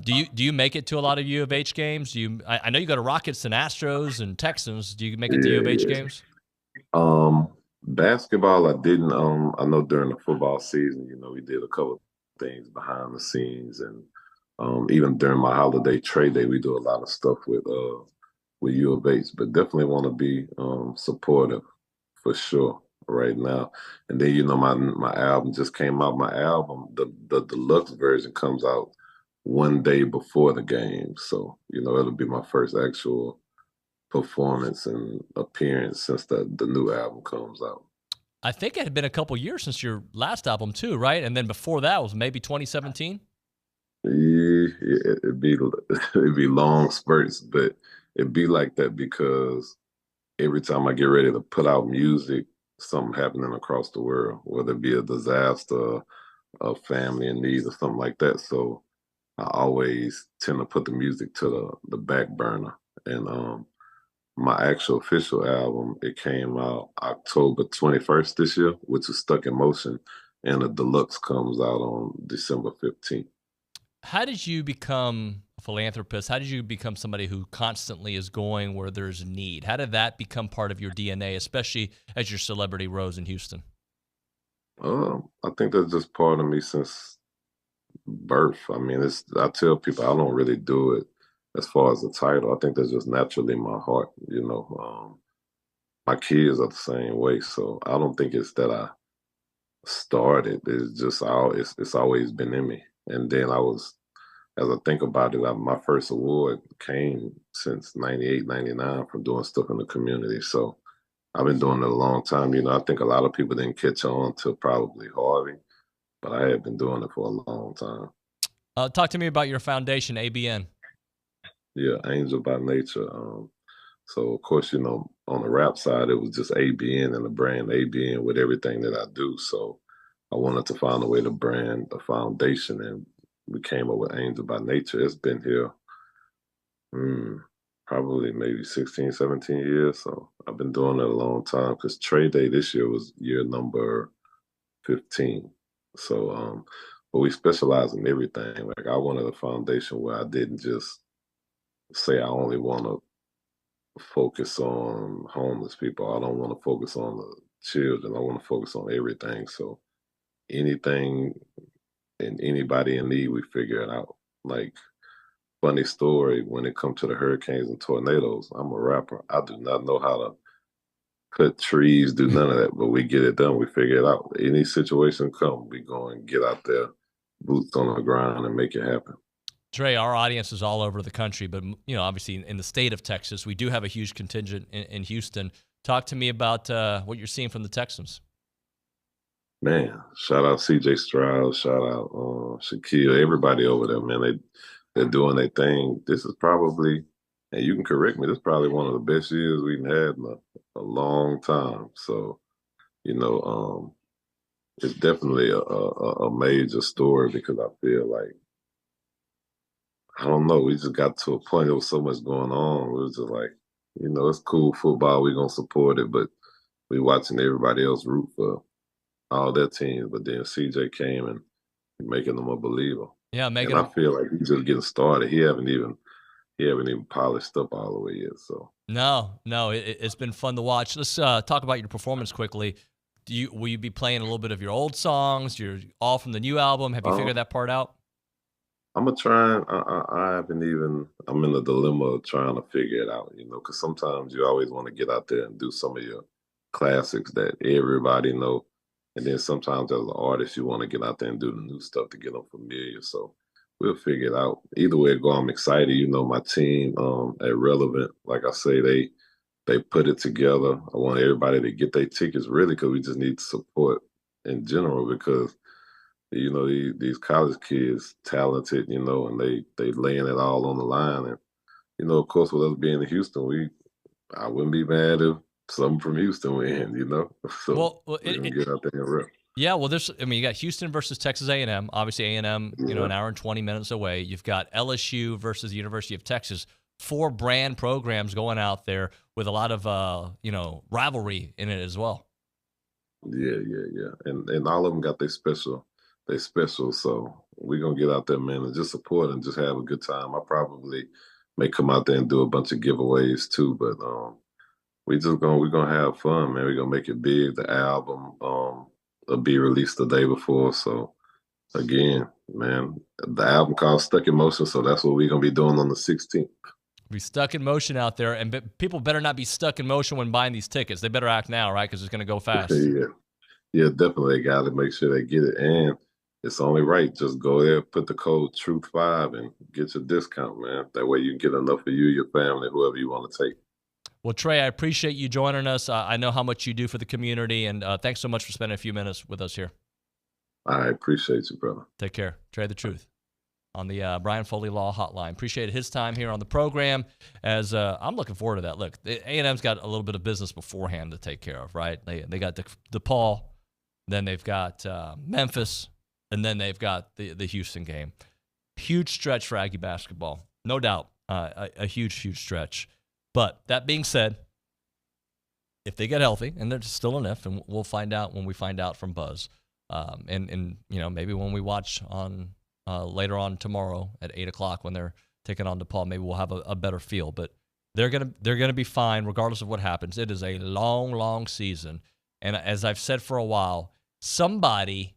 Do you make it to a lot of U of H games? I know you go to Rockets and Astros and Texans. Do you make it to U of H games? Basketball, I didn't. I know during the football season, we did a couple of things behind the scenes, and even during my holiday trade day, we do a lot of stuff with U of H, but definitely want to be supportive for sure right now. And then my album just came out. My album, the deluxe version, comes out one day before the game, so it'll be my first actual performance and appearance since the new album comes out. I think it had been a couple years since your last album too, right? And then before that was maybe 2017. Yeah, it'd be long spurts, but it'd be like that because every time I get ready to put out music, something happening across the world, whether it be a disaster, a family in need, or something like that. So I always tend to put the music to the back burner. And my actual official album, it came out October 21st this year, which is Stuck in Motion, and the deluxe comes out on December 15th. How did you become a philanthropist? How did you become somebody who constantly is going where there's need? How did that become part of your DNA, especially as your celebrity rose in Houston? I think that's just part of me since birth. I mean, I tell people I don't really do it as far as the title. I think that's just naturally in my heart. My kids are the same way, so I don't think it's that I started. It's just it's always been in me. And then as I think about it, my first award came since 98, 99 from doing stuff in the community. So I've been doing it a long time. I think a lot of people didn't catch on till probably Harvey, but I had been doing it for a long time. Talk to me about your foundation, ABN. Yeah, Angel by Nature. So, of course, on the rap side, it was just ABN and the brand ABN with everything that I do. So I wanted to find a way to brand a foundation, and we came up with Angel by Nature. It's been here probably maybe 16, 17 years. So I've been doing it a long time because Trade Day this year was year number 15. So, but we specialize in everything. Like I wanted a foundation where I didn't just say I only want to focus on homeless people. I don't want to focus on the children. I want to focus on everything. So anything and anybody in need, we figure it out. Like funny story, when it comes to the hurricanes and tornadoes, I'm a rapper. I do not know how to cut trees, do none of that, but we get it done. We figure it out. Any situation come, we go and get out there, boots on the ground, and make it happen. Trey, our audience is all over the country, but obviously in the state of Texas, we do have a huge contingent in Houston. Talk to me about what you're seeing from the Texans. Man, shout out CJ Stroud, shout out Shaquille, everybody over there, man. They're doing their thing. This is probably, and you can correct me, this is probably one of the best years we've had in a long time. So, it's definitely a major story because I feel like, I don't know, we just got to a point, there was so much going on. It was just like, it's cool football, we're going to support it, but we watching everybody else root for all their teams. But then CJ came and making them a believer. Yeah, and I feel like he's just getting started. He haven't even polished up all the way yet. So no, it's been fun to watch. Let's talk about your performance quickly. Will you be playing a little bit of your old songs? You're all from the new album. Have you figured that part out? I'm gonna try. I haven't even. I'm in the dilemma of trying to figure it out. Because sometimes you always want to get out there and do some of your classics that everybody know. And then sometimes as an artist, you want to get out there and do the new stuff to get them familiar. So we'll figure it out. Either way it go, I'm excited. My team at Relevant, like I say, they put it together. I want everybody to get their tickets really because we just need support in general because, these college kids, talented, and they laying it all on the line. And, of course, with us being in Houston, I wouldn't be mad if something from Houston win, So we're gonna get out there and rep. Yeah, well, you got Houston versus Texas A&M. Obviously, A&M, an hour and 20 minutes away. You've got LSU versus the University of Texas. 4 brand programs going out there with a lot of, rivalry in it as well. Yeah. And all of them got their special. So we're gonna get out there, man, and just support and just have a good time. I probably may come out there and do a bunch of giveaways too, but we're gonna have fun, man. We're gonna make it big. The album will be released the day before. So again, man, the album called Stuck in Motion, so that's what we're gonna be doing on the 16th. Be stuck in motion out there, and people better not be stuck in motion when buying these tickets. They better act now, right? Because it's gonna go fast. Yeah, definitely. They got to make sure they get it, and it's only right. Just go there, put the code TRUTH5, and get your discount, man. That way you can get enough for you, your family, whoever you want to take. Well, Trey, I appreciate you joining us. I know how much you do for the community, and thanks so much for spending a few minutes with us here. I appreciate you, brother. Take care. Trey the Truth on the Brian Foley Law Hotline. Appreciate his time here on the program. As I'm looking forward to that. Look, A&M's got a little bit of business beforehand to take care of, right? They got DePaul, then they've got Memphis, and then they've got the Houston game. Huge stretch for Aggie basketball, no doubt. A huge stretch. But that being said, if they get healthy, and there's still an if, and we'll find out when we find out from Buzz, and maybe when we watch on later on tomorrow at 8:00 when they're taking on DePaul, maybe we'll have a better feel. But they're gonna be fine regardless of what happens. It is a long season, and as I've said for a while, somebody,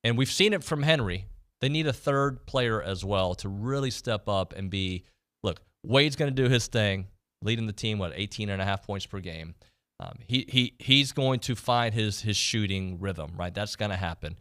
and we've seen it from Henry, they need a third player as well to really step up and be. Look, Wade's gonna do his thing, leading the team, 18.5 points per game. He's going to find his shooting rhythm, right? That's going to happen.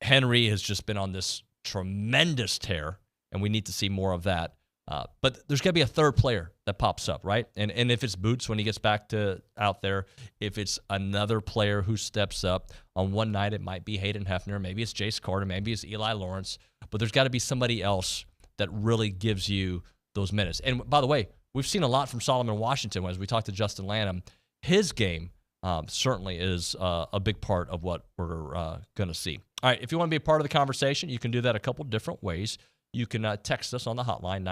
Henry has just been on this tremendous tear, and we need to see more of that. But there's got to be a third player that pops up, right? And if it's Boots when he gets back to out there, if it's another player who steps up, on one night it might be Hayden Hefner, maybe it's Jace Carter, maybe it's Eli Lawrence, but there's got to be somebody else that really gives you those minutes. And by the way, we've seen a lot from Solomon Washington as we talked to Justin Lanham. His game certainly is a big part of what we're going to see. All right, if you want to be a part of the conversation, you can do that a couple different ways. You can text us on the hotline,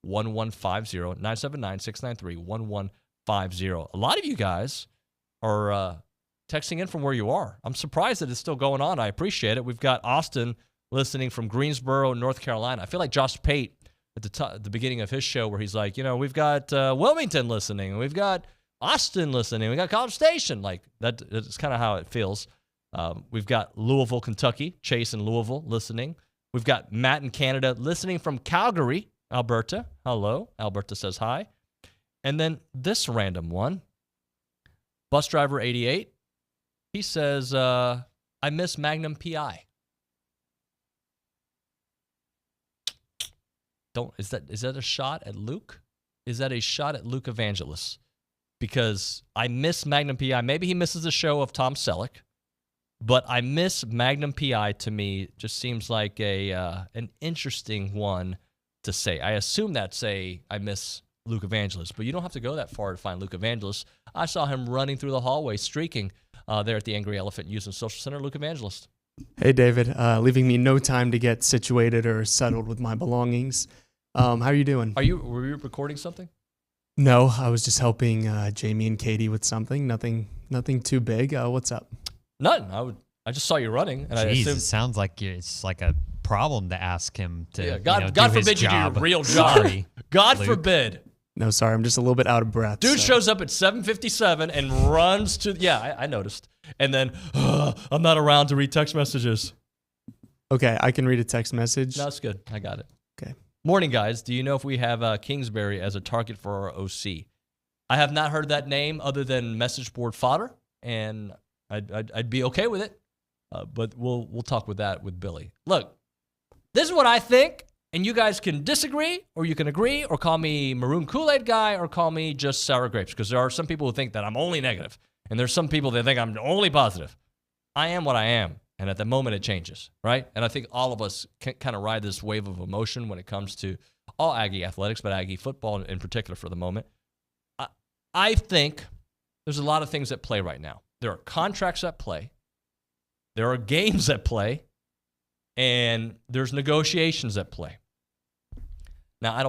979-693-1150, 979-693-1150. A lot of you guys are texting in from where you are. I'm surprised that it's still going on. I appreciate it. We've got Austin listening from Greensboro, North Carolina. I feel like Josh Pate at the beginning of his show where he's like, we've got Wilmington listening. We've got Austin listening. We got College Station. Like, that's kind of how it feels. We've got Louisville, Kentucky, Chase in Louisville listening. We've got Matt in Canada listening from Calgary, Alberta. Hello. Alberta says hi. And then this random one, Bus Driver 88. He says, I miss Magnum PI. Is that a shot at Luke? Is that a shot at Luke Evangelist? Because I miss Magnum PI. Maybe he misses the show of Tom Selleck, but I miss Magnum PI. To me, just seems like an interesting one to say. I assume that's I miss Luke Evangelist, but you don't have to go that far to find Luke Evangelist. I saw him running through the hallway, streaking there at the Angry Elephant Youth and Social Center. Luke Evangelist. Hey, David. Leaving me no time to get situated or settled with my belongings. How are you doing? Were you recording something? No, I was just helping Jamie and Katie with something. Nothing too big. What's up? Nothing. I just saw you running, and Jeez, I assumed it sounds like it's like a problem to ask him to. Yeah, God do his forbid you do your job. real job. Sorry, God Luke. forbid. No, sorry, I'm just a little bit out of breath. Dude shows up at 7:57 and runs to. Yeah, I noticed. And then I'm not around to read text messages. Okay, I can read a text message. No, it's good. I got it. Okay. Morning, guys. Do you know if we have Kingsbury as a target for our OC? I have not heard that name other than message board fodder, and I'd be okay with it. But we'll talk with that with Billy. Look, this is what I think, and you guys can disagree, or you can agree, or call me Maroon Kool-Aid guy, or call me just sour grapes, because there are some people who think that I'm only negative, and there's some people that think I'm only positive. I am what I am. And at the moment, it changes, right? And I think all of us can kind of ride this wave of emotion when it comes to all Aggie athletics, but Aggie football in particular for the moment. I think there's a lot of things at play right now. There are contracts at play. There are games at play. And there's negotiations at play. Now, I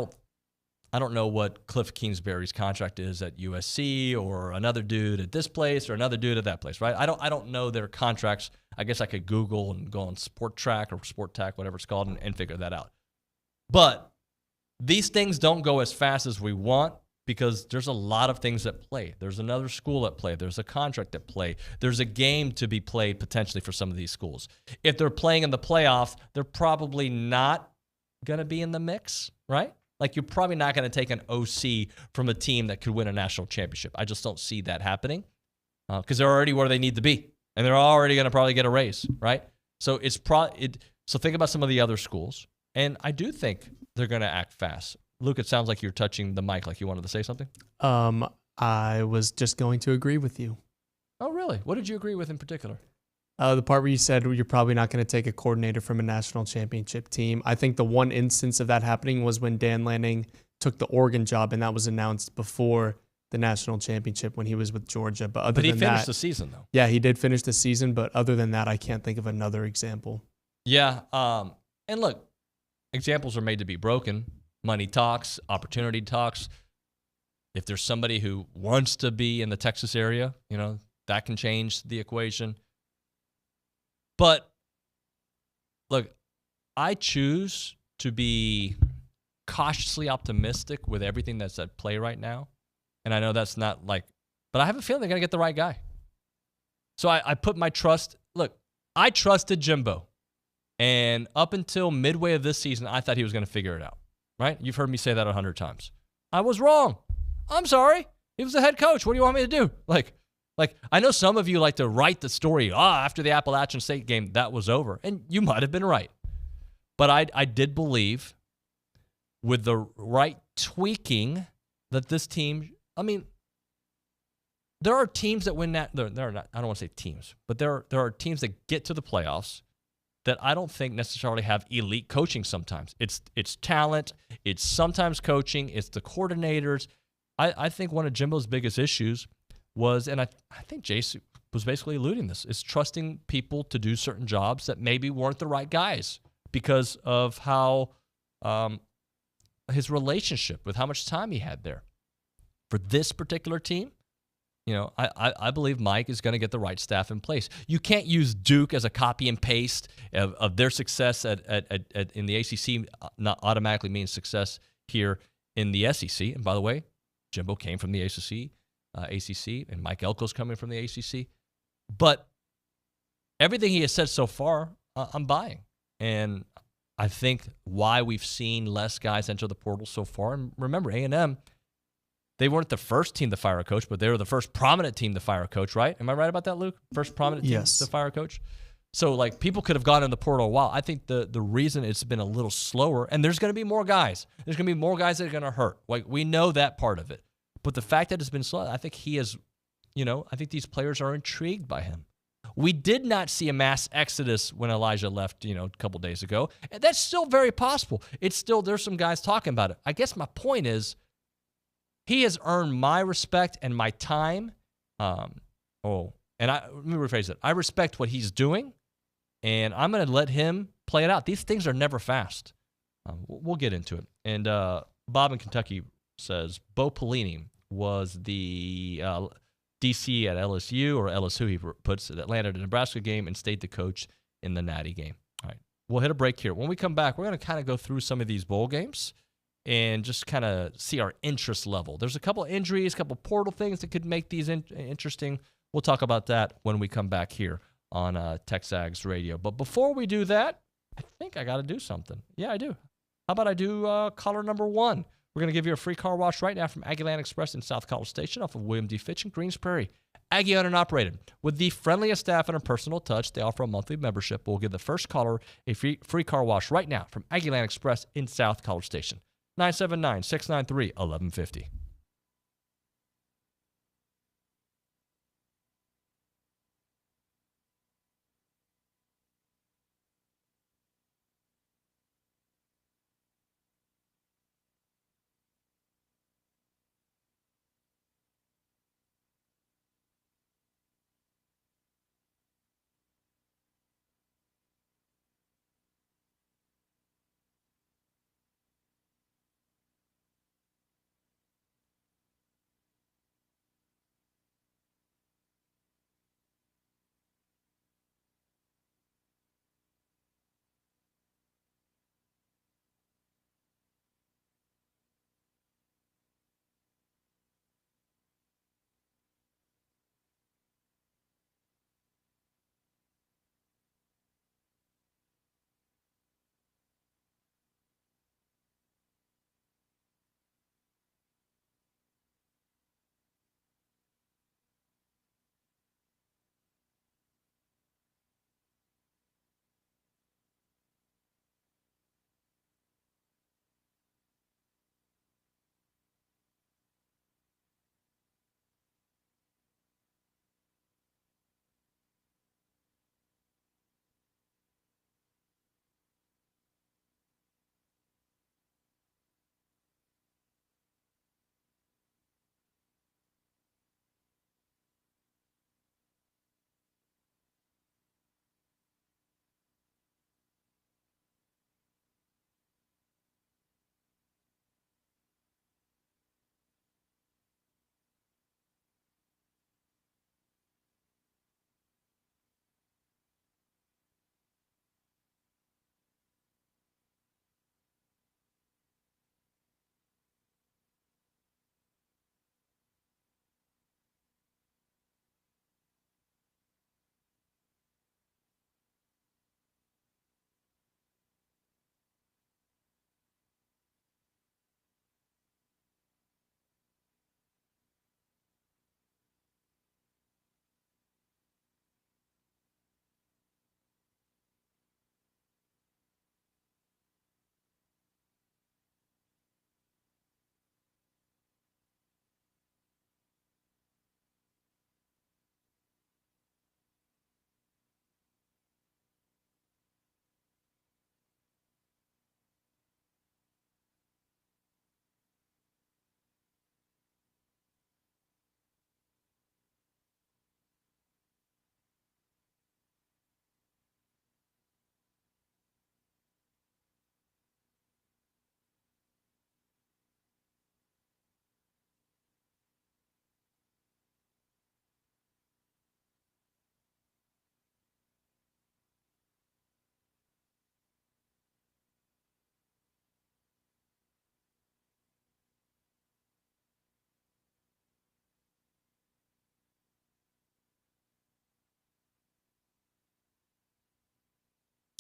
don't know what Cliff Kingsbury's contract is at USC or another dude at this place or another dude at that place, right? I don't know their contracts. I guess I could Google and go on Sport Track or Sport Tack, whatever it's called, and figure that out. But these things don't go as fast as we want because there's a lot of things at play. There's another school at play. There's a contract at play. There's a game to be played potentially for some of these schools. If they're playing in the playoffs, they're probably not going to be in the mix, right? Like, you're probably not going to take an OC from a team that could win a national championship. I just don't see that happening because they're already where they need to be, and they're already going to probably get a raise, right? So so think about some of the other schools, and I do think they're going to act fast. Luke, it sounds like you're touching the mic like you wanted to say something. I was just going to agree with you. Oh, really? What did you agree with in particular? The part where you said you're probably not going to take a coordinator from a national championship team. I think the one instance of that happening was when Dan Lanning took the Oregon job, and that was announced before the national championship when he was with Georgia. But he finished the season, though. Yeah, he did finish the season, but other than that, I can't think of another example. Yeah, and look, examples are made to be broken. Money talks, opportunity talks. If there's somebody who wants to be in the Texas area, that can change the equation. But look, I choose to be cautiously optimistic with everything that's at play right now. And I know that's not but I have a feeling they're going to get the right guy. So I put my trust. Look, I trusted Jimbo. And up until midway of this season, I thought he was going to figure it out, right? You've heard me say that 100 times. I was wrong. I'm sorry. He was the head coach. What do you want me to do? Like, I know some of you like to write the story, after the Appalachian State game, that was over. And you might have been right. But I did believe with the right tweaking that this team, there are teams that win that. There are not, I don't want to say teams, but there are teams that get to the playoffs that I don't think necessarily have elite coaching sometimes. It's talent. It's sometimes coaching. It's the coordinators. I think one of Jimbo's biggest issues was, and I think Jace was basically alluding this, is trusting people to do certain jobs that maybe weren't the right guys because of how his relationship with how much time he had there. For this particular team, I believe Mike is going to get the right staff in place. You can't use Duke as a copy and paste of their success in the ACC. Not automatically means success here in the SEC. And by the way, Jimbo came from the ACC, and Mike Elko's coming from the ACC. But everything he has said so far, I'm buying. And I think why we've seen less guys enter the portal so far. And remember, A&M, they weren't the first team to fire a coach, but they were the first prominent team to fire a coach, right? Am I right about that, Luke? First prominent team to fire a coach? So, like, people could have gone in the portal a while. I think the reason it's been a little slower, and there's going to be more guys. There's going to be more guys that are going to hurt. Like, we know that part of it. But the fact that it's been slow, I think he is, I think these players are intrigued by him. We did not see a mass exodus when Elijah left, a couple days ago. And that's still very possible. There's some guys talking about it. I guess my point is, he has earned my respect and my time. Let me rephrase it. I respect what he's doing, and I'm going to let him play it out. These things are never fast. We'll get into it. And Bob in Kentucky says, Bo Pelini was the DC at LSU, or LSU, he puts it, Atlanta to Nebraska game, and stayed the coach in the Natty game. All right, we'll hit a break here. When we come back, we're going to kind of go through some of these bowl games and just kind of see our interest level. There's a couple injuries, a couple portal things that could make these interesting. We'll talk about that when we come back here on TexAgs Radio. But before we do that, I think I got to do something. Yeah, I do. How about I do caller number 1? We're going to give you a free car wash right now from Aggieland Express in South College Station off of William D. Fitch in Greens Prairie. Aggie owned and operated. With the friendliest staff and a personal touch, they offer a monthly membership. We'll give the first caller a free car wash right now from Aggieland Express in South College Station. 979-693-1150.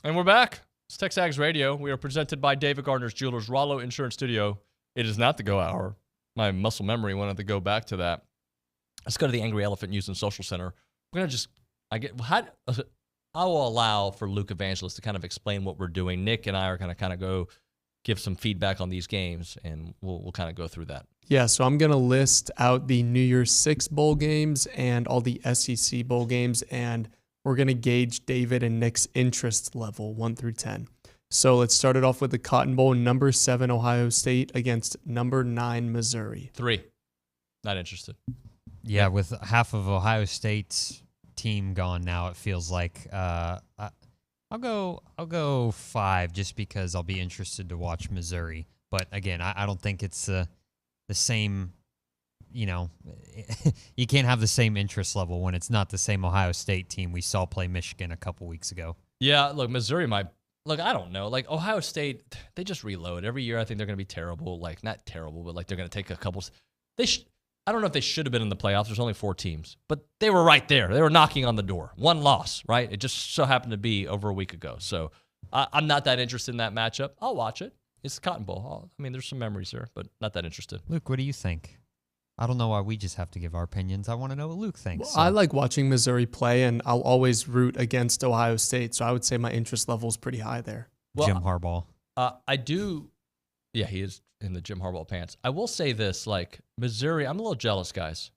And we're back. It's TexAgs Radio. We are presented by David Gardner's Jewelers, Rollo Insurance Studio. It is not the go hour. My muscle memory wanted to go back to that. Let's go to the Angry Elephant Youth and Social Center. We're going to just, I will allow for Luke Evangelist to kind of explain what we're doing. Nick and I are going to kind of go give some feedback on these games, and we'll kind of go through that. Yeah, so I'm going to list out the New Year's Six bowl games and all the SEC bowl games, and we're going to gauge David and Nick's interest level 1 through 10. So let's start it off with the Cotton Bowl, number 7 Ohio State against number 9 Missouri. 3. Not interested. Yeah, with half of Ohio State's team gone now, it feels like I'll go 5 just because I'll be interested to watch Missouri. But again, I don't think it's the same. You know, you can't have the same interest level when it's not the same Ohio State team we saw play Michigan a couple weeks ago. Yeah, look, Missouri might. Look, I don't know. Like, Ohio State, they just reload. Every year I think they're going to be terrible. Like, not terrible, but like they're going to take a couple. I don't know if they should have been in the playoffs. There's only 4 teams. But they were right there. They were knocking on the door. 1 loss, right? It just so happened to be over a week ago. So I'm not that interested in that matchup. I'll watch it. It's the Cotton Bowl. I mean, there's some memories there, but not that interested. Luke, what do you think? I don't know why we just have to give our opinions. I want to know what Luke thinks. Well, I like watching Missouri play, and I'll always root against Ohio State. So I would say my interest level is pretty high there. Well, Jim Harbaugh. I do. Yeah, he is in the Jim Harbaugh pants. I will say this, like Missouri, I'm a little jealous, guys,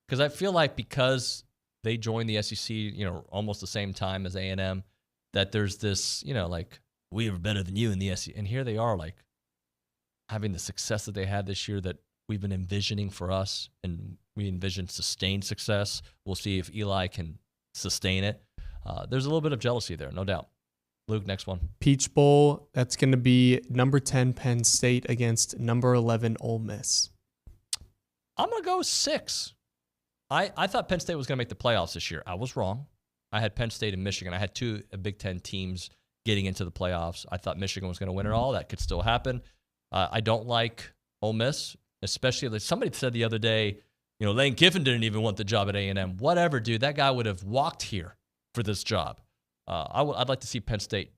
because I feel like because they joined the SEC, almost the same time as A&M, that there's this, like, we are better than you in the SEC. And here they are, like, having the success that they had this year that we've been envisioning for us, and we envision sustained success. We'll see if Eli can sustain it. There's a little bit of jealousy there, no doubt. Luke, next one. Peach Bowl, that's going to be number 10 Penn State against number 11 Ole Miss. I'm going to go 6. I thought Penn State was going to make the playoffs this year. I was wrong. I had Penn State and Michigan. I had 2 Big Ten teams getting into the playoffs. I thought Michigan was going to win it all. That could still happen. I don't like Ole Miss, especially like somebody said the other day, Lane Kiffin didn't even want the job at A&M. Whatever, dude. That guy would have walked here for this job. I'd like to see Penn State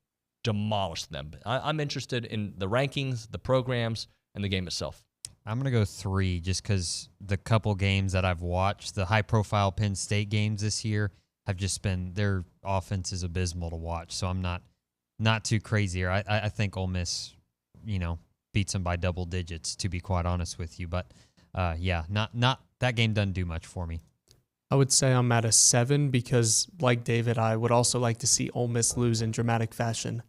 demolish them. I'm interested in the rankings, the programs, and the game itself. I'm going to go 3 just because the couple games that I've watched, the high-profile Penn State games this year, have just been, their offense is abysmal to watch. So I'm not too crazy here. I think Ole Miss, beats them by double digits, to be quite honest with you. But, not that game doesn't do much for me. I would say I'm at a 7 because, like David, I would also like to see Ole Miss lose in dramatic fashion.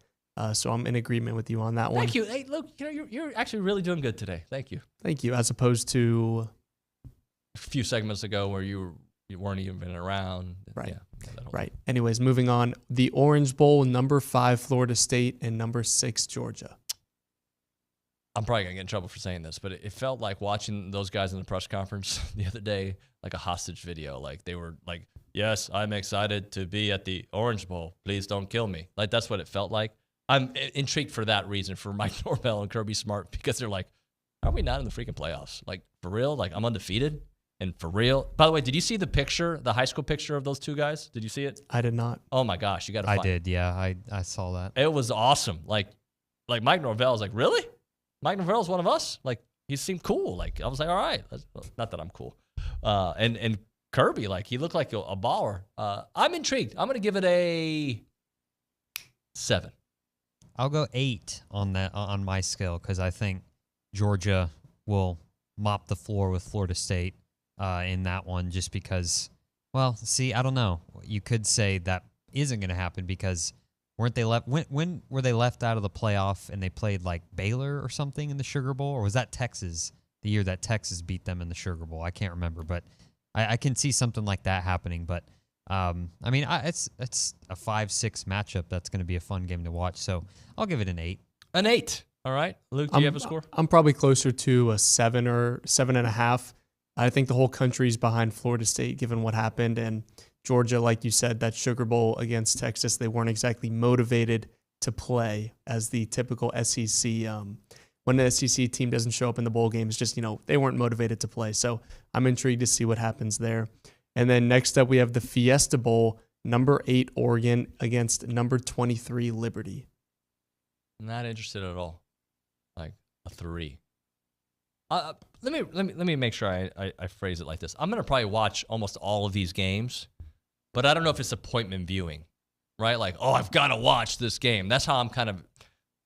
So I'm in agreement with you on that one. Thank you. Hey, look, you're actually really doing good today. Thank you. Thank you. As opposed to a few segments ago where you weren't even around. Right. Yeah, right. Anyways, moving on. The Orange Bowl, number 5 Florida State and number 6 Georgia. I'm probably going to get in trouble for saying this, but it felt like watching those guys in the press conference the other day, like a hostage video. Like they were like, yes, I'm excited to be at the Orange Bowl. Please don't kill me. Like that's what it felt like. I'm intrigued for that reason for Mike Norvell and Kirby Smart because they're like, are we not in the freaking playoffs? Like for real? Like I'm undefeated and for real. By the way, did you see the picture, the high school picture of those 2 guys? Did you see it? I did not. Oh my gosh, you got to find it. I did. Yeah, I saw that. It was awesome. Like Mike Norvell was like, really? Mike Norvell's one of us. Like he seemed cool. Like I was like, all right. Not that I'm cool. And Kirby, like he looked like a baller. I'm intrigued. I'm gonna give it a 7. I'll go 8 on that on my scale because I think Georgia will mop the floor with Florida State in that one. Just because, well, see, I don't know. You could say that isn't going to happen because. Weren't they left? When were they left out of the playoff and they played like Baylor or something in the Sugar Bowl, or was that Texas? The year that Texas beat them in the Sugar Bowl, I can't remember, but I can see something like that happening. But it's a 5-6 matchup. That's going to be a fun game to watch. So I'll give it an 8. An 8. All right, Luke, do you have a score? I'm probably closer to a 7 or 7.5. I think the whole country's behind Florida State given what happened and. Georgia, like you said, that Sugar Bowl against Texas, they weren't exactly motivated to play as the typical SEC. When the SEC team doesn't show up in the bowl game, it's just, they weren't motivated to play. So I'm intrigued to see what happens there. And then next up, we have the Fiesta Bowl, number 8 Oregon against number 23 Liberty. Not interested at all. Like a 3. Let me make sure I phrase it like this. I'm gonna probably watch almost all of these games, but I don't know if it's appointment viewing, right? Like, oh, I've got to watch this game. That's how I'm kind of.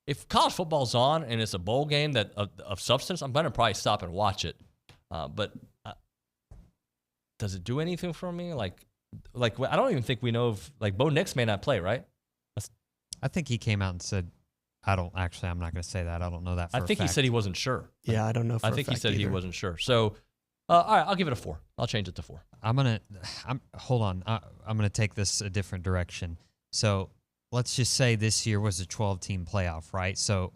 If college football's on and it's a bowl game that of substance, I'm gonna probably stop and watch it. But does it do anything for me? Like I don't even think we know if like Bo Nix may not play, right? I think he came out and said, I'm not going to say that. I don't know that for a I think fact. he said he wasn't sure. Yeah, I don't know. I think he said he wasn't sure. So, all right, I'll give it a 4. I'll change it to 4. Hold on. I'm gonna take this a different direction. So let's just say this year was a 12-team playoff, right? So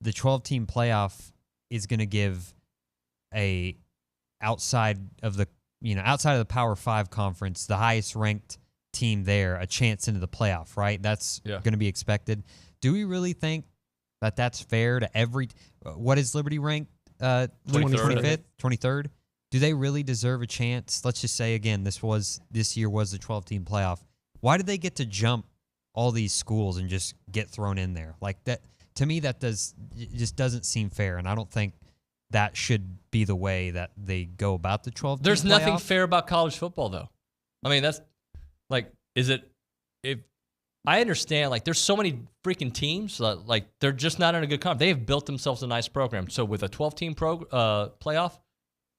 the 12-team playoff is gonna give outside of the Power 5 conference, the highest ranked team there a chance into the playoff, right? That's gonna be expected. Do we really think that that's fair to every? What is Liberty ranked? 25th, 23rd. Do they really deserve a chance? Let's just say again, this year was the 12-team playoff. Why did they get to jump all these schools and just get thrown in there like that? To me, it just doesn't seem fair, and I don't think that should be the way that they go about the 12-team playoff. There's nothing fair about college football, though. I mean, that's like, if I understand, like, there's so many freaking teams, like, they're just not in a good conference. They have built themselves a nice program. So with a 12-team playoff,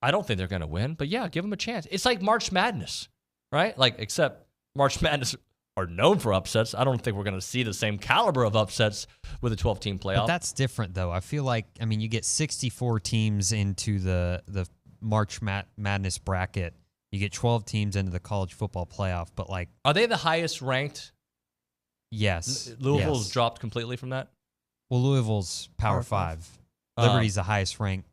I don't think they're going to win. But, yeah, give them a chance. It's like March Madness, right? Like, except March Madness are known for upsets. I don't think we're going to see the same caliber of upsets with a 12-team playoff. But that's different, though. I feel like, you get 64 teams into the March Madness bracket. You get 12 teams into the college football playoff. But, like... Are they the highest ranked? Yes. Louisville's dropped completely from that? Well, Louisville's Power 5. Liberty's the highest ranked.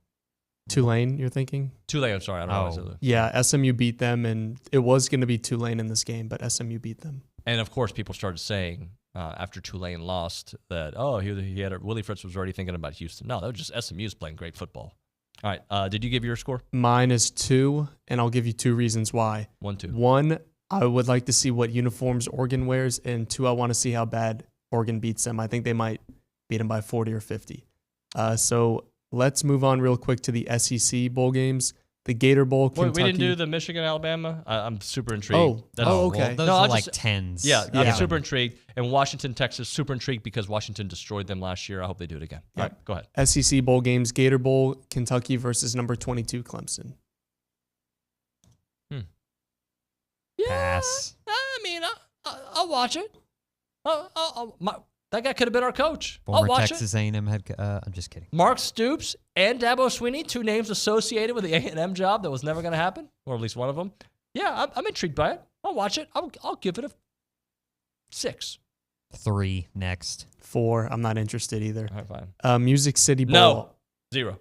Tulane, you're thinking? Tulane, I'm sorry. I don't know. Yeah, SMU beat them, and it was going to be Tulane in this game, but SMU beat them. And, of course, people started saying after Tulane lost that, Willie Fritz was already thinking about Houston. No, that was just SMU's playing great football. All right, did you give your score? Mine is 2, and I'll give you 2 reasons why. 1, 2. 1, I would like to see what uniforms Oregon wears, and 2, I want to see how bad Oregon beats them. I think they might beat them by 40 or 50. So let's move on real quick to the SEC bowl games. The Gator Bowl, Kentucky. We didn't do the Michigan-Alabama? I'm super intrigued. Okay. Well, those are like 10s. Yeah, I'm super intrigued. And Washington, Texas, super intrigued because Washington destroyed them last year. I hope they do it again. All right, go ahead. SEC bowl games, Gator Bowl, Kentucky versus number 22, Clemson. Yeah, Pass. I mean, I'll watch it. That guy could have been our coach. Former I'll watch Texas A&M head coach. I'm just kidding. Mark Stoops and Dabo Swinney, 2 names associated with the A&M job that was never going to happen, or at least one of them. Yeah, I'm intrigued by it. I'll watch it. I'll give it a 6. 3 next. 4. I'm not interested either. All right, fine. Music City Bowl. No. 0.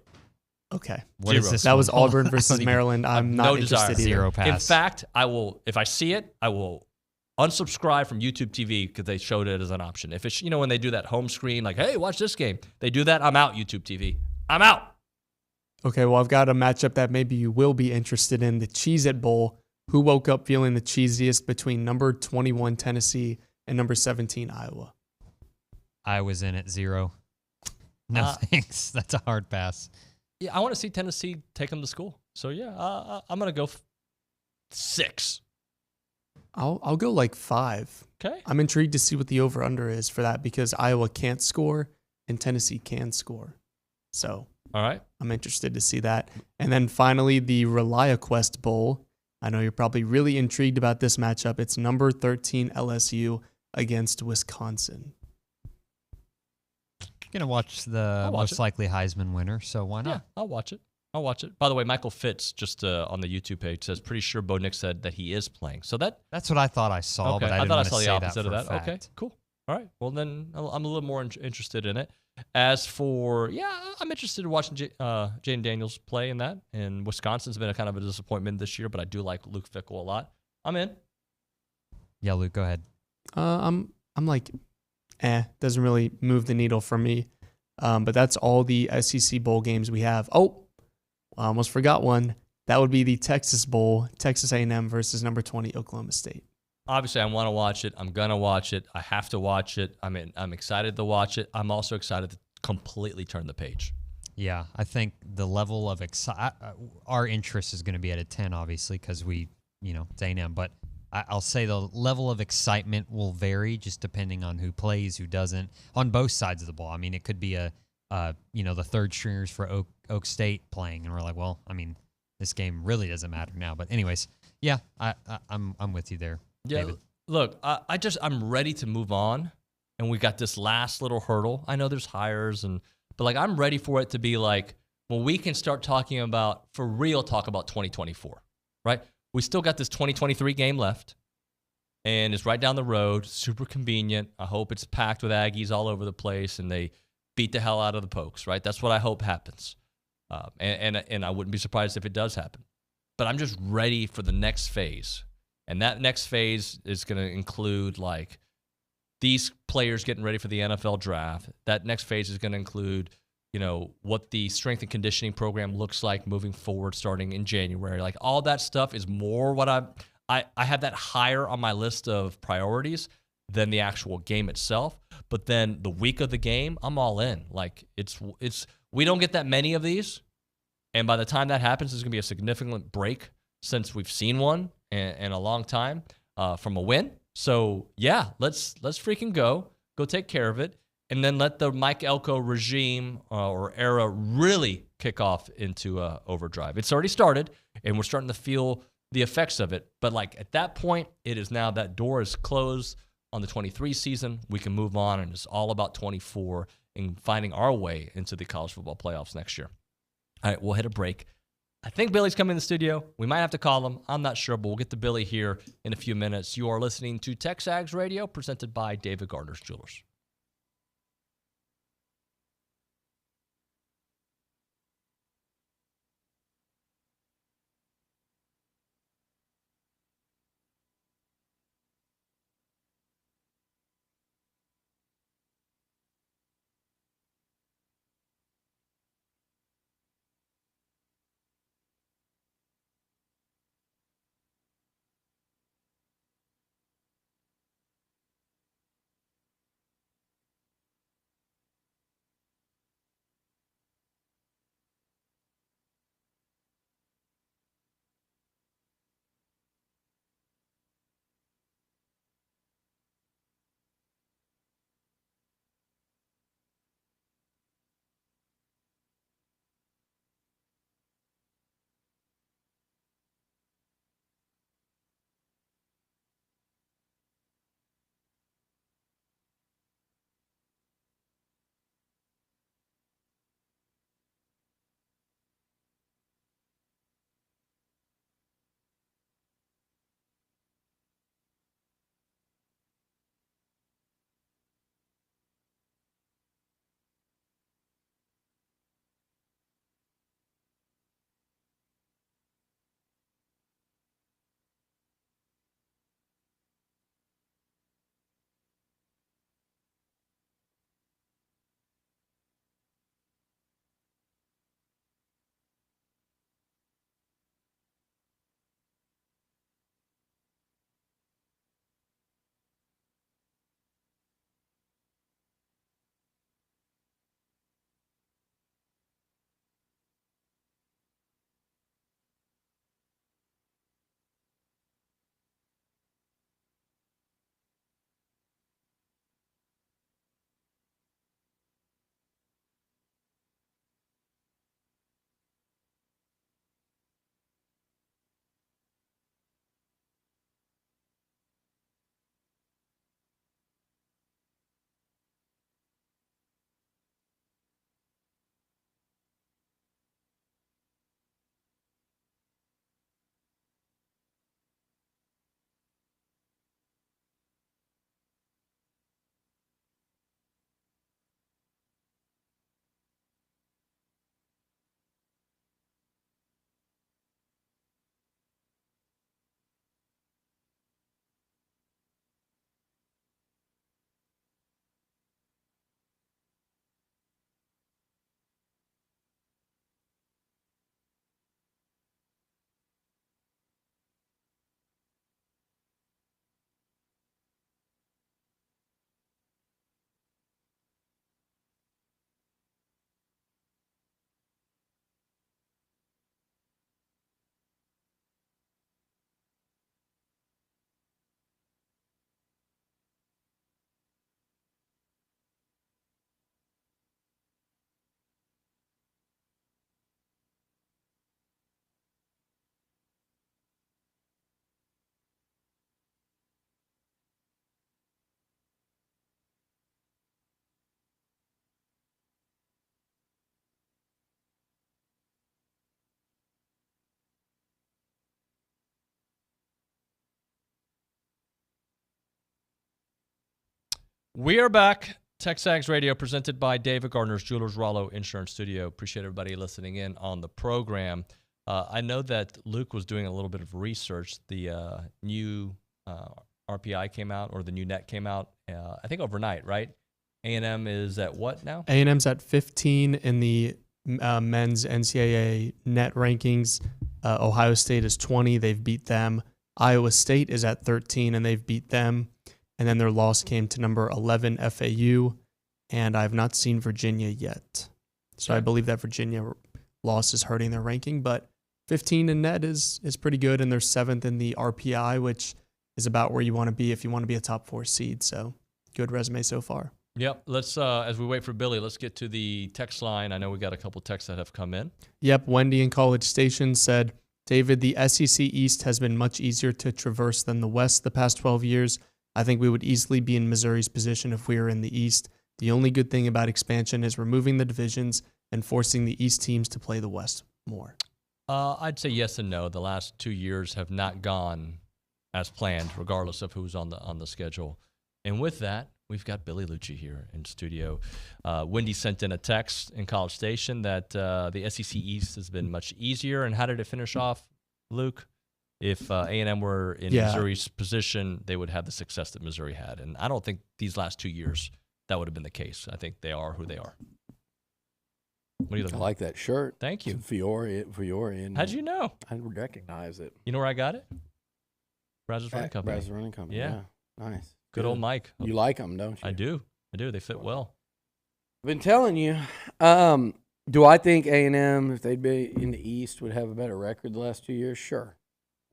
Okay. What is this that one? was Auburn versus Maryland. I'm not interested either. 0 pass. In fact, I will, if I see it, I will unsubscribe from YouTube TV because they showed it as an option. If it's, when they do that home screen, like, hey, watch this game, they do that, I'm out, YouTube TV. I'm out. Okay, well, I've got a matchup that maybe you will be interested in, the Cheez-It Bowl. Who woke up feeling the cheesiest between number 21 Tennessee and number 17 Iowa? I was in at 0. No thanks. That's a hard pass. Yeah, I want to see Tennessee take them to school. So, yeah, I'm going to go 6. I'll go like 5. Okay. I'm intrigued to see what the over-under is for that because Iowa can't score and Tennessee can score. So all right, I'm interested to see that. And then finally, the ReliaQuest Bowl. I know you're probably really intrigued about this matchup. It's number 13 LSU against Wisconsin. Going to watch the most likely Heisman winner, so why not? Yeah, I'll watch it. By the way, Michael Fitz, just on the YouTube page, says, pretty sure Bo Nix said that he is playing. So that's what I thought I saw, okay. but I didn't want to say that opposite for of that. Okay, cool. All right. Well, then I'm a little more interested in it. As for, I'm interested in watching Jaden Daniels play in that. And Wisconsin's been a kind of a disappointment this year, but I do like Luke Fickell a lot. I'm in. Yeah, Luke, go ahead. I'm like, doesn't really move the needle for me. But that's all the SEC bowl games we have. Oh, I almost forgot one. That would be the Texas Bowl, Texas A&M versus number 20 Oklahoma State. obviously I want to watch it. I'm gonna watch it. I have to watch it. I'm excited to watch it. I'm also excited to completely turn the page. Yeah, I think the level of our interest is going to be at a 10, obviously, because it's A&M. But I'll say the level of excitement will vary just depending on who plays, who doesn't, on both sides of the ball. I mean, it could be the third stringers for Oak State playing, and we're like, well, I mean, this game really doesn't matter now. But anyways, yeah, I'm with you there, David. Look, I'm ready to move on, and we got this last little hurdle. I know there's hires but like I'm ready for it to be like when we can start talking about, for real, talk about 2024, right? We still got this 2023 game left, and it's right down the road, super convenient. I hope it's packed with Aggies all over the place, and they beat the hell out of the Pokes, right? That's what I hope happens, and I wouldn't be surprised if it does happen. But I'm just ready for the next phase, and that next phase is going to include like these players getting ready for the NFL draft. That next phase is going to include, what the strength and conditioning program looks like moving forward starting in January. Like all that stuff is more what I have that higher on my list of priorities than the actual game itself. But then the week of the game, I'm all in. Like we don't get that many of these. And by the time that happens, there's going to be a significant break since we've seen one in a long time from a win. So, yeah, let's freaking go take care of it, and then let the Mike Elko regime or era really kick off into overdrive. It's already started, and we're starting to feel the effects of it. But, like, at that point, it is now that door is closed on the 23 season. We can move on, and it's all about 24 and finding our way into the college football playoffs next year. All right, we'll hit a break. I think Billy's coming in the studio. We might have to call him. I'm not sure, but we'll get to Billy here in a few minutes. You are listening to TexAgs Radio, presented by David Gardner's Jewelers. We are back. TexAgs Radio presented by David Gardner's Jewelers Rollo Insurance Studio. Appreciate everybody listening in on the program. I know that Luke was doing a little bit of research. The new RPI came out, or the new net came out, I think overnight, right? A&M is at what now? A&M's at 15 in the men's NCAA net rankings. Ohio State is 20. They've beat them. Iowa State is at 13, and they've beat them. And then their loss came to number 11, FAU. And I've not seen Virginia yet. So I believe that Virginia loss is hurting their ranking. But 15 in net is pretty good, and they're 7th in the RPI, which is about where you want to be if you want to be a top 4 seed. So good resume so far. Yep. Let's as we wait for Billy, let's get to the text line. I know we got a couple texts that have come in. Yep. Wendy in College Station said, David, the SEC East has been much easier to traverse than the West the past 12 years. I think we would easily be in Missouri's position if we were in the East. The only good thing about expansion is removing the divisions and forcing the East teams to play the West more. I'd say yes and no. The last 2 years have not gone as planned, regardless of who's on the schedule. And with that, we've got Billy Liucci here in studio. Wendy sent in a text in College Station that the SEC East has been much easier. And how did it finish off, Luke? If A&M were in Missouri's position, they would have the success that Missouri had. And I don't think these last 2 years that would have been the case. I think they are who they are. What do you look I like that shirt. Thank you. Fiore. How'd you know? I recognize it. You know where I got it? Brazzers Running Company. Brazzers Running Company. Yeah. Nice. Good old Mike. You like them, don't you? I do. They fit well. I've been telling you. Do I think A&M, if they'd be in the East, would have a better record the last 2 years? Sure.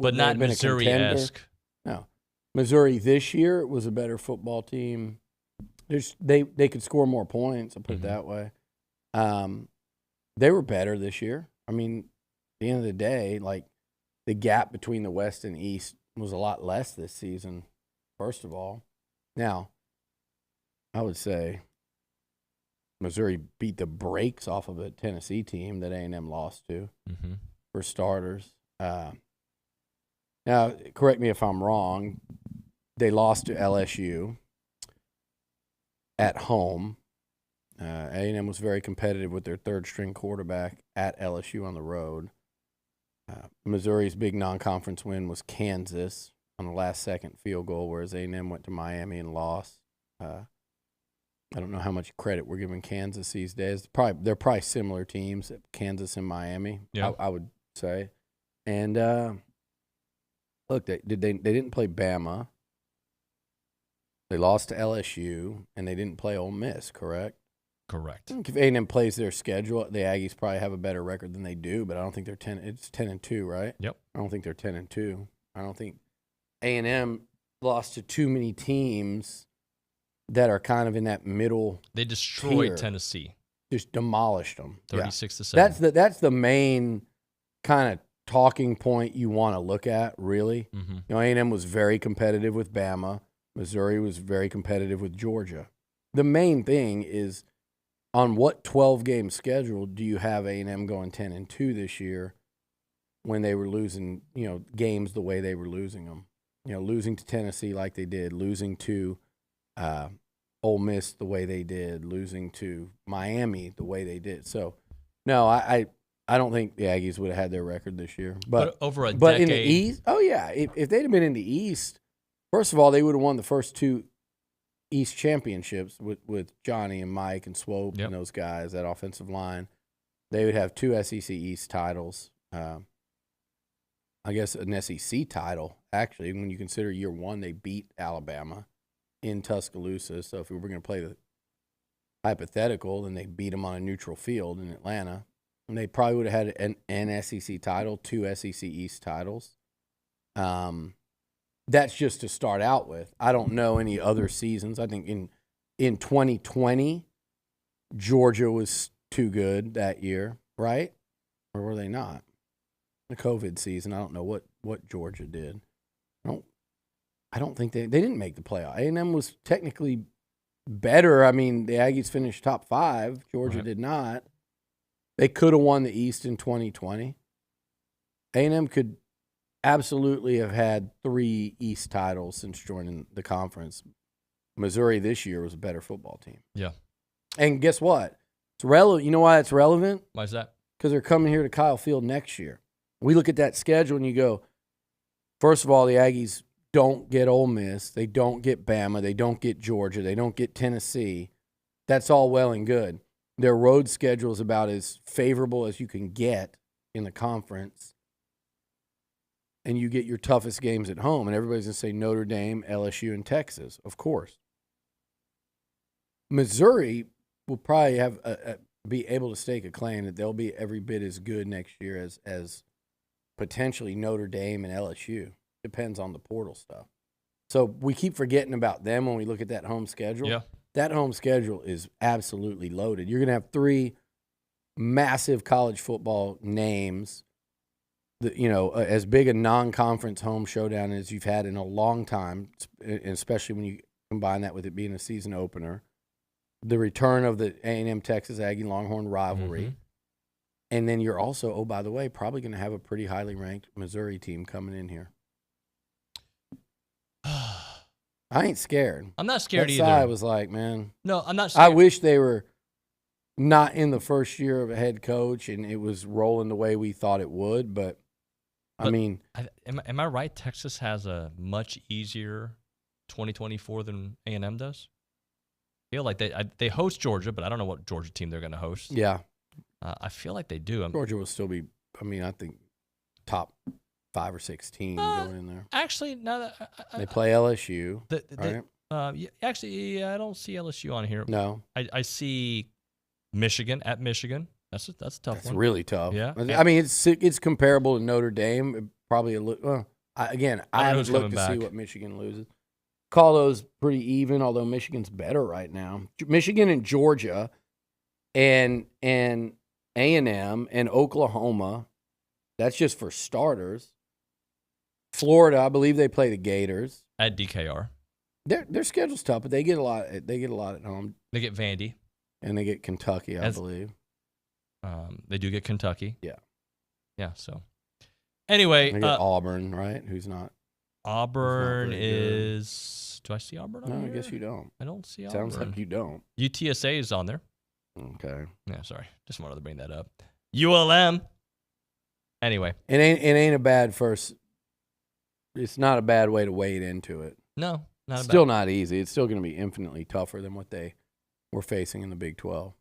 But not Missouri-esque. No. Missouri this year was a better football team. They could score more points, I'll put it that way. They were better this year. I mean, at the end of the day, like, the gap between the West and East was a lot less this season, first of all. Now, I would say Missouri beat the brakes off of a Tennessee team that A&M lost to, for starters. Now, correct me if I'm wrong, they lost to LSU at home. A&M was very competitive with their third-string quarterback at LSU on the road. Missouri's big non-conference win was Kansas on the last-second field goal, whereas A&M went to Miami and lost. I don't know how much credit we're giving Kansas these days. They're probably similar teams, Kansas and Miami, I would say. And look, they didn't play Bama. They lost to LSU, and they didn't play Ole Miss, correct? Correct. If A&M plays their schedule, the Aggies probably have a better record than they do, but I don't think they're 10. It's 10-2, right? Yep. I don't think they're 10-2. I don't think A&M lost to too many teams that are kind of in that middle. They destroyed tier. Tennessee. Just demolished them. 36-7. That's the main kind of talking point you want to look at, really. Mm-hmm. You know, A&M was very competitive with Bama. Missouri was very competitive with Georgia. The main thing is, on what 12-game schedule do you have A&M going 10-2 this year when they were losing, games the way they were losing them? Losing to Tennessee like they did, losing to Ole Miss the way they did, losing to Miami the way they did. So, no, I don't think the Aggies would have had their record this year. But over a but decade. in the East, if they'd have been in the East, first of all, they would have won the first 2 East championships with Johnny and Mike and Swope and those guys, that offensive line. They would have 2 SEC East titles. I guess an SEC title, actually, when you consider year 1, they beat Alabama in Tuscaloosa. So if we were going to play the hypothetical, then they beat them on a neutral field in Atlanta. And they probably would have had an SEC title, 2 SEC East titles. That's just to start out with. I don't know any other seasons. I think in 2020, Georgia was too good that year, right? Or were they not? The COVID season, I don't know what Georgia did. I don't think they didn't make the playoff. A&M was technically better. I mean, the Aggies finished top 5. Georgia did not. They could have won the East in 2020. A&M could absolutely have had 3 East titles since joining the conference. Missouri this year was a better football team. Yeah. And guess what? It's relevant. You know why it's relevant? Why is that? Because they're coming here to Kyle Field next year. We look at that schedule and you go, first of all, the Aggies don't get Ole Miss. They don't get Bama. They don't get Georgia. They don't get Tennessee. That's all well and good. Their road schedule is about as favorable as you can get in the conference. And you get your toughest games at home. And everybody's going to say Notre Dame, LSU, and Texas, of course. Missouri will probably have be able to stake a claim that they'll be every bit as good next year as potentially Notre Dame and LSU. Depends on the portal stuff. So we keep forgetting about them when we look at that home schedule. Yeah. That home schedule is absolutely loaded. You're going to have 3 massive college football names, that, as big a non-conference home showdown as you've had in a long time, and especially when you combine that with it being a season opener. The return of the A&M Texas Aggie Longhorn rivalry. Mm-hmm. And then you're also, oh, by the way, probably going to have a pretty highly ranked Missouri team coming in here. I ain't scared. I'm not scared either. I was like, man. No, I'm not scared. I wish they were not in the first year of a head coach and it was rolling the way we thought it would. But I mean. Am I right? Texas has a much easier 2024 than A&M does? I feel like they host Georgia, but I don't know what Georgia team they're going to host. Yeah. I feel like they do. Georgia will still be, I think, top 5 or 6 teams going in there. Actually, now that they play LSU, right? Actually, I don't see LSU on here. No. I see Michigan at Michigan. That's a tough one. That's really tough. Yeah. I mean, it's comparable to Notre Dame. Probably a little. Again, I haven't looked to see what Michigan loses. Call those pretty even, although Michigan's better right now. Michigan and Georgia and A&M and Oklahoma, that's just for starters. Florida, I believe they play the Gators. At DKR. Their schedule's tough, but they get a lot at home. They get Vandy. And they get Kentucky, I believe. They do get Kentucky. Yeah. Yeah, so. Anyway. They get Auburn, right? Who's not? Auburn is. Do I see Auburn on here? here? I guess you don't. I don't see Auburn. Sounds like you don't. UTSA is on there. Okay. Yeah, sorry. Just wanted to bring that up. ULM. Anyway. It ain't a bad first. It's not a bad way to wade into it. No, still not easy. It's still going to be infinitely tougher than what they were facing in the Big 12.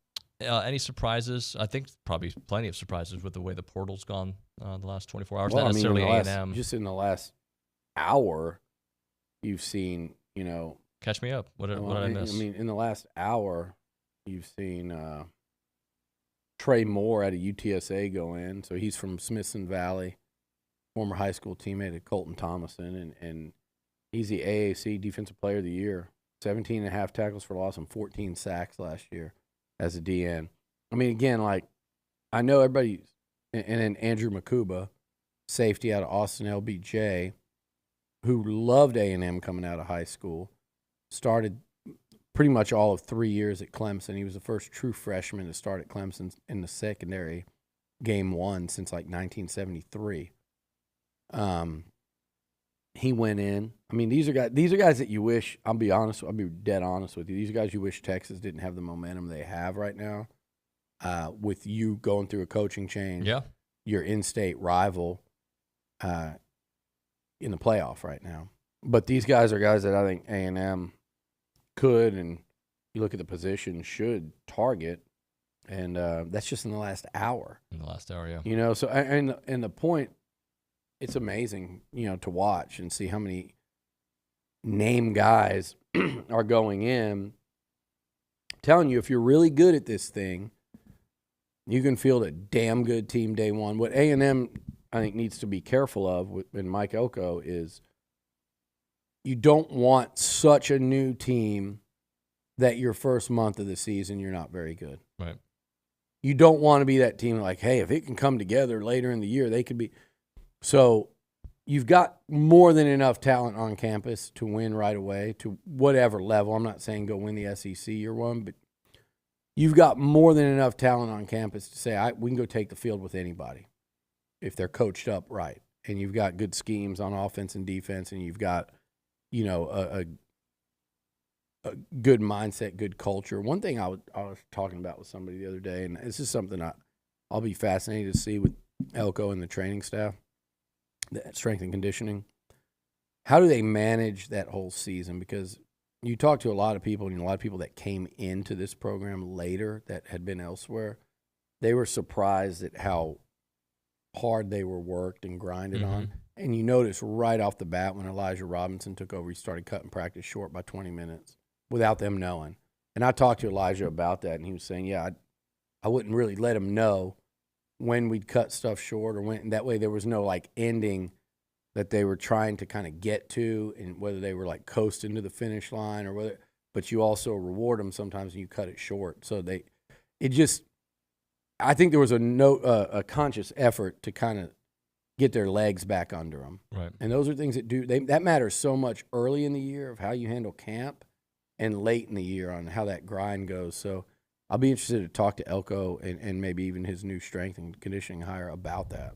Any surprises? I think probably plenty of surprises with the way the portal's gone the last 24 hours. Well, Not necessarily A&M. Just in the last hour, you've seen, Catch me up. What did I miss? I mean, in the last hour, you've seen Trey Moore at a UTSA go in. So he's from Smithson Valley, former high school teammate of Colton Thomason, and he's the AAC Defensive Player of the Year. 17.5 tackles for loss and 14 sacks last year as a DN. I mean, again, I know everybody, and then Andrew Makuba, safety out of Austin LBJ, who loved A&M coming out of high school, started pretty much all of 3 years at Clemson. He was the first true freshman to start at Clemson in the secondary game 1 since 1973. He went in. I mean, these are guys that you wish. I'll be dead honest with you. These are guys you wish Texas didn't have the momentum they have right now. With you going through a coaching change, your in-state rival in the playoff right now. But these guys are guys that I think A&M could, and you look at the position, should target, and that's just in the last hour. In the last hour, yeah. So and the point, it's amazing, to watch and see how many name guys are going in. I'm telling you, if you're really good at this thing, you can field a damn good team day one. What A&M, I think, needs to be careful of, and Mike Elko, is you don't want such a new team that your first month of the season you're not very good. Right. You don't want to be that team like, hey, if it can come together later in the year, they could be. So you've got more than enough talent on campus to win right away to whatever level. I'm not saying go win the SEC year one, but you've got more than enough talent on campus to say we can go take the field with anybody if they're coached up right. And you've got good schemes on offense and defense, and you've got, a a good mindset, good culture. One thing I was talking about with somebody the other day, and this is something I'll be fascinated to see with Elko and the training staff, the strength and conditioning. How do they manage that whole season? Because you talk to a lot of people, and a lot of people that came into this program later that had been elsewhere, they were surprised at how hard they were worked and grinded on. And you notice right off the bat when Elijah Robinson took over, he started cutting practice short by 20 minutes without them knowing. And I talked to Elijah about that, and he was saying, yeah, I wouldn't really let him know when we'd cut stuff short or when. That way there was no, like, ending that they were trying to kind of get to, and whether they were, like, coasting to the finish line or whether. But you also reward them sometimes when you cut it short. So I think there was a conscious effort to kind of get their legs back under them. Right. And those are things that matters so much early in the year of how you handle camp and late in the year on how that grind goes. So I'll be interested to talk to Elko and maybe even his new strength and conditioning hire about that.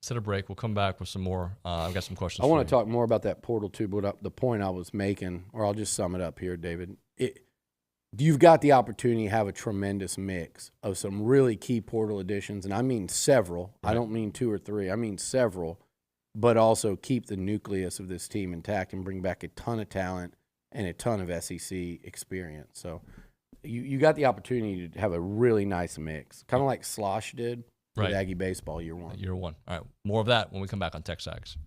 Set a break. We'll come back with some more. I've got some questions. I want to talk more about that portal too, but the point I was making, or I'll just sum it up here, David. You've got the opportunity to have a tremendous mix of some really key portal additions, and I mean several. Right. I don't mean 2 or 3. I mean several, but also keep the nucleus of this team intact and bring back a ton of talent and a ton of SEC experience. So you got the opportunity to have a really nice mix, kind of like Slosh did with Aggie baseball year one. Year one. All right, more of that when we come back on TexAgs.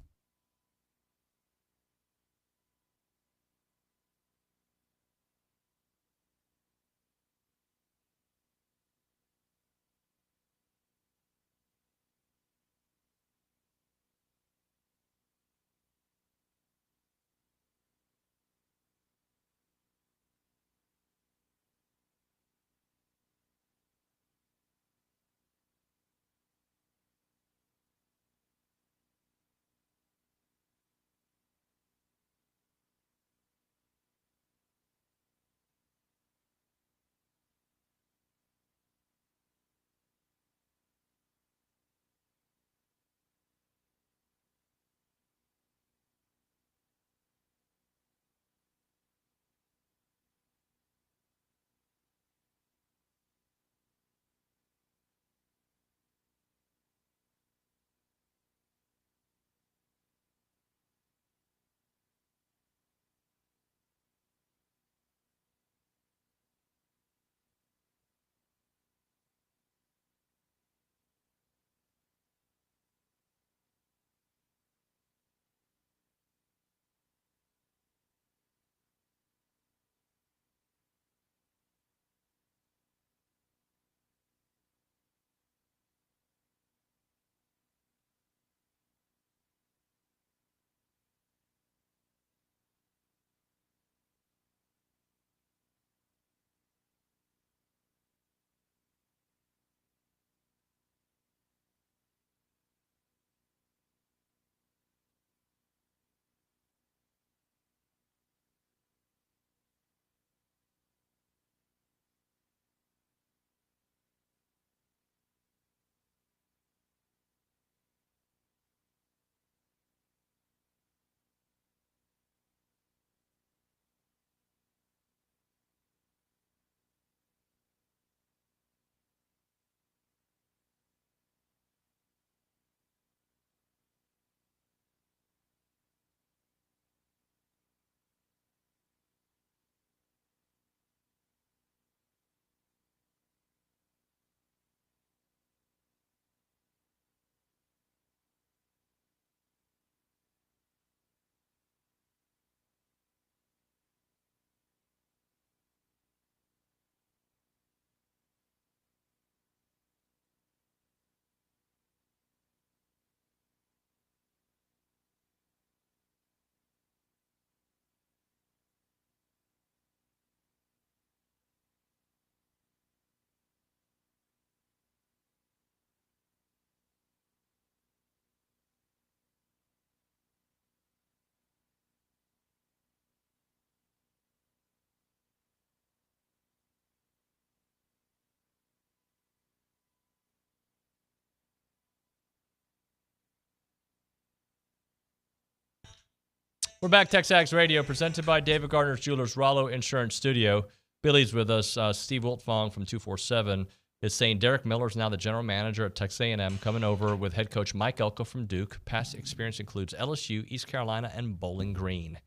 We're back, TexAgs Radio, presented by David Gardner's Jewelers, Rollo Insurance Studio. Billy's with us. Steve Wiltfong from 247 is saying Derek Miller is now the general manager at Texas A&M, coming over with head coach Mike Elko from Duke. Past experience includes LSU, East Carolina, and Bowling Green.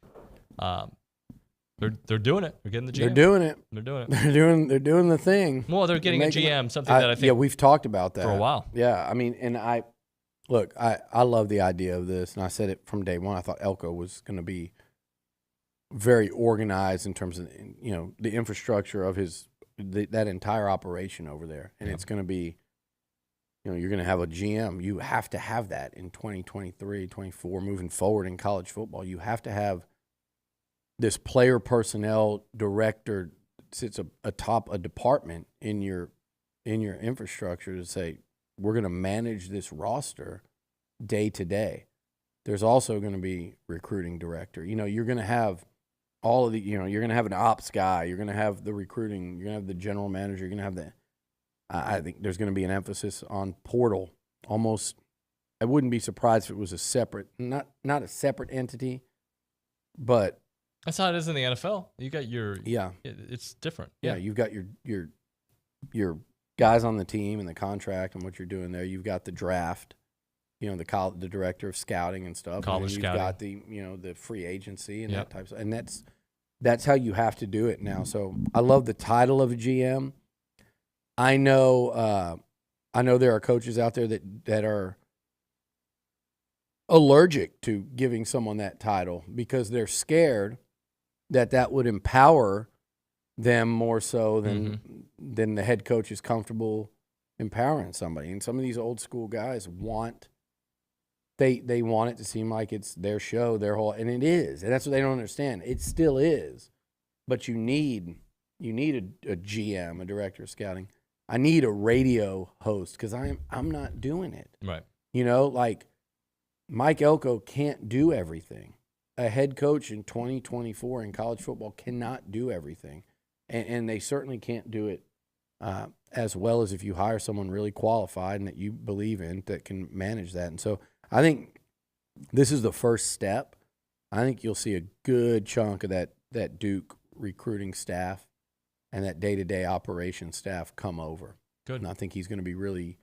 They're doing it. They're getting the GM. They're doing it. They're doing it. They're doing the thing. Well, they're getting a GM, something that I think. Yeah, we've talked about that for a while. Yeah, I mean, and I love the idea of this, and I said it from day one. I thought Elko was going to be very organized in terms of the infrastructure of that entire operation over there, and it's going to be, you're going to have a GM. You have to have that in 2023, 24, moving forward in college football. You have to have this player personnel director sits atop a department in your infrastructure to say, we're going to manage this roster day to day. There's also going to be recruiting director. You're going to have all of the, you're going to have an ops guy. You're going to have the recruiting. You're going to have the general manager. You're going to have I think there's going to be an emphasis on portal. Almost, I wouldn't be surprised if it was a separate, not a separate entity, but. That's how it is in the NFL. You got your it's different. Yeah, you've got your guys on the team and the contract and what you're doing there. You've got the draft, the director of scouting and stuff. College and scouting. You've got the free agency and that type of, and that's how you have to do it now. So I love the title of a GM. I know there are coaches out there that are allergic to giving someone that title because they're scared that would empower them more so than the head coach is comfortable empowering somebody. And some of these old school guys want they want it to seem like it's their show, their whole, and it is. And that's what they don't understand. It still is. But you need a GM, a director of scouting. I need a radio host because I'm not doing it. Right. Like Mike Elko can't do everything. A head coach in 2024 in college football cannot do everything. And they certainly can't do it as well as if you hire someone really qualified and that you believe in that can manage that. And so I think this is the first step. I think you'll see a good chunk of that Duke recruiting staff and that day-to-day operation staff come over. Good. And I think he's going to be really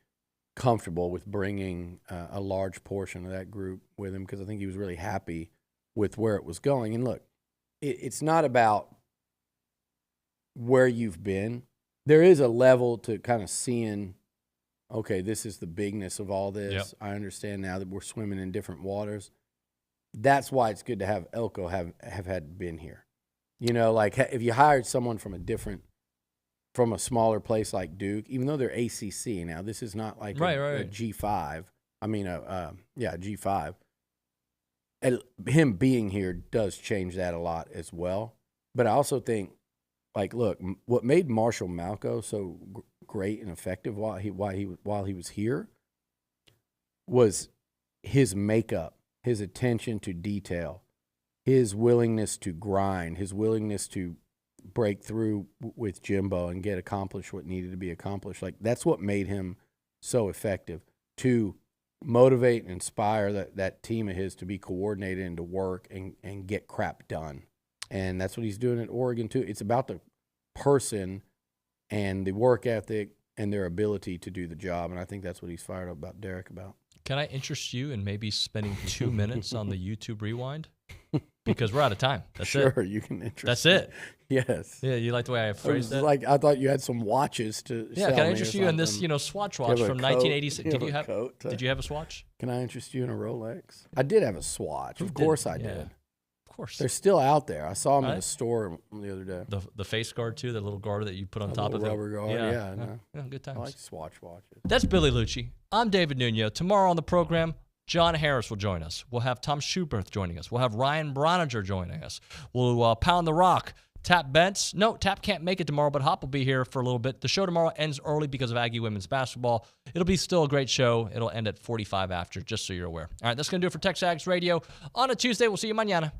comfortable with bringing a large portion of that group with him because I think he was really happy with where it was going. And look, it's not about where you've been. There is a level to kind of seeing, okay, this is the bigness of all this. Yep. I understand now that we're swimming in different waters. That's why it's good to have Elko have had been here. Like if you hired someone from a smaller place like Duke, even though they're ACC now, this is not like a G5. I mean, G5. And him being here does change that a lot as well. But I also think, like, look, what made Marshall Malco so great and effective while he was here was his makeup, his attention to detail, his willingness to grind, his willingness to break through with Jimbo and get accomplished what needed to be accomplished. Like, that's what made him so effective, to motivate and inspire that team of his to be coordinated and to work and get crap done. And that's what he's doing at Oregon too. It's about the person and the work ethic and their ability to do the job. And I think that's what he's fired up about Derek about. Can I interest you in maybe spending 2 minutes on the YouTube rewind? Because we're out of time. That's it. Sure, you can interest That's it. Yes. Yeah, you like the way I phrased that? Like, I thought you had some watches to sell can I me interest or you in this, something. Swatch watch from 1986? Did you have a coat? Did you have a Swatch? Can I interest you in a Rolex? I did have a Swatch. Of course I did. Of course. They're still out there. I saw them in a store the other day. The face guard too, that little guard that you put on top of it. Rubber guard. Yeah, good times. I like Swatch watches. That's Billy Liucci. I'm David Nuño. Tomorrow on the program, John Harris will join us. We'll have Tom Schubert joining us. We'll have Ryan Broniger joining us. We'll pound the rock. Tap Bentz. No, Tap can't make it tomorrow, but Hop will be here for a little bit. The show tomorrow ends early because of Aggie women's basketball. It'll be still a great show. It'll end at 45 after, just so you're aware. All right, that's going to do it for TexAgs Radio on a Tuesday. We'll see you mañana.